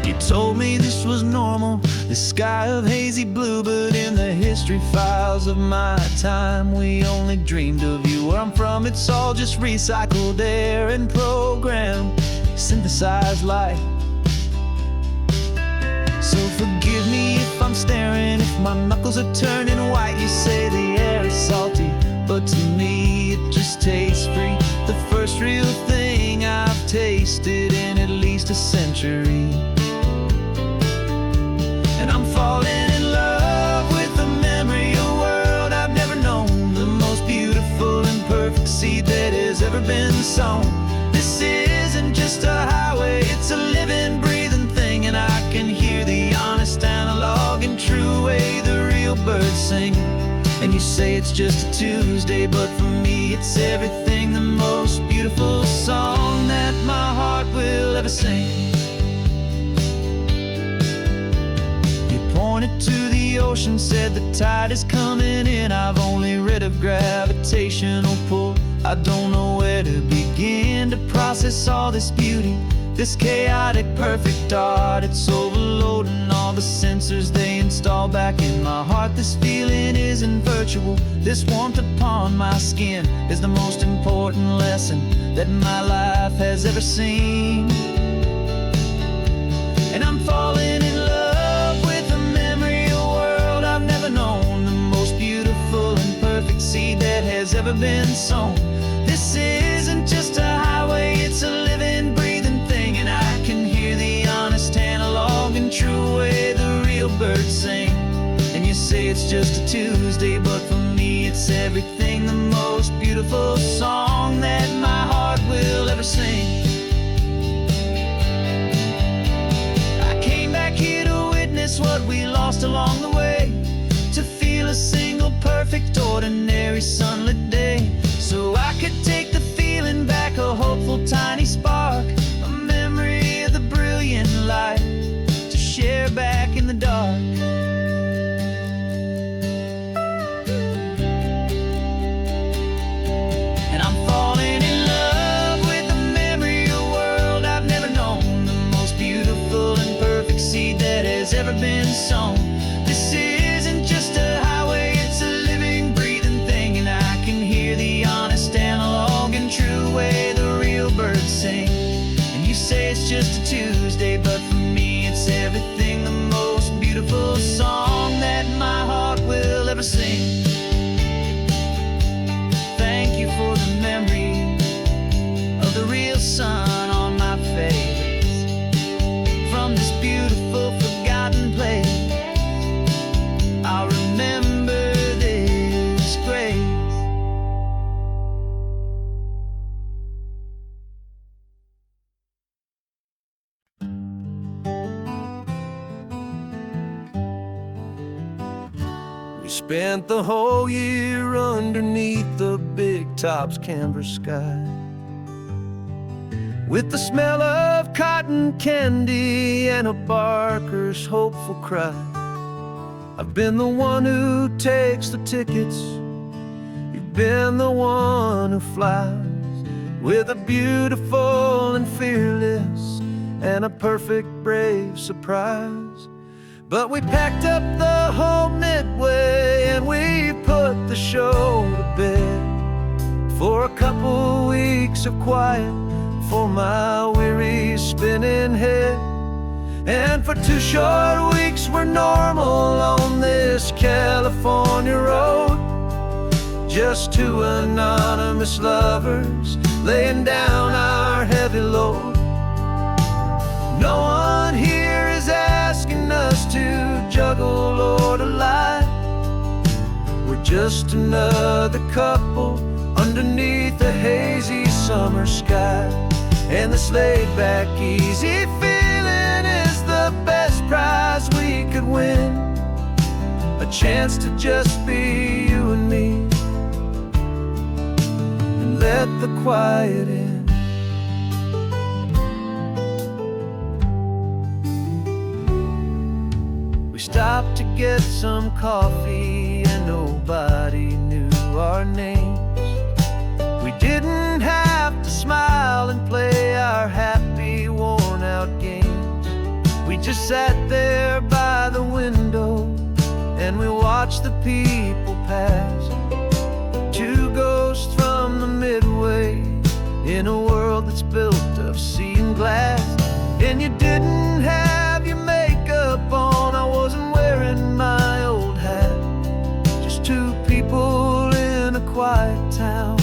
You told me this was normal, the sky of hazy blue, but in the history files of my time, we only dreamed of you. Where I'm from, it's all just recycled air and programmed, synthesized light. So forgive me if I'm staring, if my knuckles are turning white. You say the air is salty, but to me it just tastes free. The first real thing I've tasted in at least a century. And I'm falling in love with the memory of a world I've never known, the most beautiful and perfect seed that has ever been sown. This isn't just a highway, it's a living, breathing thing, and I can hear the honest, analog, and true way the real birds sing. And you say it's just a Tuesday, but for me it's everything, the most beautiful song that my heart will ever sing. Pointed to the ocean, said the tide is coming in. I've only read of gravitational pull. I don't know where to begin to process all this beauty, this chaotic, perfect art. It's overloading all the sensors they install back in my heart. This feeling isn't virtual. This warmth upon my skin is the most important lesson that my life has ever seen. And I'm falling in love with a memory of a world I've never known, the most beautiful and perfect seed that has ever been sown. This isn't just a highway, it's a living, breathing thing, and I can hear the honest, analog, and true way the real birds sing. And you say it's just a Tuesday, but for me it's everything, the most beautiful song that my heart will ever sing. I came back here to witness what we lost along the way, to feel a single perfect, ordinary, sunlit day, so I could take the feeling back, a hopeful tiny spark, a memory of the brilliant light, to share back in the dark. And I'm falling in love with the memory of a world I've never known, the most beautiful and perfect seed that has ever been sown. This isn't just a highway, it's a living, breathing thing, and I can hear the honest, analog, and true way the real birds sing. And you say it's just a Tuesday, but for me it's everything, the most beautiful song that my heart will ever sing. Thank you for the memory of the real sun on my face, from this beautiful, forgotten place. I'll remember this grace. We spent the whole year underneath the big top's canvas sky, with the smell of cotton candy and a barker's hopeful cry. I've been the one who takes the tickets been the one who flies with a beautiful and fearless and a perfect brave surprise. But we packed up the whole Midway and we put the show to bed for a couple weeks of quiet for my weary spinning head. And for 2 short weeks we're normal on this California road, just 2 anonymous lovers laying down our heavy load. No one here is asking us to juggle or to lie. We're just another couple underneath a hazy summer sky. And this laid-back, easy feeling is the best prize we could win, a chance to just be you and me, and let the quiet in. We stopped to get some coffee and nobody knew our names. We didn't have to smile and play our happy, worn-out games. We just sat there by the window and we watched the people pass. 2 ghosts from the Midway in a world that's built of sea and glass. And you didn't have your makeup on, I wasn't wearing my old hat. Just 2 people in a quiet town,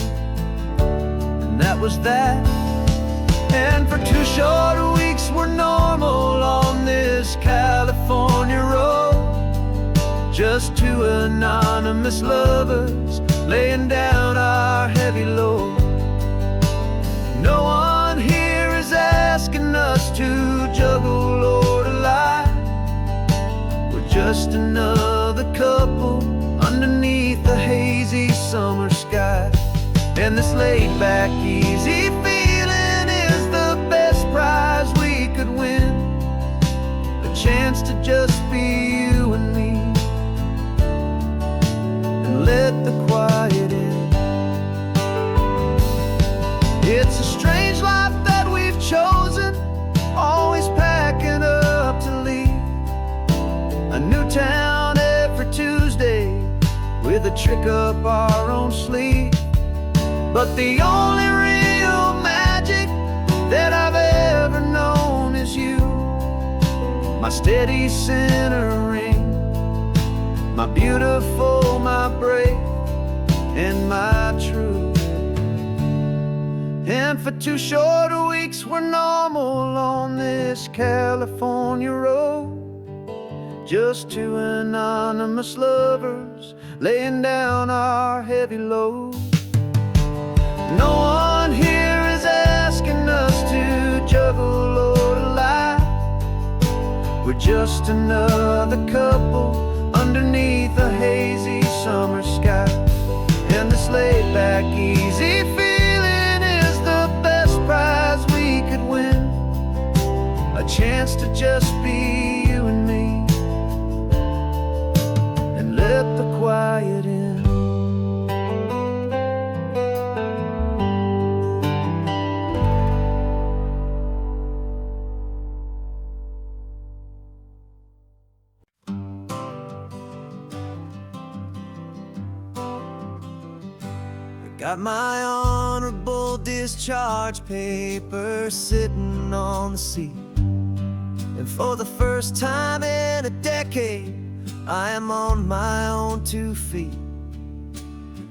and that was that. And for 2 short weeks we're normal on this California road, just 2 anonymous lovers laying down our heavy load. No one here is asking us to juggle or to lie. We're just another couple underneath the hazy summer sky. And this laid-back, easy feeling is the best prize we could win, a chance to just be you and me, and let the quiet in. It's a strange life that we've chosen, always packing up to leave a new town every Tuesday with a trick up our own sleeve. But the only real magic that I've ever known is you, my steady centering, my beautiful, my brave, and my true. And for 2 short weeks we're normal on this California road, just 2 anonymous lovers laying down our heavy load. No one here is asking us to juggle or to lie. We're just another couple underneath a hazy summer sky. And this laid-back, easy feeling is the best prize we could win, a chance to just be you and me, and let the quiet in. Got my honorable discharge papers sitting on the seat, and for the first time in a decade I am on my own 2 feet.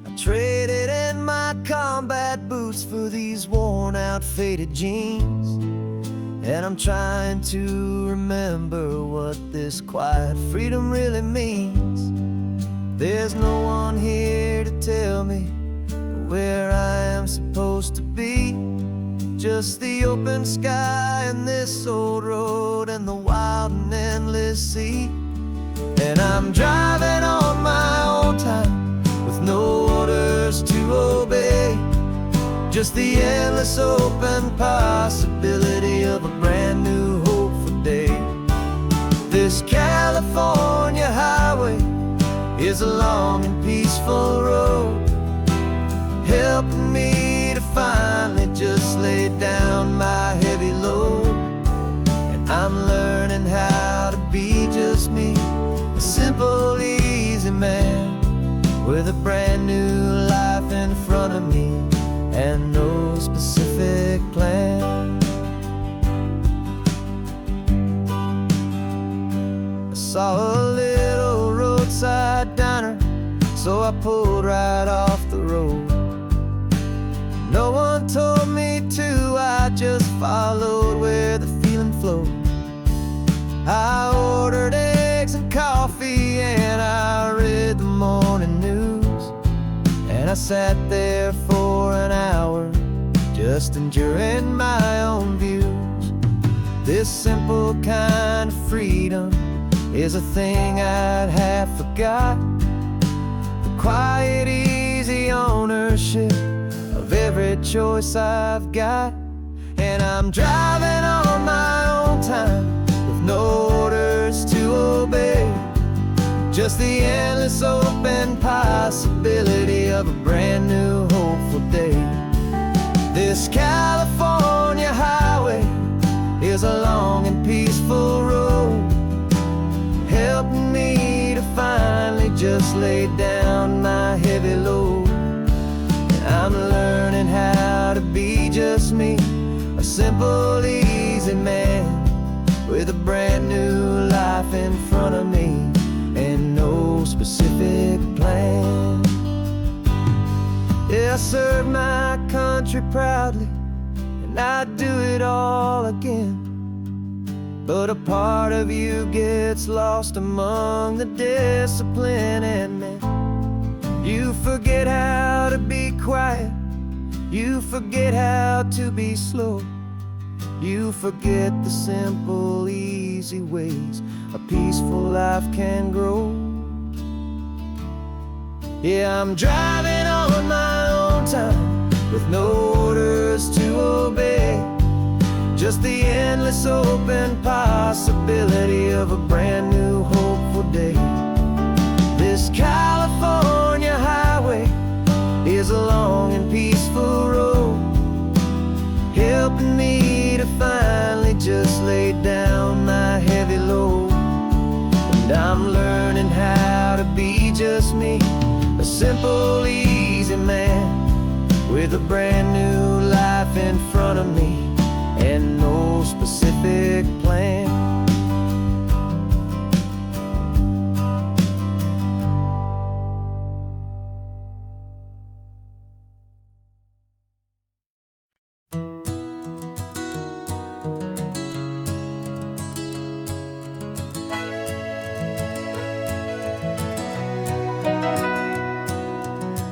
I traded in my combat boots for these worn out faded jeans, and I'm trying to remember what this quiet freedom really means. There's no one here to tell me where I am supposed to be, just the open sky and this old road and the wild and endless sea. And I'm driving on my own time with no orders to obey, just the endless open possibility of a brand new hopeful day. This California highway is a long and peaceful road, helping me to finally just lay down my heavy load. And I'm learning how to be just me, a simple, easy man with a brand new life in front of me and no specific plan. I saw a little roadside diner, so I pulled right off the road. No one told me to, I just followed where the feeling flowed. I ordered eggs and coffee and I read the morning news. And I sat there for an hour, just enjoying my own views. This simple kind of freedom is a thing I'd have forgot. The quiet, easy ownership of every choice I've got. And I'm driving on my own time with no orders to obey, just the endless open possibility of a brand new hopeful day. This California highway is a long and peaceful road, helping me to finally just lay down my heavy load. And I'm learning how to be just me, a simple, easy man with a brand new life in front of me and no specific plan. Yeah, I serve my country proudly, and I'd do it all again. But a part of you gets lost among the discipline and men. You forget how to be quiet, you forget how to be slow, you forget the simple, easy ways a peaceful life can grow. Yeah, I'm driving on my own time with no orders to obey, just the endless open possibility of a brand new hopeful day. This California highway is a long and peaceful road, helping me to finally just lay down my heavy load. And I'm learning how to be just me, a simple, easy man with a brand new life in front of me and no specific plan.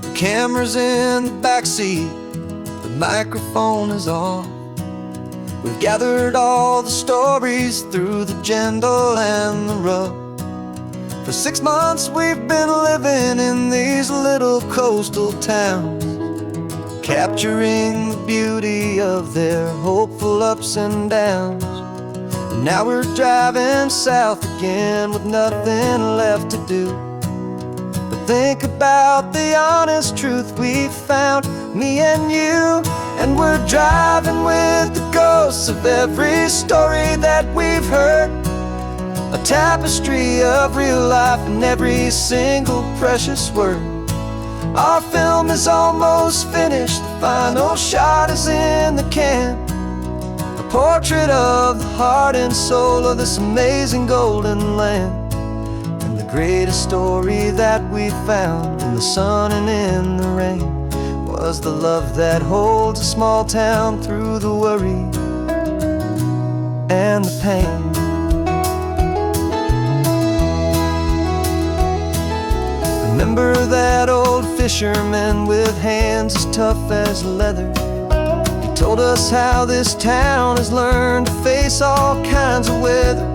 The camera's in the backseat, the microphone is on. We've gathered all the stories through the gentle and the rough. For 6 months we've been living in these little coastal towns, capturing the beauty of their hopeful ups and downs. And now we're driving south again with nothing left to do but think about the honest truth we've found, me and you. And we're driving with the ghosts of every story that we've heard, a tapestry of real life in every single precious word. Our film is almost finished, the final shot is in the can, a portrait of the heart and soul of this amazing golden land. And the greatest story that we found in the sun and in the rain was the love that holds a small town through the worry and the pain. Remember that old fisherman with hands as tough as leather? He told us how this town has learned to face all kinds of weather.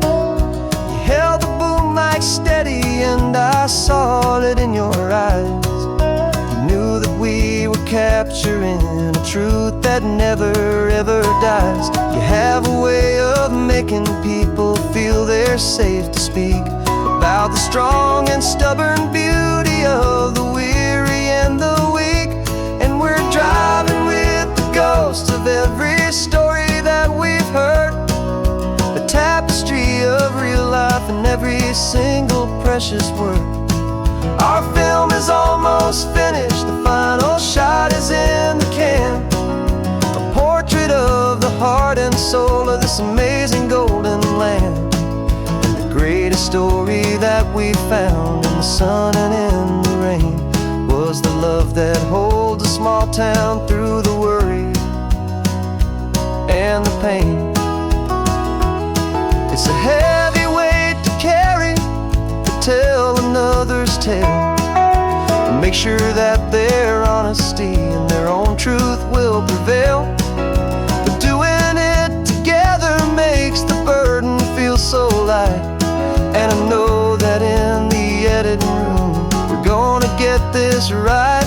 You held the boom mic steady and I saw it in your eyes. Knew that we were capturing a truth that never ever dies. You have a way of making people feel they're safe to speak about the strong and stubborn beauty of the weary and the weak. And we're driving with the ghosts of every story that we've heard, a tapestry of real life and every single precious word. Our film is almost finished, the final shot is in the can, a portrait of the heart and soul of this amazing golden land. And the greatest story that we found in the sun and in the rain was the love that holds a small town through the worry and the pain. It's a heavy weight to carry, to tell another's tale, and make sure that their honesty and their own truth will prevail. But doing it together makes the burden feel so light, and I know that in the editing room we're gonna get this right.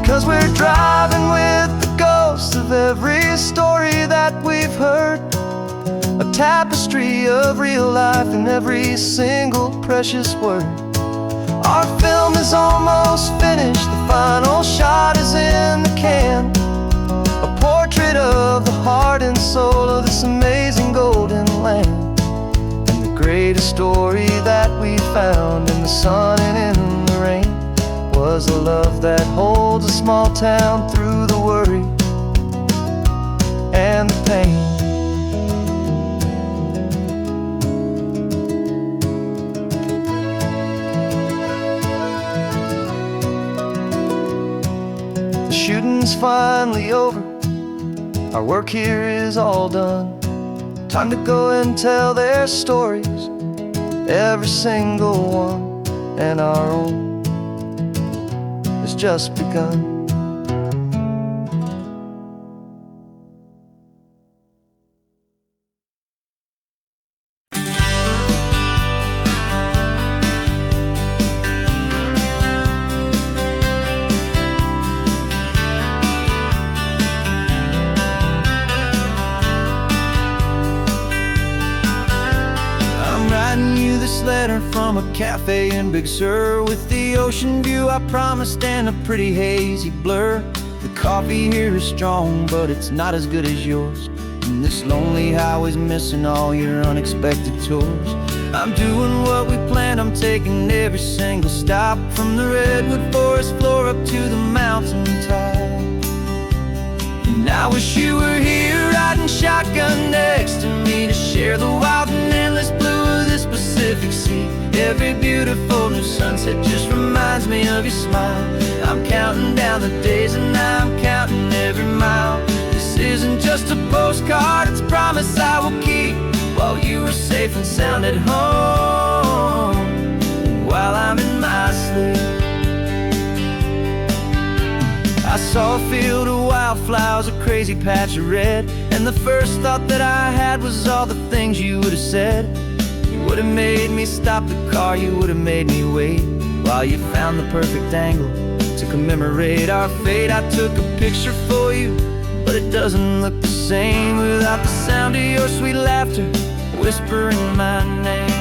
'Cause we're driving with the ghosts of every story that we've heard, a tapestry of real life and every single precious word. Our film is almost finished, the final shot is in the can, a portrait of the heart and soul of this amazing golden land. And the greatest story that we found in the sun and in the rain was a love that holds a small town through the worry and the pain. The shooting's finally over, our work here is all done. Time to go and tell their stories, every single one, and our own has just begun. Letter from a cafe in Big Sur, with the ocean view I promised and a pretty hazy blur. The coffee here is strong, but it's not as good as yours, and this lonely highway's missing all your unexpected tours. I'm doing what we planned, I'm taking every single stop, from the redwood forest floor up to the mountain top. And I wish you were here riding shotgun next to me, to share the wild and endless blue of this Pacific Sea. Every beautiful new sunset just reminds me of your smile. I'm counting down the days and I'm counting every mile. This isn't just a postcard, it's a promise I will keep, while you are safe and sound at home, while I'm in my sleep. I saw a field of wildflowers, a crazy patch of red, and the first thought that I had was all the things you would have said. You would have made me stop the car, you would have made me wait, while you found the perfect angle to commemorate our fate. I took a picture for you, but it doesn't look the same without the sound of your sweet laughter whispering my name.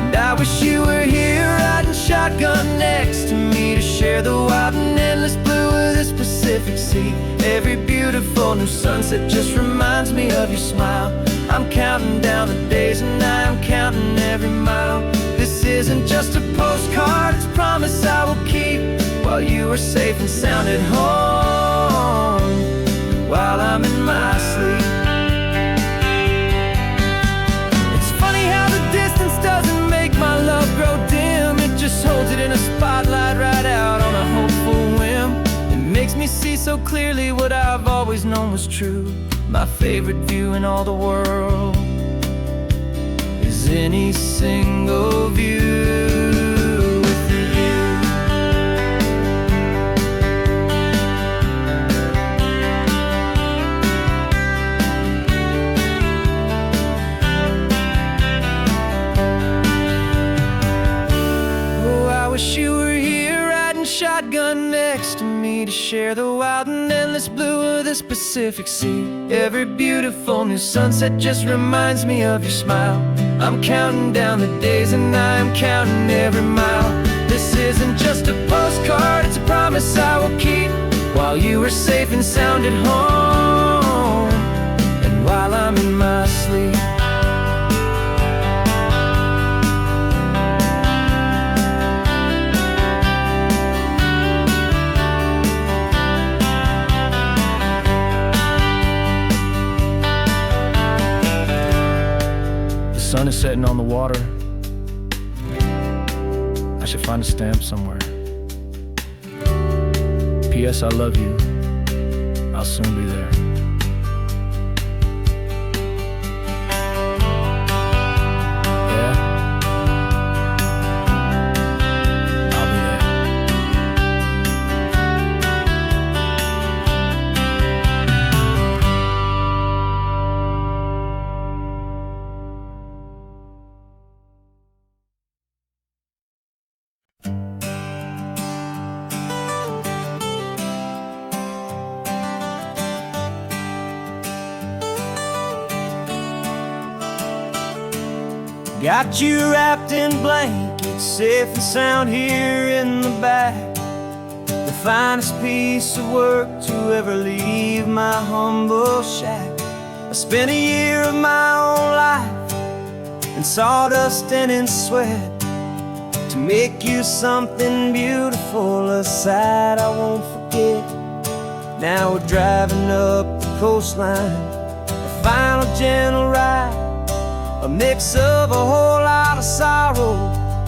And I wish you were here riding shotgun next to me, to share the wild and endless blue of this Pacific Sea. Every beautiful new sunset just reminds me of your smile. I'm counting down the days and I'm counting every mile. This isn't just a postcard, it's a promise I will keep, while you are safe and sound at home, while I'm in my sleep. It's funny how the distance doesn't make my love grow dim, it just holds it in a spotlight right out on a hopeful whim. It makes me see so clearly what I've always known was true. My favorite view in all the world is any single view with you. Oh, I wish you were here riding shotgun next to me, to share the wild and endless blue of this this Pacific Sea. Every beautiful new sunset just reminds me of your smile. I'm counting down the days and I am counting every mile. This isn't just a postcard, it's a promise I will keep, while you are safe and sound at home, and while I'm in my sleep. The sun is setting on the water. I should find a stamp somewhere. P.S. I love you. I'll soon be there. Yeah? I'll be there. Got you wrapped in blankets, safe and sound here in the back. The finest piece of work to ever leave my humble shack. I spent a year of my own life in sawdust and in sweat to make you something beautiful, a sight I won't forget. Now we're driving up the coastline, a final gentle ride, a mix of a whole lot of sorrow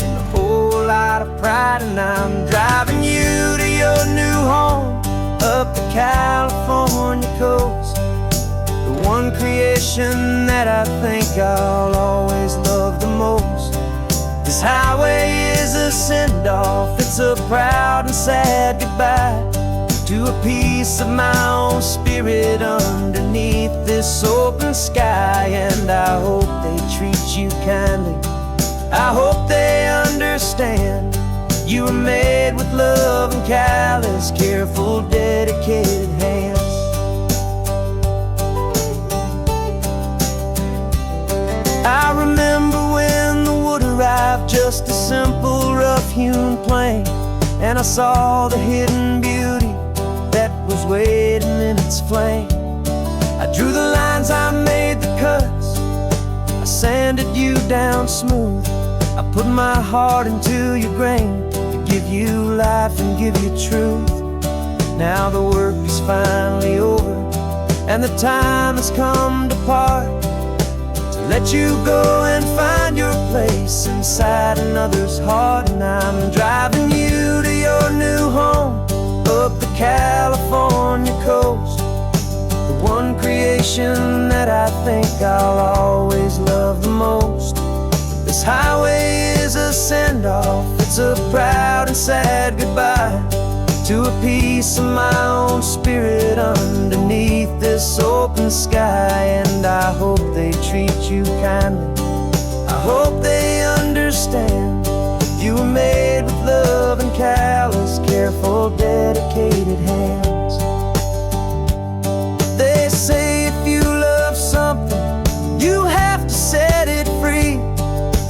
and a whole lot of pride. And I'm driving you to your new home up the California coast, the one creation that I think I'll always love the most. This highway is a send-off, it's a proud and sad goodbye to a piece of my own spirit underneath this open sky. And I hope they treat you kindly, I hope they understand you were made with love and callous, careful, dedicated hands. I remember when the wood arrived, just a simple rough-hewn plank, and I saw the hidden beauty that was waiting in its flame. I drew the lines, I made the cuts, I sanded you down smooth. I put my heart into your grain to give you life and give you truth. Now the work is finally over and the time has come to part, to let you go and find your place inside another's heart. And I'm driving you to your new home up the California coast, the one creation that I think I'll always love the most. This highway is a send-off, it's a proud and sad goodbye to a piece of my own spirit underneath this open sky. And I hope they treat you kindly, I hope they understand you were made with love and callous, careful, dedicated hands. They say if you love something, you have to set it free.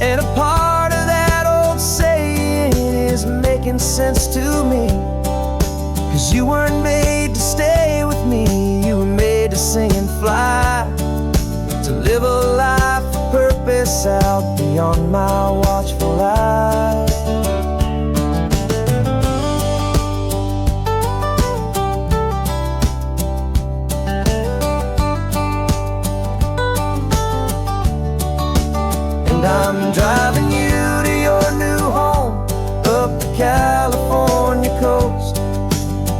And a part of that old saying is making sense to me, 'cause you weren't made to stay with me, you were made to sing and fly, to live a life of purpose out beyond my watchful eye. And I'm driving you to your new home up the California coast,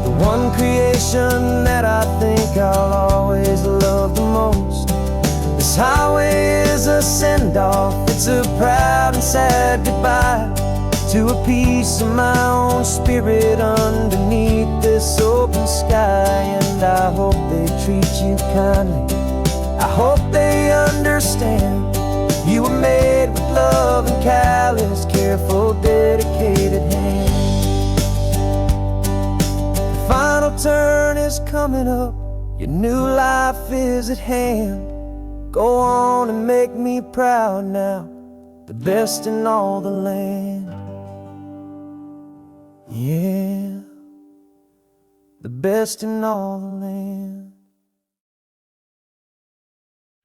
the one creation that I think I'll always love the most. This highway is a send-off, it's a proud and sad goodbye to a piece of my own spirit underneath this open sky. And I hope they treat you kindly, I hope they understand you were made with love and callous, careful, dedicated hands. The final turn is coming up, Your new life is at hand. Go on and make me proud now, the best in all the land. Yeah, the best in all the land.